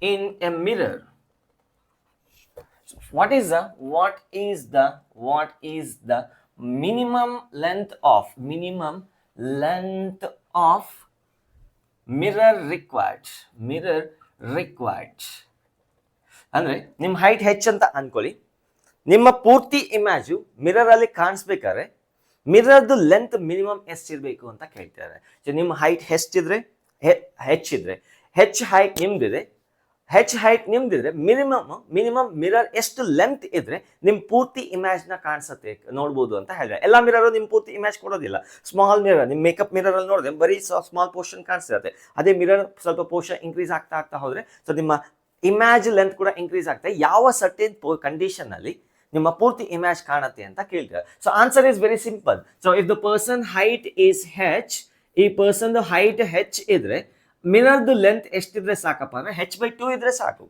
in a mirror. What is the minimum length of mirror required? ಅಂದ್ರೆ ನಿಮ್ಮ ಹೈಟ್ ಹೆಚ್ಚ್ ಅಂತ ಅನ್ಕೊಳ್ಳಿ. ನಿಮ್ಮ ಪೂರ್ತಿ ಇಮೇಜು ಮಿರರ್ ಅಲ್ಲಿ ಕಾಣಿಸ್ಬೇಕಾದ್ರೆ ಮಿರರ್ದು ಲೆಂತ್ ಮಿನಿಮಮ್ ಎಷ್ಟಿರಬೇಕು ಅಂತ ಕೇಳ್ತಾರೆ. ಸೊ ನಿಮ್ಮ ಹೈಟ್ ಹೆಚ್ಚಿದ್ರೆ ಹೆಚ್ಚ್ ಹೈಟ್ ನಿಮ್ದಿದ್ರೆ ಮಿನಿಮಮ್ ಮಿರರ್ ಎಷ್ಟು ಲೆಂತ್ ಇದ್ರೆ ನಿಮ್ ಪೂರ್ತಿ ಇಮೇಜ್ ನ ಕಾಣಿಸುತ್ತೆ, ನೋಡ್ಬೋದು ಅಂತ ಹೇಳಿದ್ರೆ. ಎಲ್ಲ ಮಿರರ್ ನಿಮ್ ಪೂರ್ತಿ ಇಮೇಜ್ ಕೊಡೋದಿಲ್ಲ. ಸ್ಮಾಲ್ ಮಿರರ್, ನಿಮ್ ಮೇಕಪ್ ಮಿರರ್ ಅಲ್ಲಿ ನೋಡಿದ್ರೆ ಬರೀ ಸ್ಮಾಲ್ ಪೋರ್ಷನ್ ಕಾಣಿಸ್ತಿರುತ್ತೆ. ಅದೇ ಮಿರರ್ ಸ್ವಲ್ಪ ಪೋರ್ಷನ್ ಇನ್ಕ್ರೀಸ್ ಆಗ್ತಾ ಹೋದ್ರೆ ಸೊ ನಿಮ್ಮ ಇಮೇಜ್ ಲೆಂತ್ ಕೂಡ ಇನ್ಕ್ರೀಸ್ ಆಗ್ತದೆ. ಯಾವ ಸರ್ಟೇನ್ ಕಂಡೀಷನ್ ಅಲ್ಲಿ ನಿಮ್ಮ ಪೂರ್ತಿ ಇಮೇಜ್ ಕಾಣುತ್ತೆ ಅಂತ ಕೇಳ್ತಾರೆ. So answer is very simple. So if the person height is H, ಈ ಪರ್ಸನ್ ಹೈಟ್ ಹೆಚ್ ಇದ್ರೆ ಮಿರರ್ದು ಲೆಂತ್ ಎಷ್ಟಿದ್ರೆ ಸಾಕಪ್ಪ ಅಂದ್ರೆ h/2 ಇದ್ರೆ ಸಾಕು.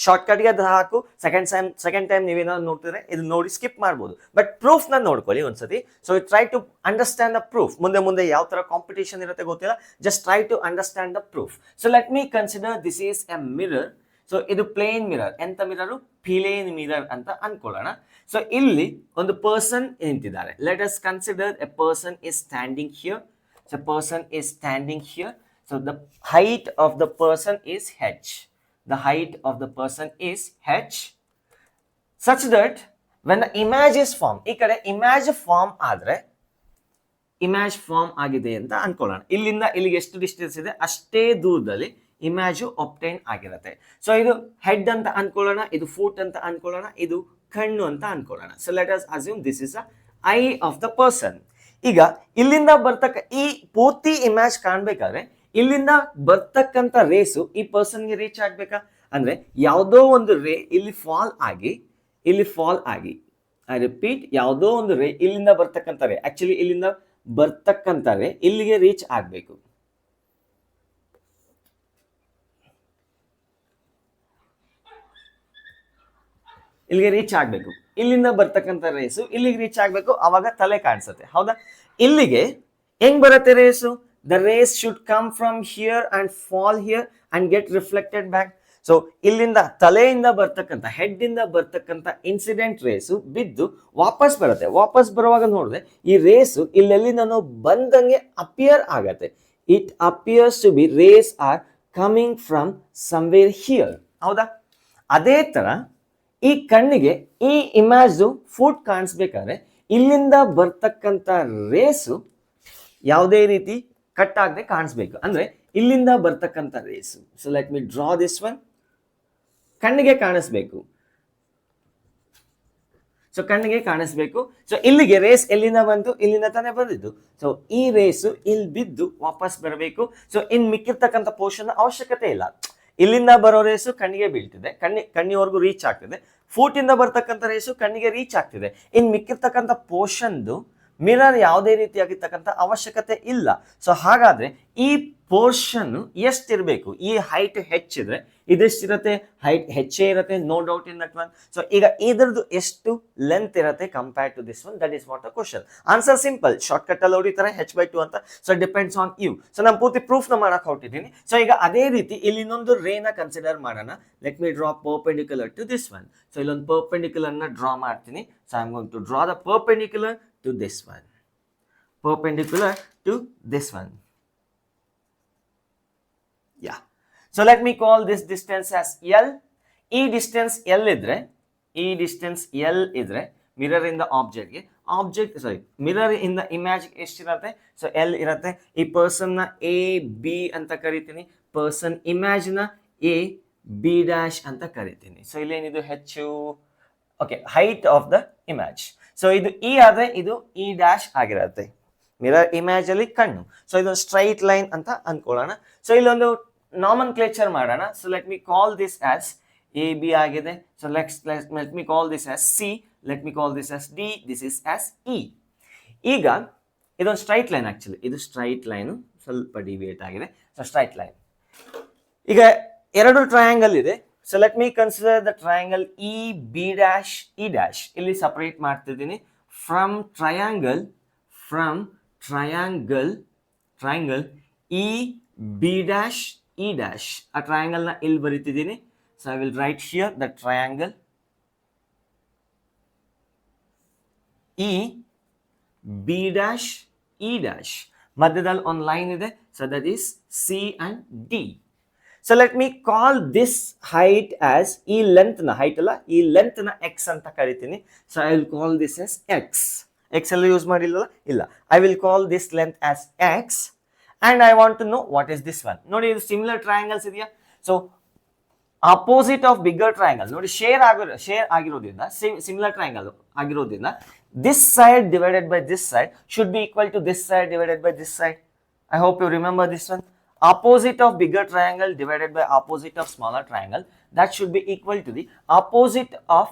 ಶಾರ್ಟ್ ಕಟ್ಗೆ ಅದು ಹಾಕು. ಸೆಕೆಂಡ್ ಟೈಮ್ ನೀವೇನಾದ್ರು ನೋಡ್ತಿದ್ರೆ ಇದು ನೋಡಿ ಸ್ಕಿಪ್ ಮಾಡ್ಬೋದು. ಬಟ್ ಪ್ರೂಫ್ ನ ನೋಡ್ಕೊಳ್ಳಿ ಒಂದ್ಸತಿ. So try to understand the proof. ಮುಂದೆ ಯಾವ ತರ ಕಾಂಪಿಟೇಷನ್ ಇರುತ್ತೆ ಗೊತ್ತಿಲ್ಲ. Just try to understand the proof. So let me consider this is a mirror. So ಇದು ಪ್ಲೇನ್ ಮಿರರ್. ಎಂತ ಮಿರರ್? ಪ್ಲೇನ್ ಮಿರರ್ ಅಂತ ಅನ್ಕೊಳ್ಳೋಣ. ಸೊ ಇಲ್ಲಿ ಒಂದು ಪರ್ಸನ್ ನಿಂತಿದ್ದಾರೆ. Let us consider a person is standing here. So person is standing here. So the height of the person is h. The height of the person is h such that when the image is formed, ಈ ಕಡೆ image form ಆದ್ರೆ image form ಆಗಿದೆ ಅಂತ ಅನ್ಕೊಳ್ಳೋಣ. ಇಲ್ಲಿಂದ ಇಲ್ಲಿಗೆ ಎಷ್ಟು ಡಿಸ್ಟೆನ್ಸ್ ಇದೆ ಅಷ್ಟೇ ದೂರದಲ್ಲಿ ಇಮೇಜ್ ಒಬ್ಟೈನ್ ಆಗಿರುತ್ತೆ. ಸೊ ಇದು ಹೆಡ್ ಅಂತ ಅನ್ಕೊಳ್ಳೋಣ, ಇದು ಫೂಟ್ ಅಂತ ಅನ್ಕೊಳ್ಳೋಣ, ಇದು ಕಣ್ಣು ಅಂತ ಅನ್ಕೊಳ್ಳೋಣ. So let us assume this is the eye of the person. ಈಗ ಇಲ್ಲಿಂದ ಬರ್ತಕ್ಕ ಈ ಪೂರ್ತಿ ಇಮೇಜ್ ಕಾಣ್ಬೇಕಾದ್ರೆ ಇಲ್ಲಿಂದ ಬರ್ತಕ್ಕಂಥ ರೇಸು ಈ ಪರ್ಸನ್ಗೆ ರೀಚ್ ಆಗ್ಬೇಕಾ? ಅಂದ್ರೆ ಯಾವುದೋ ಒಂದು ರೇ ಇಲ್ಲಿ ಫಾಲ್ ಆಗಿ ಐ ರಿಪೀಟ್, ಯಾವುದೋ ಒಂದು ರೇ ಇಲ್ಲಿಂದ ಬರ್ತಕ್ಕಂಥ ರೇ, ಆಕ್ಚುಲಿ ಇಲ್ಲಿಂದ ಬರ್ತಕ್ಕಂಥ ರೇ ಇಲ್ಲಿಗೆ ರೀಚ್ ಆಗ್ಬೇಕು. ಇಲ್ಲಿಂದ ಬರ್ತಕ್ಕಂಥ ರೇಸು ಇಲ್ಲಿಗೆ ರೀಚ್ ಆಗ್ಬೇಕು. ಅವಾಗ ತಲೆ ಕಾಣಿಸುತ್ತೆ, ಹೌದಾ? ಇಲ್ಲಿಗೆ ಹೆಂಗ್ ಬರುತ್ತೆ race? The rays should come from here and fall here and get reflected back. So ಇಲ್ಲಿಂದ ತಲೆಯಿಂದ ಬರ್ತಕ್ಕಂಥ ಹೆಡ್ ಇಂದ ಬರ್ತಕ್ಕಂಥ ಇನ್ಸಿಡೆಂಟ್ ರೇಸು ಬಿದ್ದು ವಾಪಸ್ ಬರುತ್ತೆ. ವಾಪಸ್ ಬರುವಾಗ ನೋಡಿದ್ರೆ ಈ ರೇಸು ಇಲ್ಲೆಲ್ಲಿಂದನೋ ಬಂದಂಗೆ ಅಪಿಯರ್ ಆಗತ್ತೆ. It appears to be rays are coming from somewhere here, ಹೌದಾ? ಅದೇ ತರ ಈ ಕಣ್ಣಿಗೆ ಈ ಇಮೇಜ್ ಫುಟ್ ಕಾಣಿಸ್ಬೇಕಾದ್ರೆ ಇಲ್ಲಿಂದ ಬರ್ತಕ್ಕಂಥ ರೇಸು ಯಾವುದೇ ರೀತಿ ಕಟ್ ಆಗದೆ ಕಾಣಿಸ್ಬೇಕು. ಅಂದ್ರೆ ಇಲ್ಲಿಂದ ಬರ್ತಕ್ಕಂಥ race. So let me draw this one. ಕಣ್ಣಿಗೆ ಕಾಣಿಸ್ಬೇಕು. ಸೊ ಕಣ್ಣಿಗೆ ಕಾಣಿಸ್ಬೇಕು. ಸೊ ಇಲ್ಲಿಗೆ ರೇಸ್ ಎಲ್ಲಿಂದ ಬಂತು? ಇಲ್ಲಿಂದ ತಾನೇ ಬಂದಿದ್ದು. ಸೊ ಈ ರೇಸು ಇಲ್ಲಿ ಬಿದ್ದು ವಾಪಸ್ ಬರಬೇಕು. ಸೊ ಇನ್ ಮಿಕ್ಕಿರ್ತಕ್ಕಂಥ ಪೋರ್ಷನ್ ಅವಶ್ಯಕತೆ ಇಲ್ಲ. ಇಲ್ಲಿಂದ ಬರೋ ರೇಸು ಕಣ್ಣಿಗೆ ಬೀಳ್ತಿದೆ, ಕಣ್ಣಿವರೆಗೂ ರೀಚ್ ಆಗ್ತಿದೆ. ಫೂಟ್ ಇಂದ ಬರ್ತಕ್ಕಂಥ ರೇಸು ಕಣ್ಣಿಗೆ ರೀಚ್ ಆಗ್ತಿದೆ. ಇನ್ ಮಿಕ್ಕಿರ್ತಕ್ಕಂಥ ಪೋರ್ಷನ್ದು ಮಿರರ್ ಯಾವುದೇ ರೀತಿಯಾಗಿರ್ತಕ್ಕಂಥ ಅವಶ್ಯಕತೆ ಇಲ್ಲ. ಸೊ ಹಾಗಾದ್ರೆ ಈ ಪೋರ್ಷನ್ ಎಷ್ಟಿರಬೇಕು? ಈ ಹೈಟ್ ಹೆಚ್ಚಿದ್ರೆ ಇದೆಷ್ಟಿರುತ್ತೆ? ಹೈಟ್ ಹೆಚ್ಚೇ ಇರುತ್ತೆ, no doubt in that one. So ಈಗ ಇದ್ರದ್ದು ಎಷ್ಟು ಲೆಂತ್ ಇರುತ್ತೆ compare to this one? That is what a question. Answer simple, short cut ಅಲ್ಲಿ ಹೊಡಿತಾರೆ h/2 ಅಂತ. So depends on you. So ನಾನು ಪೂರ್ತಿ ಪ್ರೂಫ್ ನ ಮಾಡಕ್ ಹೊರಟಿದ್ದೀನಿ. ಸೊ ಈಗ ಅದೇ ರೀತಿ ಇಲ್ಲಿ ಇನ್ನೊಂದು ರೇನ ಕನ್ಸಿಡರ್ ಮಾಡೋಣ. Let me draw perpendicular to this one. So ಇಲ್ಲೊಂದು ಪರ್ಪೆಂಡಿಕ್ಯುಲರ್ ನ ಡ್ರಾ ಮಾಡ್ತೀನಿ. So I am going to draw the perpendicular to this one, perpendicular to this one. Yeah, so let me call this distance as L. E distance L idre, mirror in the object ge, mirror in the image eshtirate. So L irate. Ee person na A B anta karitini, person image na A B dash anta karitini. So ಇಲ್ಲಿ ಏನಿದು h, okay, height of the image. So ಇದು ಇ ಆದ್ರೆ ಇದು ಇ ಡ್ಯಾಶ್ ಆಗಿರುತ್ತೆ ಮಿರರ್ ಇಮೇಜ್ ಅಲ್ಲಿ ಕಣ್ಣು. ಸೊ ಇದು ಸ್ಟ್ರೈಟ್ ಲೈನ್ ಅಂತ ಅನ್ಕೊಳ್ಳೋಣ. ಸೊ ಇಲ್ಲೊಂದು ನಾಮನ್ ಕ್ಲೇಚರ್ ಮಾಡೋಣ. So let me call this as A B ಆಗಿದೆ. So let me call this as C, let me call this as D, this is as E. ಈಗ ಇದೊಂದು ಸ್ಟ್ರೈಟ್ ಲೈನ್, ಆಕ್ಚುಲಿ ಇದು ಸ್ಟ್ರೈಟ್ ಲೈನ್, ಸ್ವಲ್ಪ ಡಿವಿಯೇಟ್ ಆಗಿದೆ. So straight line. ಈಗ ಎರಡು ಟ್ರಯಾಂಗಲ್ ಇದೆ. So let me consider the triangle EB dash E dash. ಇಲ್ಲಿ separate ಮಾಡ್ತಿದ್ದೀನಿ from triangle EB dash E dash. ಆ triangle ನ ಇಲ್ಲಿ ಬರೀತಿದ್ದೀನಿ. So I will write here the triangle EB dash E dash. ಮಧ್ಯದಲ್ಲಿ ಒಂದು ಲೈನ್ ಇದೆ. So that is C and D. So let me call this height as e length na height alla e length na x anta karitini. So I will call this as x. X alla use madilla illa. I will call this length as x, and I want to know what is this one. Nodi idu similar triangles idiya. So opposite of bigger triangle nodi share agirodinda similar triangle agirodinda this side divided by this side should be equal to this side divided by this side. I hope you remember this one. Opposite of bigger triangle divided by opposite of smaller triangle, that should be equal to the opposite of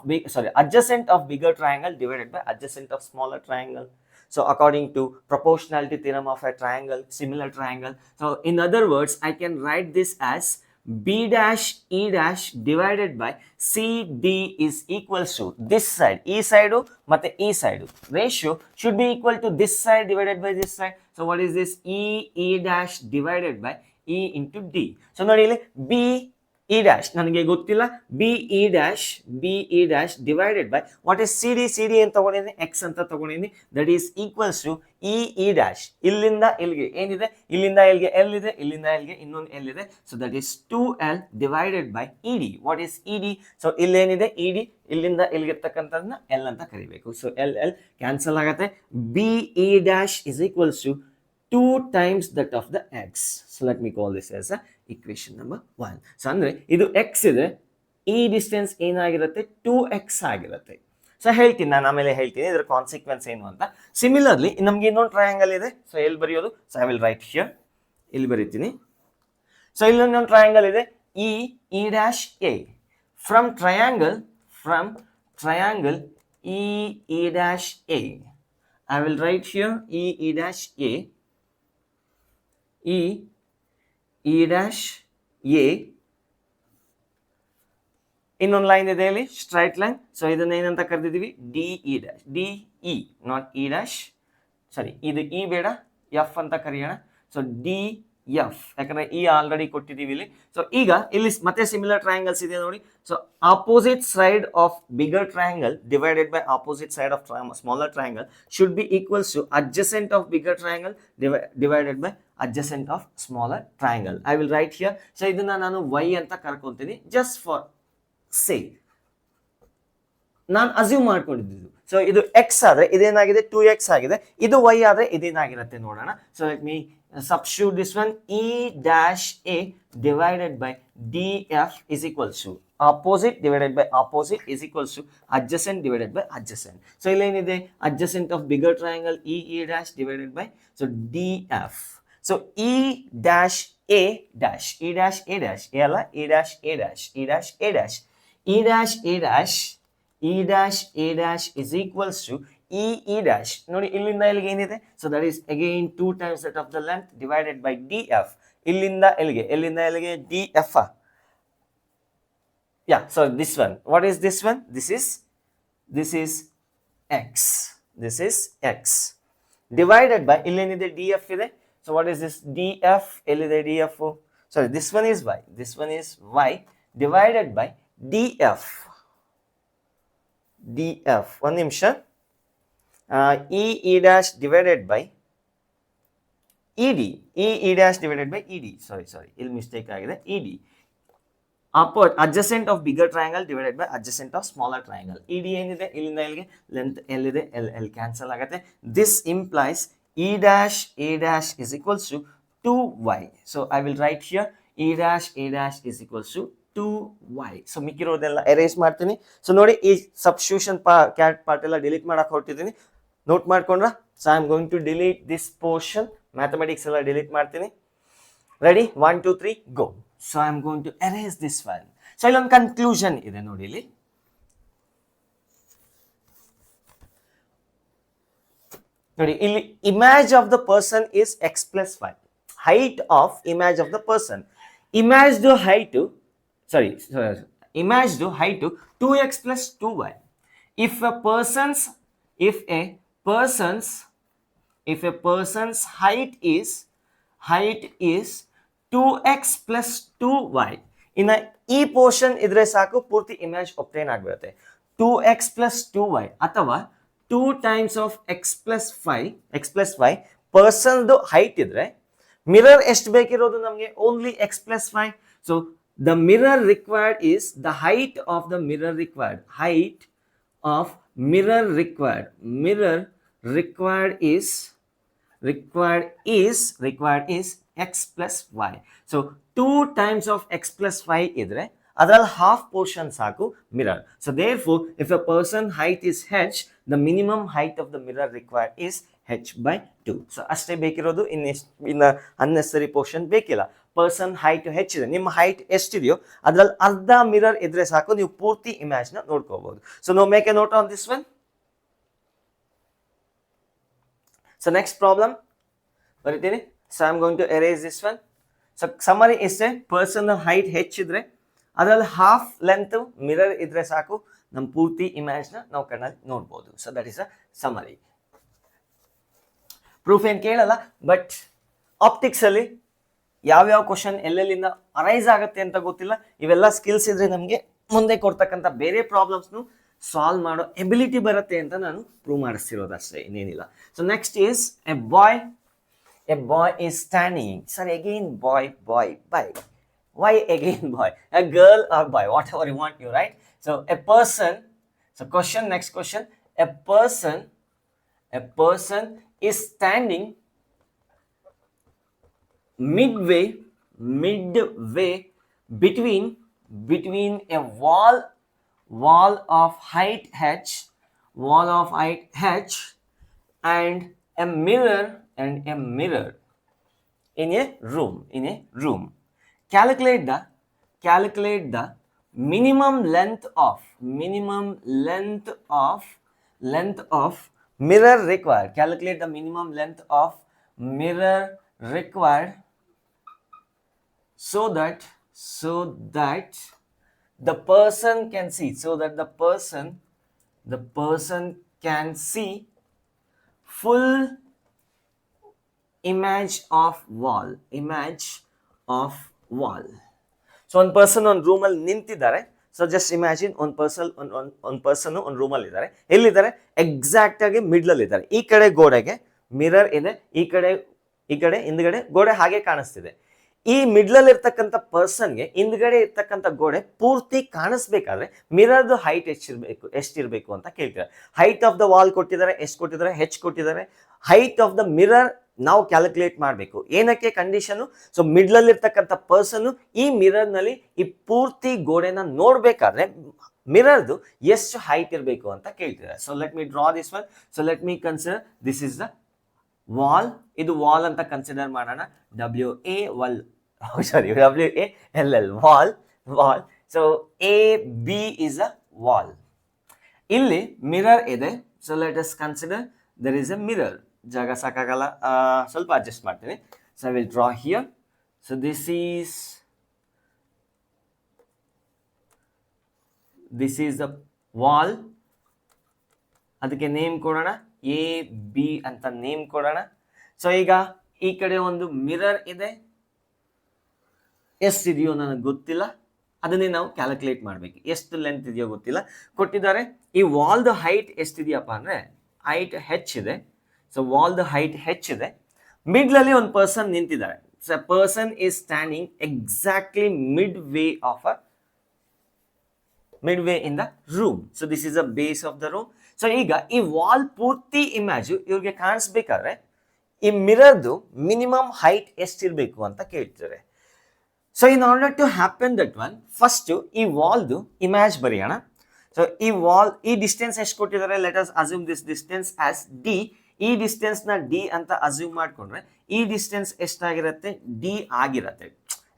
adjacent of bigger triangle divided by adjacent of smaller triangle. So according to proportionality theorem of a triangle, similar triangle. So in other words, I can write this as B dash E dash divided by CD is equals to this side, E side matte E side ratio should be equal to this side divided by this side. So what is this? E dash divided by E into D. So ನೋಡಿ ಇಲ್ಲಿ B E dash ನನಗೆ ಗೊತ್ತಿಲ್ಲ. B E dash divided by what is CD ಅಂತ ತಗೊಂಡಿದ್ದೀನಿ, x ಅಂತ ತಗೊಂಡಿದ್ದೀನಿ. That is equals to E dash. ಇಲ್ಲಿಂದ ಇಲ್ಲಿಗೆ ಏನಿದೆ? ಇಲ್ಲಿಂದ ಇಲ್ಲಿಗೆ L ಇದೆ, ಇಲ್ಲಿಂದ ಇಲ್ಲಿಗೆ ಇನ್ನೊಂದು L ಇದೆ. So that is 2L divided by ED. What is ED? So ಇಲ್ಲಿ ಏನಿದೆ ED, ಇಲ್ಲಿಂದ ಇಲ್ಲಿಗೆ ಇರ್ತಕ್ಕಂಥದ್ದನ್ನ L ಅಂತ ಕರಿಬೇಕು. So L ಕ್ಯಾನ್ಸಲ್ ಆಗುತ್ತೆ. B E dash is equals to 2 times that of the x. So let me call this as a equation number 1. So ಅಂದ್ರೆ ಇದು x ಇದೆ, ಈ ಡಿಸ್ಟೆನ್ಸ್ ಏನಾಗಿರುತ್ತೆ? 2x ಆಗಿರುತ್ತೆ. ಸೊ ಹೇಳ್ತೀನಿ ನಾನು, ಆಮೇಲೆ ಹೇಳ್ತೀನಿ ಇದರ ಕಾನ್ಸಿಕ್ವೆನ್ಸ್ ಏನು ಅಂತ. ಸಿಮಿಲರ್ಲಿ ನಮ್ಗೆ ಇನ್ನೊಂದು ಟ್ರಯಾಂಗಲ್ ಇದೆ. ಸೊ ಎಲ್ಲಿ ಬರೆಯೋದು? So I will right here, ಇಲ್ಲಿ ಬರೀತೀನಿ. ಸೊ ಇಲ್ಲೊಂದು ಟ್ರಯಾಂಗಲ್ ಇದೆ E dash A. From triangle E dash A, I will write here E dash A, E dash A. ಇನ್ನೊಂದು ಲೈನ್ ಇದೆ ಇಲ್ಲಿ, ಸ್ಟ್ರೈಟ್ ಲೈನ್. ಸೊ ಇದನ್ನ ಏನಂತ ಕರೆದಿದ್ದೀವಿ? DE dash, DE not E dash, ಸಾರಿ ಇದು E ಬೇಡ, F ಅಂತ ಕರೆಯೋಣ. ಸೊ DF, ಯಾಕಂದ್ರೆ E ಆಲ್ರೆಡಿ ಕೊಟ್ಟಿದ್ದೀವಿ ಇಲ್ಲಿ. ಸೊ ಈಗ ಇಲ್ಲಿ ಮತ್ತೆ ಸಿಮಿಲರ್ ಟ್ರಯಾಂಗಲ್ಸ್ ಇದೆ ನೋಡಿ. So opposite side of bigger triangle divided by opposite side of smaller triangle should be equals to adjacent of bigger triangle divided by adjacent of smaller triangle. I will write here. So ಇದನ್ನ ನಾನು y ಅಂತ ಕರ್ಕೊಂತೀನಿ ಜಸ್ಟ್ ಫಾರ್ ಸೇಕ್. ನಾನು ಅಸ್ಯೂಮ್ ಮಾಡ್ಕೊಂಡಿದ್ದು. ಸೊ ಇದು x ಆದ್ರೆ ಇದೇನಾಗಿದೆ? 2x ಆಗಿದೆ. ಇದು y ಆದ್ರೆ ಇದೇನಾಗಿರುತ್ತೆ ನೋಡೋಣ. So let me substitute this one. E dash A divided by DF is equals to opposite divided by opposite is equals to adjacent divided by adjacent. So ಇಲ್ಲಿ ಏನಿದೆ? adjacent of bigger triangle E dash divided by so DF. So E dash A dash, E dash A dash, A ಅಲ್ಲ, E dash A dash, E dash A dash, E dash A dash, E dash A dash is equals to E E dash ನೋಡಿ ಇಲ್ಲಿಂದ ಇಲ್ಲಿಗೆ ಏನಿದೆ, so that is again 2 times that of the length divided by df. ಇಲ್ಲಿಂದ ಎಲ್ಲಿಗೆ D F. Yeah, so this one, what is this one? This is x. This is x divided by illenide df ide. So what is this? df ellide df. Sorry, this one is y. This one is y divided by df. One ನಿಮಿಷ. e dash divided by ed. e dash divided by ed. Sorry, ಇಲ್ಲಿ ಮಿಸ್ಟೇಕ್ ಆಗಿದೆ. ed adjacent of bigger triangle divided by adjacent of smaller triangle. ed ಏನಿದೆ ಇಲ್ಲಿಂದ ಇಲ್ಲಿಗೆ ಲೆಂತ್ ಎಲ್ಲಿದೆ ಎಲ್ ಕ್ಯಾನ್ಸಲ್ ಆಗುತ್ತೆ. This implies a dash is equals to 2y. So I will write here a dash is equals to 2y. So ಮಿಕ್ಕಿರೋದೆಲ್ಲ ಎರೇಸ್ ಮಾಡ್ತೀನಿ. ಸೊ ನೋಡಿ ಈ ಸಬ್ಸ್ಟಿಟ್ಯೂಷನ್ ಪಾರ್ಟ್ ಎಲ್ಲ ಡಿಲೀಟ್ ಮಾಡಕ್ಕೆ ಹೊರಟಿದ್ದೀನಿ, ನೋಟ್ ಮಾಡ್ಕೊಂಡ್ರ. So I am going to delete this portion, mathematics ಎಲ್ಲ ಡಿಲೀಟ್ ಮಾಡ್ತೀನಿ. Ready, 1 2 3 go. So I am going to erase this one. So ಇಲ್ಲೊಂದು ಕನ್ಕ್ಲೂಷನ್ ಇದೆ ನೋಡಿ ಇಲ್ಲಿ. ನೋಡಿ ಇಲ್ಲಿ image of the person is x plus y. Height of image of the person. Imaged height 2x plus 2y. If a person's height is 2x plus 2y. ಇನ್ನು ಈ ಪೋರ್ಷನ್ ಇದ್ರೆ ಸಾಕು, ಪೂರ್ತಿ ಇಮೇಜ್ ಒಪ್ಟೈನ್ ಆಗಿಬಿಡುತ್ತೆ. 2x plus 2y ಅಥವಾ 2 times of x plus y ಪರ್ಸನ್ದು ಹೈಟ್ ಇದ್ರೆ ಮಿರರ್ ಎಷ್ಟು ಬೇಕಿರೋದು ನಮಗೆ? Only x plus y. So the mirror required is the height of the mirror required. Height of mirror required is x plus y. So 2 times of x plus y idre adral half portion saku mirror. So therefore if a person height is h, the minimum height of the mirror required is h by 2. So ಅಷ್ಟೇ ಬೇಕಿರೋದು, ಇನ್ನ unnecessary portion ಬೇಕಿಲ್ಲ. ಪರ್ಸನ್ ಹೈಟ್ h ಇದೆ, ನಿಮ್ಮ ಹೈಟ್ ಎಷ್ಟಿದೆಯೋ ಅದ್ರಲ್ಲಿ ಅರ್ಧ ಮಿರರ್ ಇದ್ರೆ ಸಾಕು, ನೀವು ಪೂರ್ತಿ ಇಮೇಜ್ ನ ನೋಡ್ಕೋಬಹುದು. So no make a note on this one. So next problem ಬರೀತೀನಿ. So I am going to erase this one. So summary is a person height h idre adರಲ್ಲಿ half length mirror idre ಸಾಕು, ನಮ್ಮ ಪೂರ್ತಿ ಇಮೇಜ್ ನ ನಾವು ಕಣ್ಣಲ್ಲಿ ನೋಡಬಹುದು. So that is a summary. Proof ಏನು ಕೇಳಲ್ಲ, ಬಟ್ ಆಪ್ಟಿಕ್ಸ್ ಅಲ್ಲಿ ಯಾವ್ಯಾವ ಕ್ವಶನ್ ಎಲ್ಲೆಲ್ಲಿಂದ ಅರೈಸ್ ಆಗುತ್ತೆ ಅಂತ ಗೊತ್ತಿಲ್ಲ. ಇವೆಲ್ಲ ಸ್ಕಿಲ್ಸ್ ಇದ್ರೆ ನಮಗೆ ಮುಂದೆ ಕೊಡ್ತಕ್ಕಂಥ ಬೇರೆ ಪ್ರಾಬ್ಲಮ್ಸ್ನು ಸಾಲ್ವ್ ಮಾಡೋ ಎಬಿಲಿಟಿ ಬರುತ್ತೆ ಅಂತ ನಾನು ಪ್ರೂವ್ ಮಾಡಿಸ್ತಿರೋದು ಅಷ್ಟೇ, ಇನ್ನೇನಿಲ್ಲ. So next is a boy is standing. Sorry, again boy. Why again boy? A girl or boy, whatever you want, you right? So a person. So next question. A person is standing midway between a wall of height h and a mirror in a room. Calculate the minimum length of mirror required. Calculate the minimum length of mirror required so that the person can see. The person can see full image of wall. So one person on room ಅಲ್ಲಿ ನಿಂತಿದ್ದಾರೆ. ಸೊ ಜಸ್ಟ್ ಇಮ್ಯಾಜಿನ್ ಒಂದು ಪರ್ಸನ್ ಒಂದು ರೂಮಲ್ಲಿ ಇದ್ದಾರೆ. ಎಲ್ಲಿದ್ದಾರೆ? ಎಕ್ಸಾಕ್ಟ್ ಆಗಿ ಮಿಡ್ಲ್ ಅಲ್ಲಿ ಇದ್ದಾರೆ. ಈ ಕಡೆ ಗೋಡೆಗೆ ಮಿರರ್ ಇದೆ, ಈ ಕಡೆ ಹಿಂದ್ಗಡೆ ಗೋಡೆ ಹಾಗೆ ಕಾಣಿಸ್ತಿದೆ. ಈ ಮಿಡ್ಲಲ್ಲಿ ಇರ್ತಕ್ಕಂಥ ಪರ್ಸನ್ಗೆ ಹಿಂದ್ಗಡೆ ಇರ್ತಕ್ಕಂಥ ಗೋಡೆ ಪೂರ್ತಿ ಕಾಣಿಸ್ಬೇಕಾದ್ರೆ ಮಿರರ್ದು ಹೈಟ್ ಎಷ್ಟಿರ್ಬೇಕು ಅಂತ ಕೇಳ್ತಾರೆ. ಹೈಟ್ ಆಫ್ ದ ವಾಲ್ ಕೊಟ್ಟಿದ್ದಾರೆ, ಎಷ್ಟು ಕೊಟ್ಟಿದ್ದಾರೆ? ಹೆಚ್ ಕೊಟ್ಟಿದ್ದಾರೆ. ಹೈಟ್ ಆಫ್ ದ ಮಿರರ್ ನಾವು ಕ್ಯಾಲ್ಕುಲೇಟ್ ಮಾಡಬೇಕು. ಏನಕ್ಕೆ ಕಂಡೀಷನು? ಸೊ ಮಿಡ್ಲಲ್ಲಿ ಇರ್ತಕ್ಕಂಥ ಪರ್ಸನ್ ಈ ಮಿರರ್ ನಲ್ಲಿ ಈ ಪೂರ್ತಿ ಗೋಡೆನ ನೋಡ್ಬೇಕಾದ್ರೆ ಮಿರರ್ದು ಎಷ್ಟು ಹೈಟ್ ಇರಬೇಕು ಅಂತ ಕೇಳ್ತಿದ್ದಾರೆ. So let me draw this one. So let me consider this is the wall. ಇದು ವಾಲ್ ಅಂತ ಕನ್ಸಿಡರ್ ಮಾಡೋಣ. WALL wall. So AB is a wall. ಇಲ್ಲಿ ಮಿರರ್ ಇದೆ, so let us consider there is a mirror. ಜಾಗ ಸಾಕಾಗಲ್ಲ, ಸ್ವಲ್ಪ ಅಡ್ಜಸ್ಟ್ ಮಾಡ್ತೀನಿ. So I will draw here. So this is the wall. ಅದಕ್ಕೆ ನೇಮ್ ಕೊಡೋಣ, ಎ ಬಿ ಅಂತ ನೇಮ್ ಕೊಡೋಣ. ಸೊ ಈಗ ಈ ಕಡೆ ಒಂದು ಮಿರರ್ ಇದೆ, ಎಷ್ಟಿದೆಯೋ ನನಗೆ ಗೊತ್ತಿಲ್ಲ, ಅದನ್ನೇ ನಾವು ಕ್ಯಾಲ್ಕುಲೇಟ್ ಮಾಡಬೇಕು. ಎಷ್ಟು ಲೆಂತ್ ಇದೆಯೋ ಗೊತ್ತಿಲ್ಲ, ಕೊಟ್ಟಿದ್ದಾರೆ. ಈ ವಾಲ್ದ ಹೈಟ್ ಎಷ್ಟಿದೆಯಪ್ಪ ಅಂದರೆ ಹೈಟ್ ಹೆಚ್ ಇದೆ. ಸೊ ವಾಲ್ದ ಹೈಟ್ ಹೆಚ್ ಇದೆ. ಮಿಡ್ಲಲ್ಲಿ ಒಂದು ಪರ್ಸನ್ ನಿಂತಿದ್ದಾರೆ. So person is standing exactly midway in the room. So this is the base of the room. So ಈಗ ಈ ವಾಲ್ ಪೂರ್ತಿ ಇಮ್ಯಾಜು ಇವ್ರಿಗೆ ಕಾಣಿಸ್ಬೇಕಾದ್ರೆ ಈ ಮಿರರ್ದು ಮಿನಿಮಮ್ ಹೈಟ್ ಎಷ್ಟಿರಬೇಕು ಅಂತ ಕೇಳ್ತಾರೆ. So in order to happen that one, first ಈ ವಾಲ್ದು ಇಮ್ಯಾಜ್ ಬರೆಯೋಣ. ಸೊ ಈ ವಾಲ್, ಈ ಡಿಸ್ಟೆನ್ಸ್ ಎಷ್ಟು ಕೊಟ್ಟಿದ್ದಾರೆ, let us assume this distance as D. ಈ ಡಿಸ್ಟೆನ್ಸ್ ನ ಡಿ ಅಂತ ಅಸ್ಯೂಮ್ ಮಾಡ್ಕೊಂಡ್ರೆ ಈ ಡಿಸ್ಟೆನ್ಸ್ ಎಷ್ಟಾಗಿರುತ್ತೆ, ಡಿ ಆಗಿರುತ್ತೆ.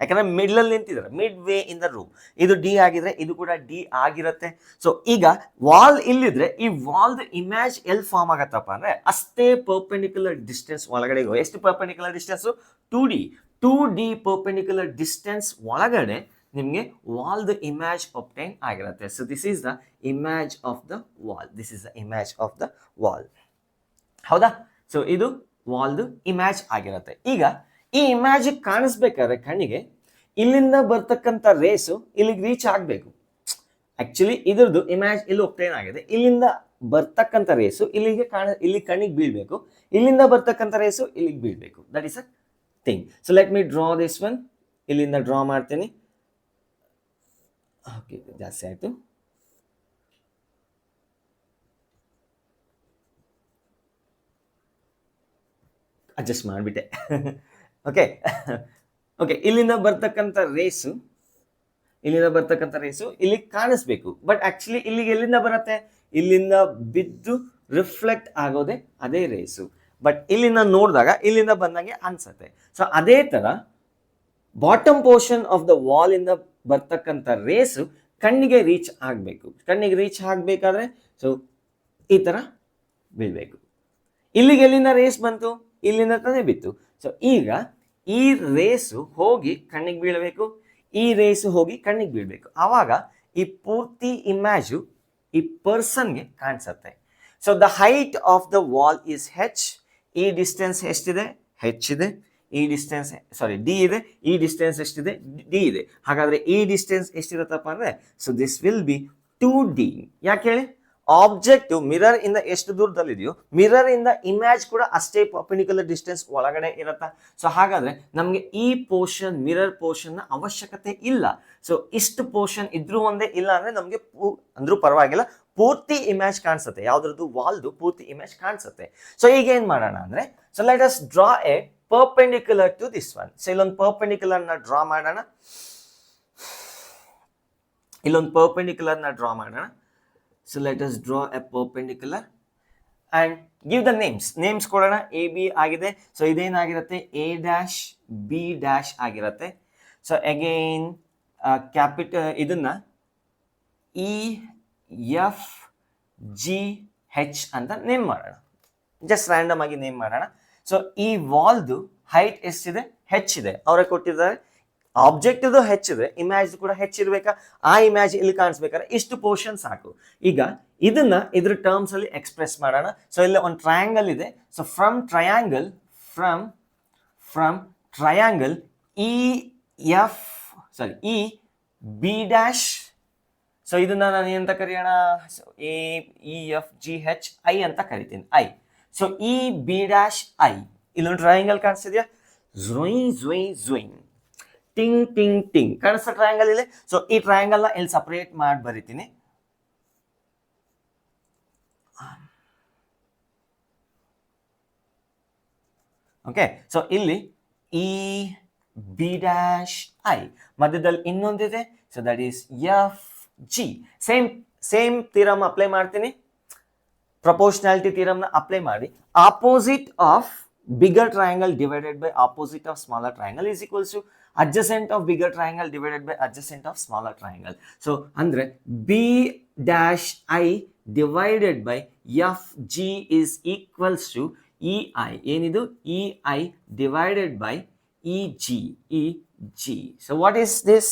ಯಾಕಂದ್ರೆ ಮಿಡ್ಲ್ ಅಲ್ಲಿ ನಿಂತಿದ್ದಾರೆ, ಮಿಡ್-ವೇ ಇನ್ ದ ರೂಮ್. ಇದು ಡಿ ಆಗಿದ್ರೆ ಇದು ಕೂಡ ಡಿ ಆಗಿರುತ್ತೆ. ಸೊ ಈಗ ವಾಲ್ ಇಲ್ಲಿದ್ರೆ ಈ ವಾಲ್ದ ಇಮ್ಯಾಜ್ ಎಲ್ಲಿ ಫಾರ್ಮ್ ಆಗತ್ತಪ್ಪ ಅಂದ್ರೆ ಅಷ್ಟೇ ಪರ್ಪೆಂಡಿಕ್ಯುಲರ್ ಡಿಸ್ಟೆನ್ಸ್ ಒಳಗಡೆ. ಎಷ್ಟು perpendicular distance, 2D perpendicular distance ಒಳಗಡೆ ನಿಮಗೆ ವಾಲ್ದ ಇಮ್ಯಾಜ್ ಒಬ್ಟೈನ್ ಆಗಿರುತ್ತೆ. So this is the image of the wall. This is the image of the wall. ಹೌದಾ? ಸೊ ಇದು ವಾಲ್ದು ಇಮ್ಯಾಜ್ ಆಗಿರುತ್ತೆ. ಈಗ ಈ ಇಮ್ಯಾಜ್ ಕಾಣಿಸ್ಬೇಕಾದ್ರೆ ಕಣ್ಣಿಗೆ ಇಲ್ಲಿಂದ ಬರ್ತಕ್ಕಂಥ ರೇಸು ಇಲ್ಲಿಗೆ ರೀಚ್ ಆಗಬೇಕು. ಆಕ್ಚುಲಿ ಇದ್ರದ್ದು ಇಮ್ಯಾಜ್ ಇಲ್ಲಿ ಒಬ್ಟೈನ್ ಆಗಿದೆ. ಇಲ್ಲಿಂದ ಬರ್ತಕ್ಕಂಥ ರೇಸು ಇಲ್ಲಿ ಕಣ್ಣಿಗೆ ಬೀಳ್ಬೇಕು, ಇಲ್ಲಿಂದ ಬರ್ತಕ್ಕಂಥ ರೇಸು ಇಲ್ಲಿಗೆ ಬೀಳ್ಬೇಕು. That is a thing. So let me draw this one. ಇಲ್ಲಿಂದ ಡ್ರಾ ಮಾಡ್ತೀನಿ. ಓಕೆ, ಜಾಸ್ತಿ ಆಯಿತು. ಅಡ್ಜಸ್ಟ್ ಮಾಡಿಬಿಟ್ಟೆ. ಓಕೆ ಓಕೆ, ಇಲ್ಲಿಂದ ಬರ್ತಕ್ಕಂಥ ರೇಸು ಇಲ್ಲಿಗೆ ಕಾಣಿಸ್ಬೇಕು. ಬಟ್ ಆಕ್ಚುಲಿ ಇಲ್ಲಿಗೆ ಎಲ್ಲಿಂದ ಬರುತ್ತೆ, ಇಲ್ಲಿಂದ ಬಿದ್ದು ರಿಫ್ಲೆಕ್ಟ್ ಆಗೋದೆ ಅದೇ ರೇಸು. ಬಟ್ ಇಲ್ಲಿಂದ ನೋಡಿದಾಗ ಇಲ್ಲಿಂದ ಬಂದಂಗೆ ಅನ್ಸತ್ತೆ. ಸೊ ಅದೇ ತರ bottom portion of the wall ಇಂದ ಬರ್ತಕ್ಕಂಥ ರೇಸು ಕಣ್ಣಿಗೆ ರೀಚ್ ಆಗಬೇಕು. ಕಣ್ಣಿಗೆ ರೀಚ್ ಆಗಬೇಕಾದ್ರೆ ಸೊ ಈ ತರ ಬೀಳ್ಬೇಕು. ಇಲ್ಲಿಗೆ ಎಲ್ಲಿಂದ ರೇಸ್ ಬಂತು, ಇಲ್ಲಿಂದ ತಾನೇ ಬಿತ್ತು. ಸೊ ಈಗ ಈ ರೇಸು ಹೋಗಿ ಕಣ್ಣಿಗೆ ಬೀಳಬೇಕು, ಈ ರೇಸು ಹೋಗಿ ಕಣ್ಣಿಗೆ ಬೀಳಬೇಕು. ಆವಾಗ ಈ ಪೂರ್ತಿ ಇಮ್ಯಾಜು ಈ ಪರ್ಸನ್ಗೆ ಕಾಣಿಸುತ್ತೆ. So the height of the wall is H. ಈ ಡಿಸ್ಟೆನ್ಸ್ ಎಷ್ಟಿದೆ, ಹೆಚ್ ಇದೆ. ಈ ಡಿಸ್ಟೆನ್ಸ್ ಡಿ ಇದೆ. ಈ ಡಿಸ್ಟೆನ್ಸ್ ಎಷ್ಟಿದೆ, ಡಿ ಇದೆ. ಹಾಗಾದ್ರೆ ಈ ಡಿಸ್ಟೆನ್ಸ್ ಎಷ್ಟಿರುತ್ತಪ್ಪ ಅಂದ್ರೆ so this will B 2D. ಯಾಕೆ ಹೇಳಿ, ಆಬ್ಜೆಕ್ಟ್ ಮಿರರ್ ಇಂದ ಎಷ್ಟು ದೂರದಲ್ಲಿದೆಯೋ ಮಿರರ್ ಇಂದ ಇಮ್ಯಾಜ್ ಕೂಡ ಅಷ್ಟೇ ಪರ್ಪೆಂಡಿಕ್ಯುಲರ್ ಡಿಸ್ಟೆನ್ಸ್ ಒಳಗಡೆ ಇರುತ್ತೆ. ಸೊ ಹಾಗಾದ್ರೆ ನಮಗೆ ಈ ಪೋರ್ಷನ್ ಮಿರರ್ ಪೋರ್ಷನ್ ನ ಅವಶ್ಯಕತೆ ಇಲ್ಲ. ಸೊ ಇಷ್ಟು ಪೋರ್ಷನ್ ಇದ್ರೂ ಒಂದೇ, ಇಲ್ಲ ಅಂದ್ರೆ ನಮಗೆ ಅಂದ್ರೂ ಪರವಾಗಿಲ್ಲ, ಪೂರ್ತಿ ಇಮ್ಯಾಜ್ ಕಾಣಿಸುತ್ತೆ. ಯಾವ್ದ್ರದ್ದು, ವಾಲ್ದು ಪೂರ್ತಿ ಇಮ್ಯಾಜ್ ಕಾಣಿಸುತ್ತೆ. ಸೊ ಈಗ ಏನ್ ಮಾಡೋಣ ಅಂದ್ರೆ so let us draw a perpendicular to this one. So ಇಲ್ಲೊಂದು ಪರ್ಪೆಂಡಿಕ್ಯುಲರ್ ನ ಡ್ರಾ ಮಾಡೋಣ. So let us draw a perpendicular and give the names. Names ಕೊಡೋಣ. ಎ ಬಿ ಆಗಿದೆ. ಸೊ ಇದೇನಾಗಿರುತ್ತೆ, ಎ ಡ್ಯಾಶ್ ಬಿ ಡ್ಯಾಶ್ ಆಗಿರುತ್ತೆ. ಸೊ ಅಗೈನ್ ಕ್ಯಾಪಿಟಲ್ ಇದನ್ನ ಇ ಎಫ್ ಜಿ ಹೆಚ್ ಅಂತ ನೇಮ್ ಮಾಡೋಣ. ಜಸ್ಟ್ ರ್ಯಾಂಡಮ್ ಆಗಿ ನೇಮ್ ಮಾಡೋಣ. ಸೊ ಈ ವಾಲ್ದು ಹೈಟ್ ಎಷ್ಟಿದೆ, ಹೆಚ್ ಇದೆ. ಅವರೇ ಕೊಟ್ಟಿದ್ದಾರೆ. ಆಬ್ಜೆಕ್ಟ್ ಹೆಚ್ಚಿದೆ, ಇಮ್ಯಾಜ್ ಕೂಡ ಹೆಚ್ಚಿರ್ಬೇಕಾ, ಆ ಇಮ್ಯಾಜ್ ಇಲ್ಲಿ ಕಾಣಿಸ್ಬೇಕಾದ್ರೆ ಇಷ್ಟು ಪೋರ್ಷನ್ ಸಾಕು. ಈಗ ಇದನ್ನ ಇದ್ರ ಟರ್ಮ್ಸ್ ಅಲ್ಲಿ ಎಕ್ಸ್ಪ್ರೆಸ್ ಮಾಡೋಣ. ಸೊ ಇಲ್ಲಿ ಒಂದು ಟ್ರಯಾಂಗಲ್ ಇದೆ. So from triangle E B dash. So ಇದನ್ನ ನಾನು ಎಂತ ಕರೆಯೋಣ, A E F G H I ಅಂತ ಕರಿತೀನಿ, I. So E B dash I. ಇಲ್ಲೊಂದು ಟ್ರಯಾಂಗಲ್ ಕಾಣಿಸ್ತಿದ್ಯಾ, ಝೊಯ್ ಟಿಂಗ್ ಟಿಂಗ್ ಟಿಂಗ್ ಕಾಣಿಸ್ತಾ ಟ್ರಯಾಂಗಲ್ ಇಲ್ಲಿ. ಸೊ ಈ ಟ್ರಯಾಂಗಲ್ ನ ಇಲ್ಲಿ ಸಪರೇಟ್ ಮಾಡಿ ಬರಿತೀನಿ. ಓಕೆ, ಸೊ ಇಲ್ಲಿ ಇ ಬಿ ಡ್ಯಾಶ್ ಐ, ಮಧ್ಯದಲ್ಲಿ ಇನ್ನೊಂದಿದೆ. So that is F G. Same theorem apply ಮಾಡ್ತೀನಿ. ಪ್ರಪೋರ್ಷನಾಲಿಟಿ ಥಿಯರಮ್ ನ ಅಪ್ಲೈ ಮಾಡಿ, opposite of bigger triangle divided by opposite of smaller triangle is equals to adjacent of bigger triangle divided by adjacent of smaller triangle. So andre b dash I divided by F G is equals to E I. ಏನಿದು? E I divided by E G. E G. So what is this?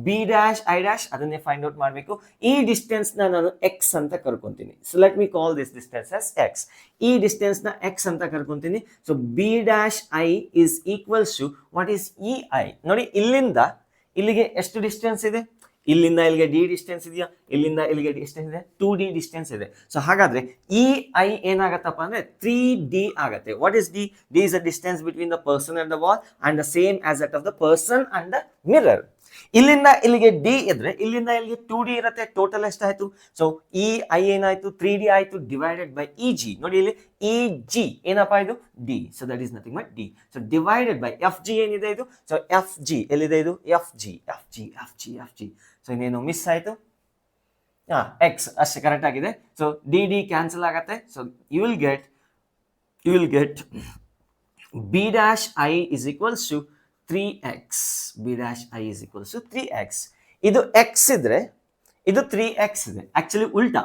B dash I dash ಅದನ್ನೇ ಫೈಂಡ್ ಔಟ್ ಮಾಡಬೇಕು. ಈ ಡಿಸ್ಟೆನ್ಸ್ ನಾನು ಎಕ್ಸ್ ಅಂತ ಕರ್ಕೊಂತೀನಿ. So let me call this distance as X. ಈ ಡಿಸ್ಟೆನ್ಸ್ ನ ಎಕ್ಸ್ ಅಂತ ಕರ್ಕೊಂತೀನಿ. So B dash I is equals to what is E I. ನೋಡಿ, ಇಲ್ಲಿಂದ ಇಲ್ಲಿಗೆ ಎಷ್ಟು ಡಿಸ್ಟೆನ್ಸ್ ಇದೆ? ಇಲ್ಲಿಂದ ಇಲ್ಲಿಗೆ ಡಿ ಡಿಸ್ಟೆನ್ಸ್ ಇದೆಯಾ? ಇಲ್ಲಿಂದ ಇಲ್ಲಿಗೆ ಡಿಸ್ಟೆನ್ಸ್ ಇದೆ, 2D ಡಿಸ್ಟೆನ್ಸ್ ಇದೆ. ಸೊ ಹಾಗಾದ್ರೆ ಇ ಐ ಏನಾಗತ್ತಪ್ಪ ಅಂದ್ರೆ 3D ಆಗತ್ತೆ. What is D? D is the distance between the person and the wall and the same as that of the person and the mirror. ಇಲ್ಲಿಂದ ಇಲ್ಲಿಗೆ ಡಿ ಇದ್ರೆ ಇಲ್ಲಿಂದ ಇಲ್ಲಿಗೆ 2D ಇರುತ್ತೆ. ಟೋಟಲ್ ಎಷ್ಟಾಯ್ತು? ಸೊ ಇ ಐ ಏನಾಯ್ತು? 3D ಆಯ್ತು, ಡಿವೈಡೆಡ್ ಬೈ ಇ ಜಿ. ನೋಡಿ ಇಲ್ಲಿ ಇ ಜಿ ಏನಪ್ಪಾ ಇದು? D. So that is nothing but D. So divided by F G ಏನಿದೆ ಇದು? ಸೊ ಎಫ್ ಜಿ ಎಲ್ಲಿದೆ ಇದು? F G F G F G F G. So ಇನ್ನೇನು ಮಿಸ್ ಆಯ್ತು? ಎಕ್ಸ್ ಅಷ್ಟೇ ಕರೆಕ್ಟ್ ಆಗಿದೆ. ಸೊ ಡಿ ಡಿ ಕ್ಯಾನ್ಸಲ್ ಆಗತ್ತೆ. So you will get B dash I is equals to 3x. b dash i is equals to 3x. ಇದು x ಇದ್ರೆ ಇದು 3x ಇದೆ. ಆಕ್ಚುಲಿ ಉಲ್ಟಾ,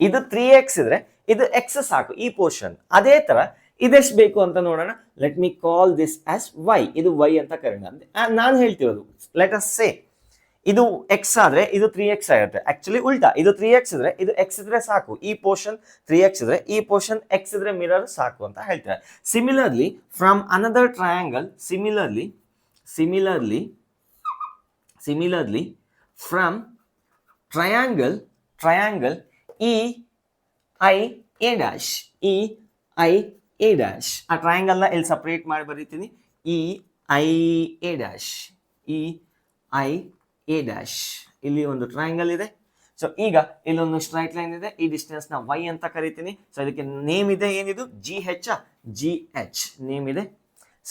ಇದು 3x ಇದ್ರೆ ಇದು x ಸಾಕು ಈ ಪೋರ್ಷನ್. ಅದೇ ತರ ಇದೆಷ್ಟು ಬೇಕು ಅಂತ ನೋಡೋಣ. Let me call this as y. ಇದು y ಅಂತ ಕರೆಯೋಣ. ನಾನು ಹೇಳ್ತಿರೋದು ಲೆಟ್ ಅಸ್ ಸೇ ಇದು x ಆದ್ರೆ ಇದು 3x ಆಗುತ್ತೆ. ಆಕ್ಚುಲಿ ಉಲ್ಟಾ, ಇದು 3x ಇದ್ರೆ ಇದು x ಇದ್ರೆ ಸಾಕು ಈ ಪೋರ್ಷನ್, 3x ಇದ್ರೆ ಈ ಪೋರ್ಷನ್ x ಇದ್ರೆ ಮಿರರ್ ಸಾಕು ಅಂತ ಹೇಳ್ತಾರೆ. Similarly from another triangle, similarly from triangle E I A dash, E I A dash. ಆ ಟ್ರಯಾಂಗಲ್ ನ ಇಲ್ಲಿ ಸಪರೇಟ್ ಮಾಡಿ ಬರೀತೀನಿ. E I A dash, E I A dash. ಇಲ್ಲಿ ಒಂದು ಟ್ರಯಾಂಗಲ್ ಇದೆ. ಸೊ ಈಗ ಇಲ್ಲೊಂದು ಸ್ಟ್ರೈಟ್ ಲೈನ್ ಇದೆ. ಈ ಡಿಸ್ಟೆನ್ಸ್ ನ y ಅಂತ ಕರಿತೀನಿ. ಸೊ ಇದಕ್ಕೆ ನೇಮ್ ಇದೆ. ಏನಿದು? GH. GH ನೇಮ್ ಇದೆ.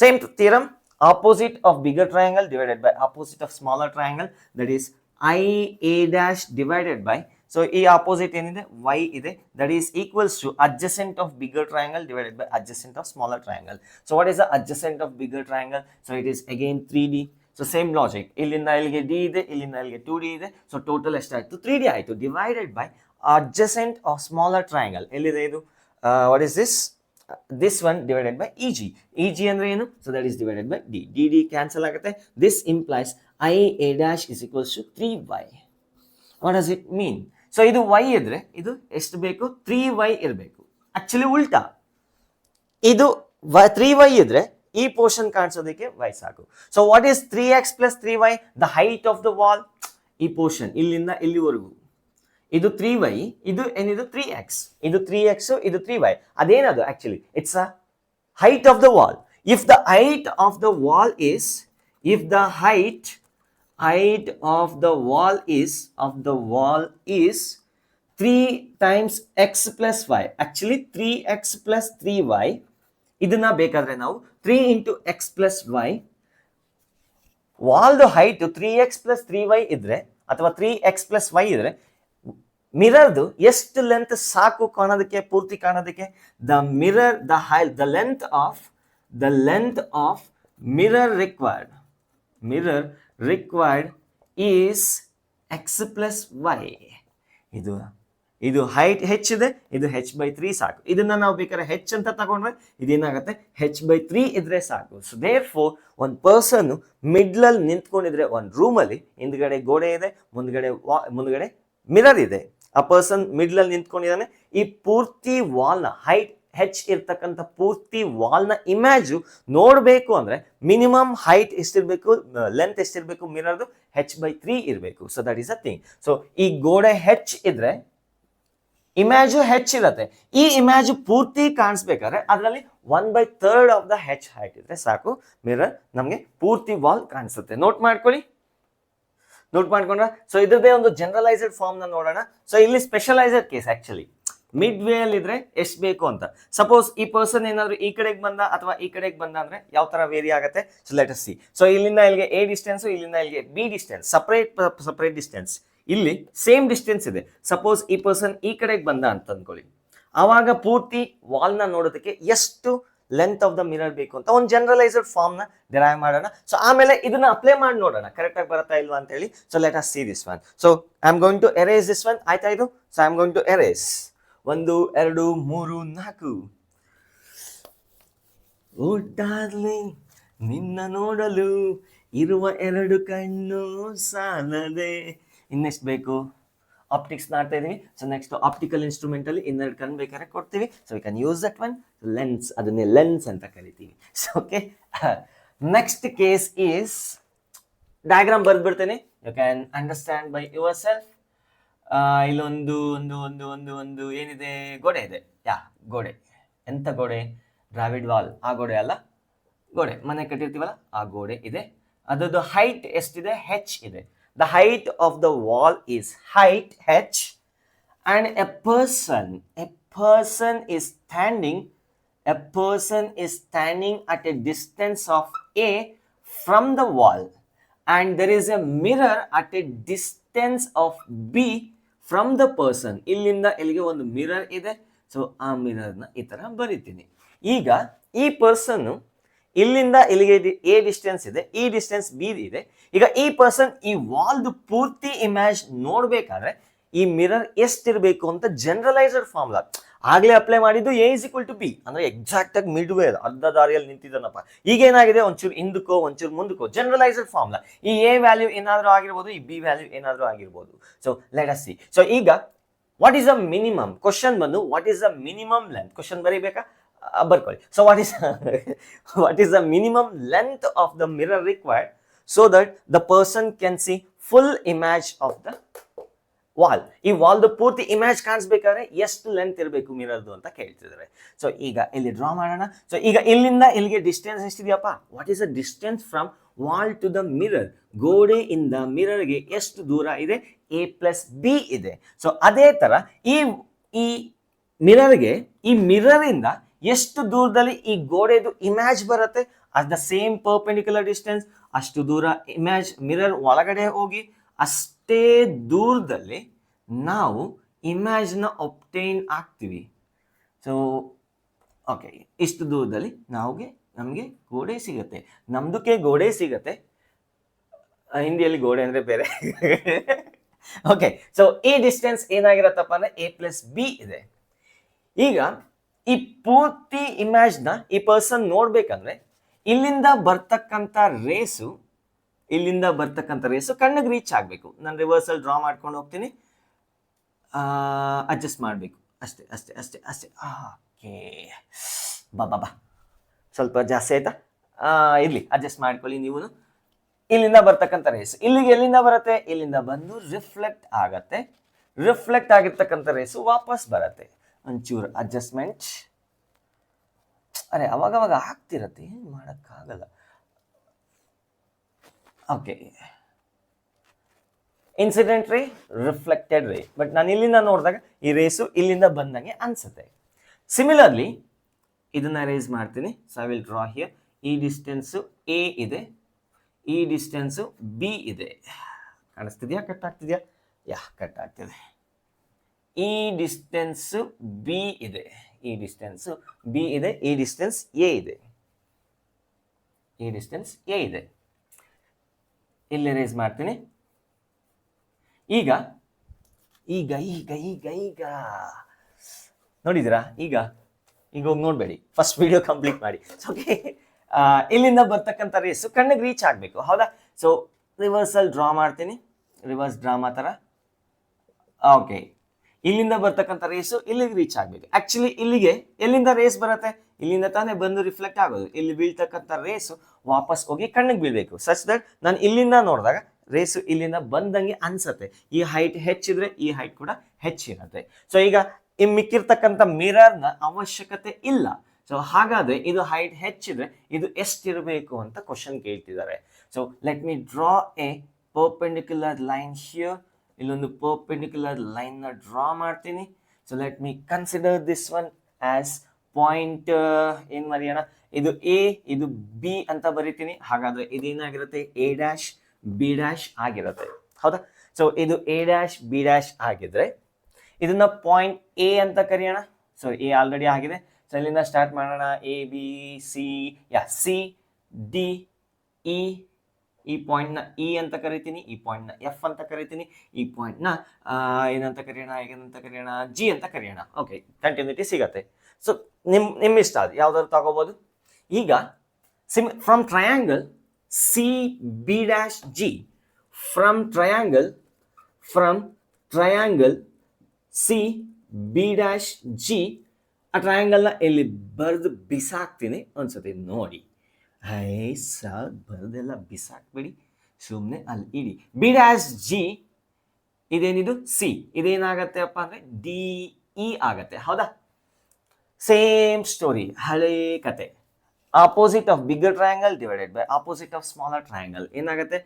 Same theorem, opposite of bigger triangle divided by opposite of smaller triangle, that is IA dash divided by, so ಈ opposite ಏನಿದೆ? y ಇದೆ. That is equals to adjacent of bigger triangle divided by adjacent of smaller triangle. So what is the adjacent of bigger triangle? So it is again 3D. So same logic, ಇಲ್ಲಿಂದ ಇಲ್ಲಿಗೆ d ಇದೆ, ಇಲ್ಲಿಂದ ಇಲ್ಲಿಗೆ 2D ಇದೆ. ಸೊ ಟೋಟಲ್ ಎಷ್ಟಾಯ್ತು? 3D ಆಯ್ತು. Divided by adjacent of smaller triangle. ಎಲ್ಲಿದೆ ಇದು? what is this? This one divided by EG. EG ಅಂದ್ರೆ ಏನು? So that is divided by D. D cancel ಆಗುತ್ತೆ. This implies IA dash is equals to 3y. What does it mean? So ಇದು y ಇದ್ರೆ ಇದು ಎಷ್ಟು ಬೇಕು? 3y ಇರಬೇಕು. ಆಕ್ಚುಲಿ ಉಲ್ಟಾ, ಇದು 3y ಇದ್ರೆ ಈ ಪೋರ್ಷನ್ ಕಾಣಿಸೋದಕ್ಕೆ y ಸಾಕು. So what is 3x plus 3y? The height of the wall. ಈ ಪೋರ್ಷನ್ ಇಲ್ಲಿಂದ ಇಲ್ಲಿವರೆಗೂ ಇದು 3y, ಇದು ಏನಿದು 3x, ಇದು 3x, ಇದು 3y. ಅದೇನದು? Actually it's a height of the wall. If the height of the wall is, if the height of the wall is 3 times x plus y, actually 3x plus 3y. ಇದನ್ನ ಬೇಕಾದ್ರೆ ನಾವು 3 into x plus y, ವಾಲ್ದು ಹೈಟ್ 3x plus 3y ಇದ್ರೆ ಅಥವಾ 3x plus y ಇದ್ರೆ ಮಿರರ್ದು ಎಷ್ಟು ಲೆಂತ್ ಸಾಕು ಕಾಣೋದಕ್ಕೆ, ಪೂರ್ತಿ ಕಾಣೋದಕ್ಕೆ? The length of mirror required is X plus Y. ಇದು ಹೈಟ್ h ಇದೆ, ಇದು h/3 ಸಾಕು. ಇದನ್ನ ನಾವು ಬೇಕಾದ್ರೆ h ಅಂತ ತಗೊಂಡ್ರೆ ಇದೇನಾಗುತ್ತೆ? h/3 ಇದ್ರೆ ಸಾಕು. ಸೊ ದೇರ್ ಫೋರ್ ಒಂದು ಪರ್ಸನ್ ಮಿಡ್ಲಲ್ಲಿ ನಿಂತ್ಕೊಂಡಿದ್ರೆ ಒಂದು ರೂಮಲ್ಲಿ, ಹಿಂದ್ಗಡೆ ಗೋಡೆ ಇದೆ, ಮುಂದ್ಗಡೆ ಮಿರರ್ ಇದೆ. ಆ ಪರ್ಸನ್ ಮಿಡ್ಲ್ ಅಲ್ಲಿ ನಿಂತ್ಕೊಂಡಿದ್ದಾನೆ. ಈ ಪೂರ್ತಿ ವಾಲ್ನ ಹೈಟ್ h ಇರ್ತಕ್ಕಂಥ ಪೂರ್ತಿ ವಾಲ್ನ ಇಮ್ಯಾಜು ನೋಡಬೇಕು ಅಂದ್ರೆ ಮಿನಿಮಮ್ ಹೈಟ್ ಎಷ್ಟಿರ್ಬೇಕು, ಲೆಂತ್ ಎಷ್ಟಿರ್ಬೇಕು ಮಿರರ್ದು? h/3 ಇರಬೇಕು. So that is a thing. So ಈ ಗೋಡೆ h ಇದ್ರೆ ಇಮ್ಯಾಜು h ಇರತ್ತೆ. ಈ ಇಮ್ಯಾಜು ಪೂರ್ತಿ ಕಾಣಿಸ್ಬೇಕಾದ್ರೆ ಅದರಲ್ಲಿ 1/3 ಆಫ್ ದ h ಹೈಟ್ ಇದ್ರೆ ಸಾಕು, ಮಿರರ್ ನಮಗೆ ಪೂರ್ತಿ ವಾಲ್ ಕಾಣಿಸುತ್ತೆ. ನೋಟ್ ಮಾಡ್ಕೊಂಡ್ರ? ಸೊ ಇದ್ರದ್ದೇ ಒಂದು ಜನರಲೈಸ್ಡ್ ಫಾರ್ಮ್ ನ ನೋಡೋಣ. ಸೊ ಇಲ್ಲಿ specialised case, actually mid way ಅಲ್ಲಿ ಇದ್ರೆ ಎಷ್ಟು ಬೇಕು ಅಂತ. ಸಪೋಸ್ ಈ ಪರ್ಸನ್ ಏನಾದ್ರು ಈ ಕಡೆಗೆ ಬಂದ ಅಥವಾ ಈ ಕಡೆಗೆ ಬಂದ ಅಂದ್ರೆ ಯಾವ ತರ ವೇರಿ ಆಗುತ್ತೆ? So let us see. So ಇಲ್ಲಿಂದ ಇಲ್ಲಿಗೆ a ಡಿಸ್ಟೆನ್ಸ್, ಇಲ್ಲಿಂದ ಇಲ್ಲಿಗೆ b ಡಿಸ್ಟೆನ್ಸ್, ಸಪರೇಟ್ ಡಿಸ್ಟೆನ್ಸ್. ಇಲ್ಲಿ ಸೇಮ್ ಡಿಸ್ಟೆನ್ಸ್ ಇದೆ. ಸಪೋಸ್ ಈ ಪರ್ಸನ್ ಈ ಕಡೆಗೆ ಬಂದ ಅಂತ ಅಂದ್ಕೊಳ್ಳಿ, ಆವಾಗ ಪೂರ್ತಿ ವಾಲ್ನ ನೋಡೋದಕ್ಕೆ ಎಷ್ಟು ಲೆಂತ್ ಆಫ್ ದ ಮಿರರ್ ಬೇಕು ಅಂತ ಒಂದು ಜನರಲೈಸ್ಡ್ ಫಾರ್ಮ್ ನ ಡಿರೈವ್ ಮಾಡೋಣ. ಸೊ ಆಮೇಲೆ ಇದನ್ನ ಅಪ್ಲೈ ಮಾಡಿ ನೋಡೋಣ ಕರೆಕ್ಟ್ ಆಗಿ ಬರುತ್ತಾ ಇಲ್ವಾ ಅಂತ ಹೇಳಿ. So let us see this one. So I am going to erase this one. ಆಯ್ತಾ ಇದು? So I am going to erase. 1 2 3 4. ಓ ಡಾರ್ಲಿಂಗ್, ನಿನ್ನ ನೋಡಲು ಇರುವ 2 ಕಣ್ಣು ಸಾಲದೆ. ಇನ್ನೆಷ್ಟು ಬೇಕು? ಆಪ್ಟಿಕ್ಸ್ ಮಾಡ್ತಾ ಇದೀವಿ. ಸೊ ನೆಕ್ಸ್ಟ್ ಆಪ್ಟಿಕಲ್ ಇನ್ಸ್ಟ್ರೂಮೆಂಟ್ ಅಲ್ಲಿ 2 ಕಣ್ಣು ಬೇಕಾದ್ರೆ ಕೊಡ್ತೀವಿ. So we can use that one. Lens, ಅದನ್ನೇ ಲೆನ್ಸ್ ಅಂತ ಕರಿತೀವಿ. So okay, next case is diagram ಬರ್ದ್ಬಿಡ್ತೇನೆ. You can understand by yourself. ಇಲ್ಲೊಂದು ಒಂದು ಒಂದು ಒಂದು ಒಂದು ಏನಿದೆ? ಗೋಡೆ ಇದೆ. ಯಾ, ಗೋಡೆ. ಎಂತ ಗೋಡೆ? ಡ್ರಾವಿಡ್ ವಾಲ್. ಆ ಗೋಡೆ ಅಲ್ಲ, ಗೋಡೆ ಮನೆ ಕಟ್ಟಿರ್ತೀವಲ್ಲ ಆ ಗೋಡೆ ಇದೆ. ಅದರದ್ದು ಹೈಟ್ ಎಷ್ಟಿದೆ? h ಇದೆ. The height of the wall is height h, and a person is standing at a distance of a from the wall, and there is a mirror at a distance of b from the person. ಇಲ್ಲಿಂದ ಇಲ್ಲಿಗೆ ಒಂದು ಮಿರರ್ ಇದೆ. ಸೊ ಆ ಮಿರರ್ನ ಈ ತರ ಬರಿತೀನಿ. ಈಗ ಈ ಪರ್ಸನ್ ಇಲ್ಲಿಂದ ಇಲ್ಲಿಗೆ ಎ ಡಿಸ್ಟೆನ್ಸ್ ಇದೆ, ಈ ಡಿಸ್ಟೆನ್ಸ್ ಬಿ ಇದೆ. ಈಗ ಈ ಪರ್ಸನ್ ಈ ವಾಲ್ದು ಪೂರ್ತಿ ಇಮೇಜ್ ನೋಡ್ಬೇಕಾದ್ರೆ ಈ ಮಿರರ್ ಎಷ್ಟಿರಬೇಕು ಅಂತ ಜನರಲೈಸ್ಡ್ ಫಾರ್ಮುಲಾ ಆಗ್ಲೇ ಅಪ್ಲೈ ಮಾಡಿದ್ದು. A is equal to B ಅಂದ್ರೆ ಎಕ್ಸಾಕ್ಟ್ ಆಗಿ ಮಿಡ್ ವೇ, ಅರ್ಧ ದಾರಿಯಲ್ಲಿ ನಿಂತಿದ್ದಾನಪ್ಪ. ಈಗ ಏನಾಗಿದೆ? ಒಂಚೂರು ಹಿಂದಕ್ಕೋ ಒಂಚೂರು ಮುಂದಕ್ಕೋ. Generalized formula. ಈ ಎ ವ್ಯಾಲ್ಯೂ ಏನಾದರೂ ಆಗಿರ್ಬೋದು, ಈ ಬಿ ವ್ಯಾಲ್ಯೂ ಏನಾದರೂ ಆಗಿರ್ಬೋದು. So let us see. So ಈಗ what is the minimum? Question ಬಂದು what is the minimum length? Question ಬರೀಬೇಕಾ? ಬರ್ಕೊಳ್ಳಿ. So what is the minimum length of the mirror required so that the person can see full image of the wall. ಈ ವಾಲ್ದು ಪೂರ್ತಿ ಇಮೇಜ್ ಕಾಣಿಸ್ಬೇಕಾದ್ರೆ ಎಷ್ಟು ಲೆಂತ್ ಇರಬೇಕು ಮಿರರ್ದು ಅಂತ ಕೇಳ್ತಿದ್ದಾರೆ. ಸೊ ಈಗ ಇಲ್ಲಿ ಡ್ರಾ ಮಾಡೋಣ. ಸೊ ಈಗ ಇಲ್ಲಿಂದ ಇಲ್ಲಿಗೆ ಡಿಸ್ಟೆನ್ಸ್ ಎಷ್ಟಿದೆಯಪ್ಪ? What is the distance from wall to the mirror? ಗೋಡೆಯಿಂದ ಮಿರರ್ಗೆ ಎಷ್ಟು ದೂರ ಇದೆ? a ಪ್ಲಸ್ ಬಿ ಇದೆ. ಸೊ ಅದೇ ತರ ಈ ಮಿರರ್ಗೆ ಈ ಮಿರರಿಂದ ಎಷ್ಟು ದೂರದಲ್ಲಿ ಈ ಗೋಡೆದು ಇಮೇಜ್ ಬರುತ್ತೆ? At the same perpendicular distance, ಅಷ್ಟು ದೂರ ಇಮೇಜ್ ಮಿರರ್ ಒಳಗಡೆ ಹೋಗಿ ಅಷ್ಟೇ ದೂರದಲ್ಲಿ ನಾವು ಇಮೇಜ್ನ ಒಬ್ಟೈನ್ ಆಗ್ತೀವಿ. ಸೊ ಓಕೆ, ಇಷ್ಟು ದೂರದಲ್ಲಿ ನಮಗೆ ಗೋಡೆ ಸಿಗುತ್ತೆ. ನಮ್ದಕ್ಕೆ ಗೋಡೆ ಸಿಗುತ್ತೆ. ಹಿಂದಿಯಲ್ಲಿ ಗೋಡೆ ಅಂದ್ರೆ ಬೇರೆ. ಓಕೆ, ಸೊ ಈ ಡಿಸ್ಟೆನ್ಸ್ ಏನಾಗಿರತ್ತಪ್ಪ ಅಂದ್ರೆ a ಪ್ಲಸ್ ಬಿ ಇದೆ. ಈಗ ಈ ಪೂರ್ತಿ ಇಮೇಜ್ನ ಈ ಪರ್ಸನ್ ನೋಡ್ಬೇಕಂದ್ರೆ ಇಲ್ಲಿಂದ ಬರ್ತಕ್ಕಂಥ ರೇಸು ಕಣ್ಣಿಗೆ ರೀಚ್ ಆಗಬೇಕು. ನಾನು ರಿವರ್ಸಲ್ ಡ್ರಾ ಮಾಡ್ಕೊಂಡು ಹೋಗ್ತೀನಿ. ಅಡ್ಜಸ್ಟ್ ಮಾಡಬೇಕು ಅಷ್ಟೇ ಅಷ್ಟೇ ಅಷ್ಟೇ ಅಷ್ಟೇ. ಓಕೆ, ಬಾ ಸ್ವಲ್ಪ ಜಾಸ್ತಿ ಆಯ್ತಾ? ಇರ್ಲಿ, ಅಡ್ಜಸ್ಟ್ ಮಾಡ್ಕೊಳ್ಳಿ ನೀವು. ಇಲ್ಲಿಂದ ಬರ್ತಕ್ಕಂಥ ರೇಸ್ ಇಲ್ಲಿಗೆ ಎಲ್ಲಿಂದ ಬರುತ್ತೆ? ಇಲ್ಲಿಂದ ಬಂದು ರಿಫ್ಲೆಕ್ಟ್ ಆಗತ್ತೆ. ರಿಫ್ಲೆಕ್ಟ್ ಆಗಿರ್ತಕ್ಕಂಥ ರೇಸು ವಾಪಸ್ ಬರುತ್ತೆ. ಒಂಚೂರು ಅಡ್ಜಸ್ಟ್ಮೆಂಟ್. ಅರೆ ಅವಾಗವಾಗ ಆಗ್ತಿರತ್ತೆ, ಏನು ಮಾಡೋಕ್ಕಾಗಲ್ಲ. ಓಕೆ, ಇನ್ಸಿಡೆಂಟ್ ರೇ, ರಿಫ್ಲೆಕ್ಟೆಡ್ ರೇ. ಬಟ್ ನಾನು ಇಲ್ಲಿಂದ ನೋಡಿದಾಗ ಈ ರೇಸು ಇಲ್ಲಿಂದ ಬಂದಂಗೆ ಅನ್ಸುತ್ತೆ. ಸಿಮಿಲರ್ಲಿ ಇದನ್ನ ರೇಸ್ ಮಾಡ್ತೀನಿ. So I will draw here. ಈ ಡಿಸ್ಟೆನ್ಸು ಎ ಇದೆ, ಈ ಡಿಸ್ಟೆನ್ಸು ಬಿ ಇದೆ. ಕಾಣಿಸ್ತಿದ್ಯಾ? ಕಟ್ ಆಗ್ತಿದ್ಯಾ? ಯಾ, ಕಟ್ ಆಗ್ತಿದೆ. ಈ ಡಿಸ್ಟೆನ್ಸು ಬಿ ಇದೆ, ಈ ಡಿಸ್ಟೆನ್ಸು ಬಿ ಇದೆ, ಈ ಡಿಸ್ಟೆನ್ಸ್ ಎ ಇದೆ, ಈ ಡಿಸ್ಟೆನ್ಸ್ ಎ ಇದೆ. ಇಲ್ಲಿ ರೇಸ್ ಮಾಡ್ತೀನಿ. ಈಗ ಈಗ ಈಗ ಈಗ ಈಗ ನೋಡಿದಿರಾ? ಈಗ ಹೋಗಿ ನೋಡಬೇಡಿ, ಫಸ್ಟ್ ವಿಡಿಯೋ ಕಂಪ್ಲೀಟ್ ಮಾಡಿ. ಓಕೆ, ಇಲ್ಲಿಂದ ಬರ್ತಕ್ಕಂಥ ರೇಸು ಕಣ್ಣಿಗೆ ರೀಚ್ ಆಗಬೇಕು, ಹೌದಾ? ಸೊ ರಿವರ್ಸಲ್ ಡ್ರಾ ಮಾಡ್ತೀನಿ. ರಿವರ್ಸ್ ಡ್ರಾಮಾ ಥರ. ಓಕೆ, ಇಲ್ಲಿಂದ ಬರ್ತಕ್ಕಂಥ ರೇಸು ಇಲ್ಲಿಗೆ ರೀಚ್ ಆಗಬೇಕು. ಆಕ್ಚುಲಿ ಇಲ್ಲಿಗೆ ಎಲ್ಲಿಂದ ರೇಸ್ ಬರುತ್ತೆ? ಇಲ್ಲಿಂದ ತಾನೇ ಬಂದು ರಿಫ್ಲೆಕ್ಟ್ ಆಗೋದು. ಇಲ್ಲಿ ಬೀಳ್ತಕ್ಕಂಥ ರೇಸು ವಾಪಸ್ ಹೋಗಿ ಕಣ್ಣಿಗೆ ಬೀಳ್ಬೇಕು. ಸಚ್ ದಟ್ ನಾನು ಇಲ್ಲಿಂದ ನೋಡಿದಾಗ ರೇಸು ಇಲ್ಲಿಂದ ಬಂದಂಗೆ ಅನ್ಸತ್ತೆ. ಈ ಹೈಟ್ ಹೆಚ್ಚಿದ್ರೆ ಈ ಹೈಟ್ ಕೂಡ ಹೆಚ್ಚಿರುತ್ತೆ. ಸೊ ಈಗ ಈ ಮಿಕ್ಕಿರ್ತಕ್ಕಂಥ ಮಿರರ್ನ ಅವಶ್ಯಕತೆ ಇಲ್ಲ. ಸೊ ಹಾಗಾದ್ರೆ ಇದು ಹೈಟ್ ಹೆಚ್ಚಿದ್ರೆ ಇದು ಎಷ್ಟಿರಬೇಕು ಅಂತ ಕ್ವಶನ್ ಕೇಳ್ತಿದ್ದಾರೆ. So let me draw a perpendicular line here. ಇಲ್ಲೊಂದು ಪರ್ಪೆಂಡಿಕ್ಯುಲರ್ ಲೈನ್ ನ ಡ್ರಾ ಮಾಡ್ತೀನಿ. So let me consider this one as point. ಏನ್ ಮರೆಯೋಣ? ಇದು ಎ, ಇದು ಬಿ ಅಂತ ಬರೀತೀನಿ. ಹಾಗಾದ್ರೆ ಇದೇನಾಗಿರುತ್ತೆ? ಎ ಡ್ಯಾಶ್ ಬಿ ಡ್ಯಾಶ್ ಆಗಿರುತ್ತೆ, ಹೌದಾ? ಸೊ ಇದು ಎ ಡ್ಯಾಶ್ ಬಿ ಡ್ಯಾಶ್ ಆಗಿದ್ರೆ ಇದನ್ನ ಪಾಯಿಂಟ್ ಎ ಅಂತ ಕರೆಯೋಣ. ಸೊ ಎ ಆಲ್ರೆಡಿ ಆಗಿದೆ. ಸೊ ಇಲ್ಲಿಂದ ಸ್ಟಾರ್ಟ್ ಮಾಡೋಣ. A B C, C D E, ಈ ಪಾಯಿಂಟ್ ನ ಇ ಅಂತ ಕರಿತೀನಿ, ಈ ಪಾಯಿಂಟ್ ನ ಎಫ್ ಅಂತ ಕರಿತೀನಿ, ಈ ಪಾಯಿಂಟ್ ನ ಏನಂತ ಕರೆಯೋಣ, ಜಿ ಅಂತ ಕರೆಯೋಣ. ಓಕೆ, ಕಂಟಿನ್ಯೂಟಿ ಸಿಗತ್ತೆ. ಸೊ ನಿಮ್ ಇಷ್ಟ ಅದು ಯಾವ್ದಾದ್ರು ತಗೋಬಹುದು. ಈಗ from triangle C B dash G, from triangle C B dash G, ಆ ಟ್ರಯಾಂಗಲ್ನ ಇಲ್ಲಿ ಬರೆದು ಬಿಸಾಕ್ತೀನಿ ಅನ್ಸುತ್ತೆ. ನೋಡಿ, ಬರೆದೆಲ್ಲ ಬಿಸಾಕ್ಬೇಡಿ, ಸುಮ್ಮನೆ ಅಲ್ಲಿ ಇಡಿ. ಬಿ ಡ್ಯಾಶ್ ಜಿ ಇದೇನಿದು ಸಿ, ಇದೇನಾಗತ್ತೆ ಅಪ್ಪ ಅಂದ್ರೆ ಡಿ ಇ ಆಗತ್ತೆ. ಹೌದಾ? ಸೇಮ್ ಸ್ಟೋರಿ, ಹಳೆ ಕತೆ. Opposite of bigger triangle divided by opposite of smaller triangle ಏನಾಗುತ್ತೆ?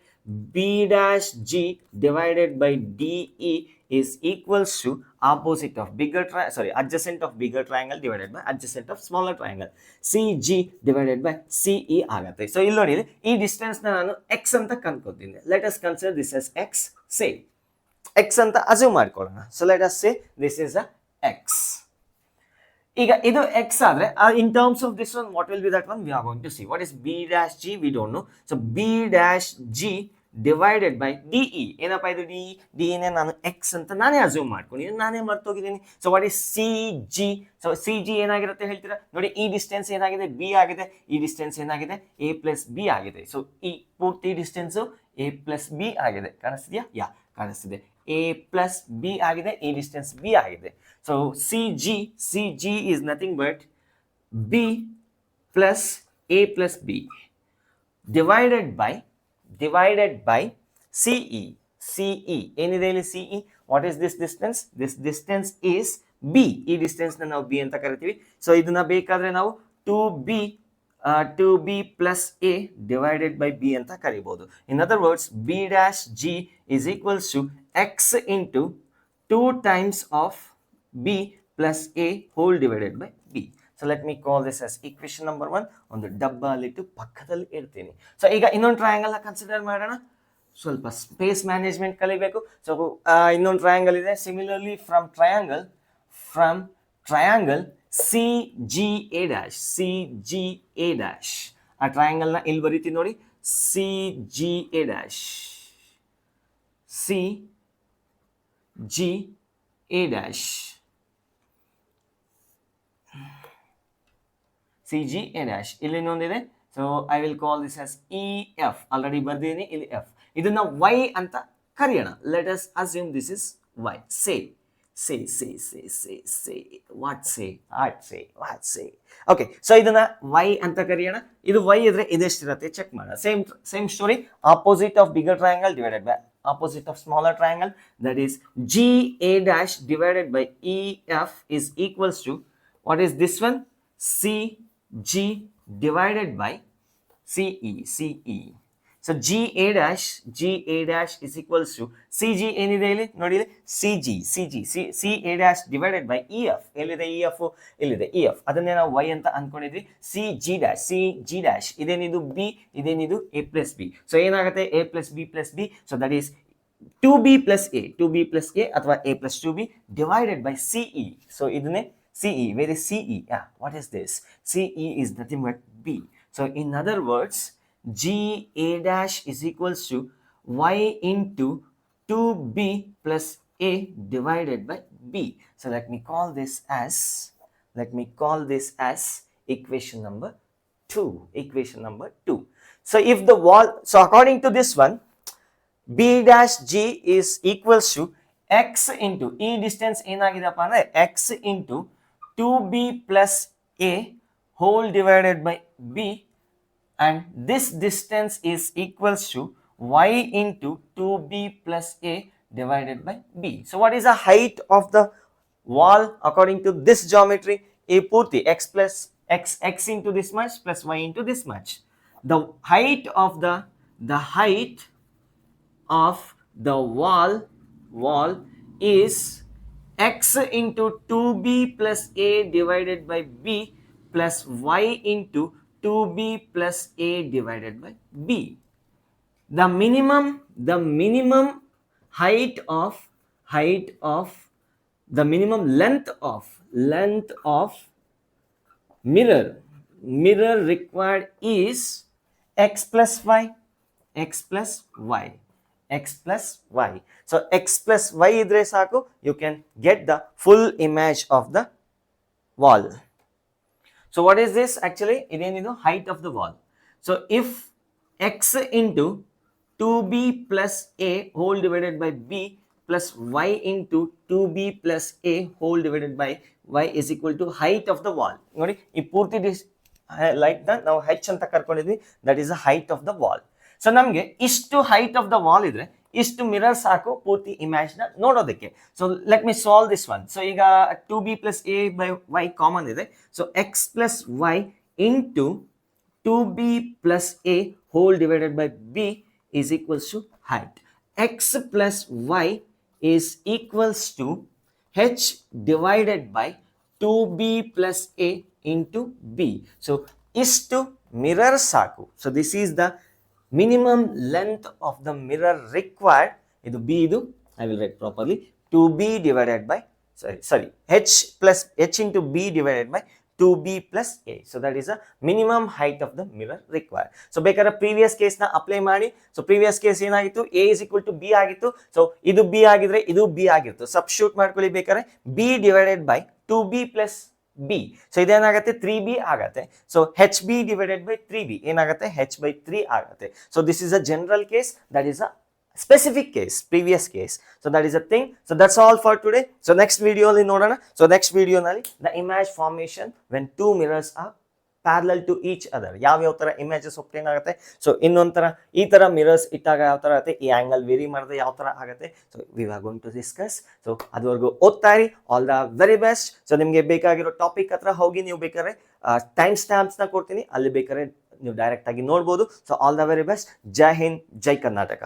B dash G divided by D E is equals to opposite of adjacent of bigger triangle divided by adjacent of smaller triangle. CG divided by CE ಆಗತ್ತೆ. ಸೊ ಇಲ್ಲಿ ನೋಡಿ, ಈ ಡಿಸ್ಟೆನ್ಸ್ ನಾನು x ಅಂತ ಕನ್ಕೋತೀನಿ. Let us consider this as x. Say x ಅಂತ ಅಸ್ಯೂಮ್ ಮಾಡ್ಕೊಳ್ಳೋಣ. So let us say this is a x. ಈಗ ಇದು x ಆದ್ರೆ in terms of this one, what will be that one? We are going to see. What is b dash g? We don't know. So b dash g divided by DE. ಏನಪ್ಪ ಇದು DE ನೇ ನಾನು x ಅಂತ ನಾನೇ ಅಸ್ಯೂಮ್ ಮಾಡ್ಕೊಂಡಿದ್ದೀನಿ, ನಾನೇ ಮರ್ತೋಗಿದ್ದೀನಿ. So what is CG? So CG ಏನಾಗಿರುತ್ತೆ ಹೇಳ್ತೀರಾ? ನೋಡಿ, ಈ ಡಿಸ್ಟೆನ್ಸ್ ಏನಾಗಿದೆ? b ಆಗಿದೆ. ಈ ಡಿಸ್ಟೆನ್ಸ್ ಏನಾಗಿದೆ? a ಪ್ಲಸ್ b ಆಗಿದೆ. ಸೊ ಈ ಪೂರ್ತಿ ಡಿಸ್ಟೆನ್ಸ್ a ಪ್ಲಸ್ b ಆಗಿದೆ. ಕಾಣಿಸ್ತಿದೆಯಾ? ಕಾಣಿಸ್ತಿದೆ. a ಪ್ಲಸ್ b ಆಗಿದೆ, ಈ ಡಿಸ್ಟೆನ್ಸ್ b ಆಗಿದೆ. So CG is nothing but b plus a plus b divided by CE. ಏನಿದೆ ಇಲ್ಲಿ CE? What is this distance? This distance is b. ಈ ಡಿಸ್ಟೆನ್ಸ್ ನಾವು b ಅಂತ ಕರಿತೀವಿ. ಸೊ ಇದನ್ನ ಬೇಕಾದ್ರೆ ನಾವು 2b plus a divided by b ಅಂತ ಕರಿಬಹುದು. In other words, b dash g is equals to x into 2 times of b plus a whole divided by b. So let me call this as equation number 1. ಒಂದು ಡಬ್ಬಲಿಟ್ಟು ಪಕ್ಕದಲ್ಲಿ ಇಡ್ತೀನಿ. ಸೊ ಈಗ ಇನ್ನೊಂದು ಟ್ರಯಾಂಗಲ್ ಕನ್ಸಿಡರ್ ಮಾಡೋಣ. ಸ್ವಲ್ಪ ಸ್ಪೇಸ್ ಮ್ಯಾನೇಜ್ಮೆಂಟ್ ಕಲಿಬೇಕು. ಸೊ ಇನ್ನೊಂದು ಟ್ರಯಾಂಗಲ್ ಇದೆ. Similarly from triangle C G A dash, ಆ ಟ್ರಯಾಂಗಲ್ನ ಇಲ್ಲಿ ಬರೀತೀನಿ ನೋಡಿ. ಸಿ ಜಿ ಎ ಡ್ಯಾಶ್ ಇಲ್ಲಿ ಇನ್ನೊಂದಿದೆ. So I will call this as E F. Already ಬರ್ದಿದ್ದೀನಿ ಇಲ್ಲಿ ಎಫ್. ಇದನ್ನ ವೈ ಅಂತ ಕರೆಯೋಣ. Let us assume this is Y. Okay, so ಇದನ್ನ ವೈ ಅಂತ ಕರೆಯೋಣ. ಇದು ವೈ ಇದ್ರೆ ಇದೆಷ್ಟಿರತ್ತೆ ಚೆಕ್ ಮಾಡೋಣ. Same story. Opposite of bigger triangle divided by opposite of smaller triangle, that is GA dash divided by EF is equals to, what is this one? CG divided by CE. So GA dash is equals to CG ಏನಿದೆ ಇಲ್ಲಿ ನೋಡಿ, CA dash divided by EF. ಎಲ್ಲಿದೆ EF? ಇಲ್ಲಿದೆ EF. ಅದನ್ನೇ ನಾವು y ಅಂತ ಅನ್ಕೊಂಡಿದ್ವಿ. CG dash ಇದೇನಿದು b, ಇದೇನಿದು a plus b. ಸೊ ಏನಾಗುತ್ತೆ? a plus b plus b. So that is 2b plus a ಅಥವಾ a plus 2b divided by CE. So ಇದನ್ನೇ CE. Where is CE? What is this? CE is nothing but b. So in other words, GA dash is equals to y into 2b plus a divided by b. So let me call this as equation number 2. So if the wall, so according to this one, b dash g is equals to x into, ಈ ಡಿಸ್ಟೆನ್ಸ್ ಏನಾಗಿದೆಪ್ಪ ಅಂದ್ರೆ x into 2b plus a whole divided by b, and this distance is equals to y into 2b plus a divided by b. So what is the height of the wall according to this geometry? A purti x into this much plus y into this much. The height of the wall is x into 2b plus a divided by b plus y into 2b plus a divided by b. The minimum length of mirror required is x plus y, x plus y, x plus y. So x plus y idre saku, you can get the full image of the wall. So what is this actually? Iದೇನಿದು height of the wall. So if x into 2b plus a whole divided by b plus y into 2b plus a whole divided by y is equal to height of the wall. ನೋಡಿ ಈ ಪೂರ್ತಿ ಲೈಟ್ ನ ನಾವು h ಅಂತ ಕರ್ಕೊಂಡಿದ್ವಿ, that is the height of the wall. So ನಮಗೆ ಇಷ್ಟು ಹೈಟ್ ಆಫ್ ದ ವಾಲ್ ಇದ್ರೆ ಇಷ್ಟು ಮಿರರ್ ಸಾಕು ಪೂರ್ತಿ ಇಮೇಜ್ ನ ನೋಡೋದಕ್ಕೆ. So let me solve this one. So ಈಗ 2b plus a by y common ಇದೆ. So x plus y into 2b plus a whole divided by b is equals to height. X plus y is equals to h divided by 2b plus a into b. So istu mirror saku. So this is the minimum length of the mirror required. Idu b, idu I will write properly, 2b divided by h plus h into b divided by 2b plus a. So that is the minimum height of the mirror required. So ಬೇಕಾದ್ರೆ previous case na apply ಮಾಡಿ. So previous case ಏನಾಗಿತ್ತು, a is equal to b ಆಗಿತ್ತು. So ಇದು b ಆಗಿದ್ರೆ ಇದು b ಆಗಿತ್ತು. Substitute ಮಾಡ್ಕೊಳ್ಳಿ ಬೇಕಾದ್ರೆ b divided by 2b plus b. So ಇದೇನಾಗುತ್ತೆ 3b ಆಗುತ್ತೆ. So hb divided by 3b ಏನಾಗುತ್ತೆ h by 3 ಆಗುತ್ತೆ. So this is a general case, that is a specific case, previous case. So that is a thing. So that's all for today. So next video alli nodana. So next video nalli the image formation when two mirrors are parallel to each other, ಯಾವ ತರ images obtain ಆಗುತ್ತೆ. ಸೊ ಇನ್ನೊಂಥರ ಈ ತರ ಮಿರರ್ಸ್ ಇಟ್ಟಾಗ ಯಾವ ತರ ಆಗುತ್ತೆ, ಈ ಆಂಗಲ್ ವೇರಿ ಮಾಡಿದ್ರೆ ಯಾವ ತರ ಆಗುತ್ತೆ. So we are going to discuss. So ಅದುವರೆಗೂ ಓದ್ತಾ ಇರಿ. All the very best. So ನಿಮಗೆ ಬೇಕಾಗಿರೋ ಟಾಪಿಕ್ ಹತ್ರ ಹೋಗಿ ನೀವು ಬೇಕಾದ್ರೆ ಟೈಮ್ ಸ್ಟ್ಯಾಂಪ್ಸ್ ನ ಕೊಡ್ತೀನಿ, ಅಲ್ಲಿ ಬೇಕಾದ್ರೆ ನೀವು ಡೈರೆಕ್ಟ್ ಆಗಿ ನೋಡ್ಬೋದು. So all the very best. Jai Hind, Jai Karnataka.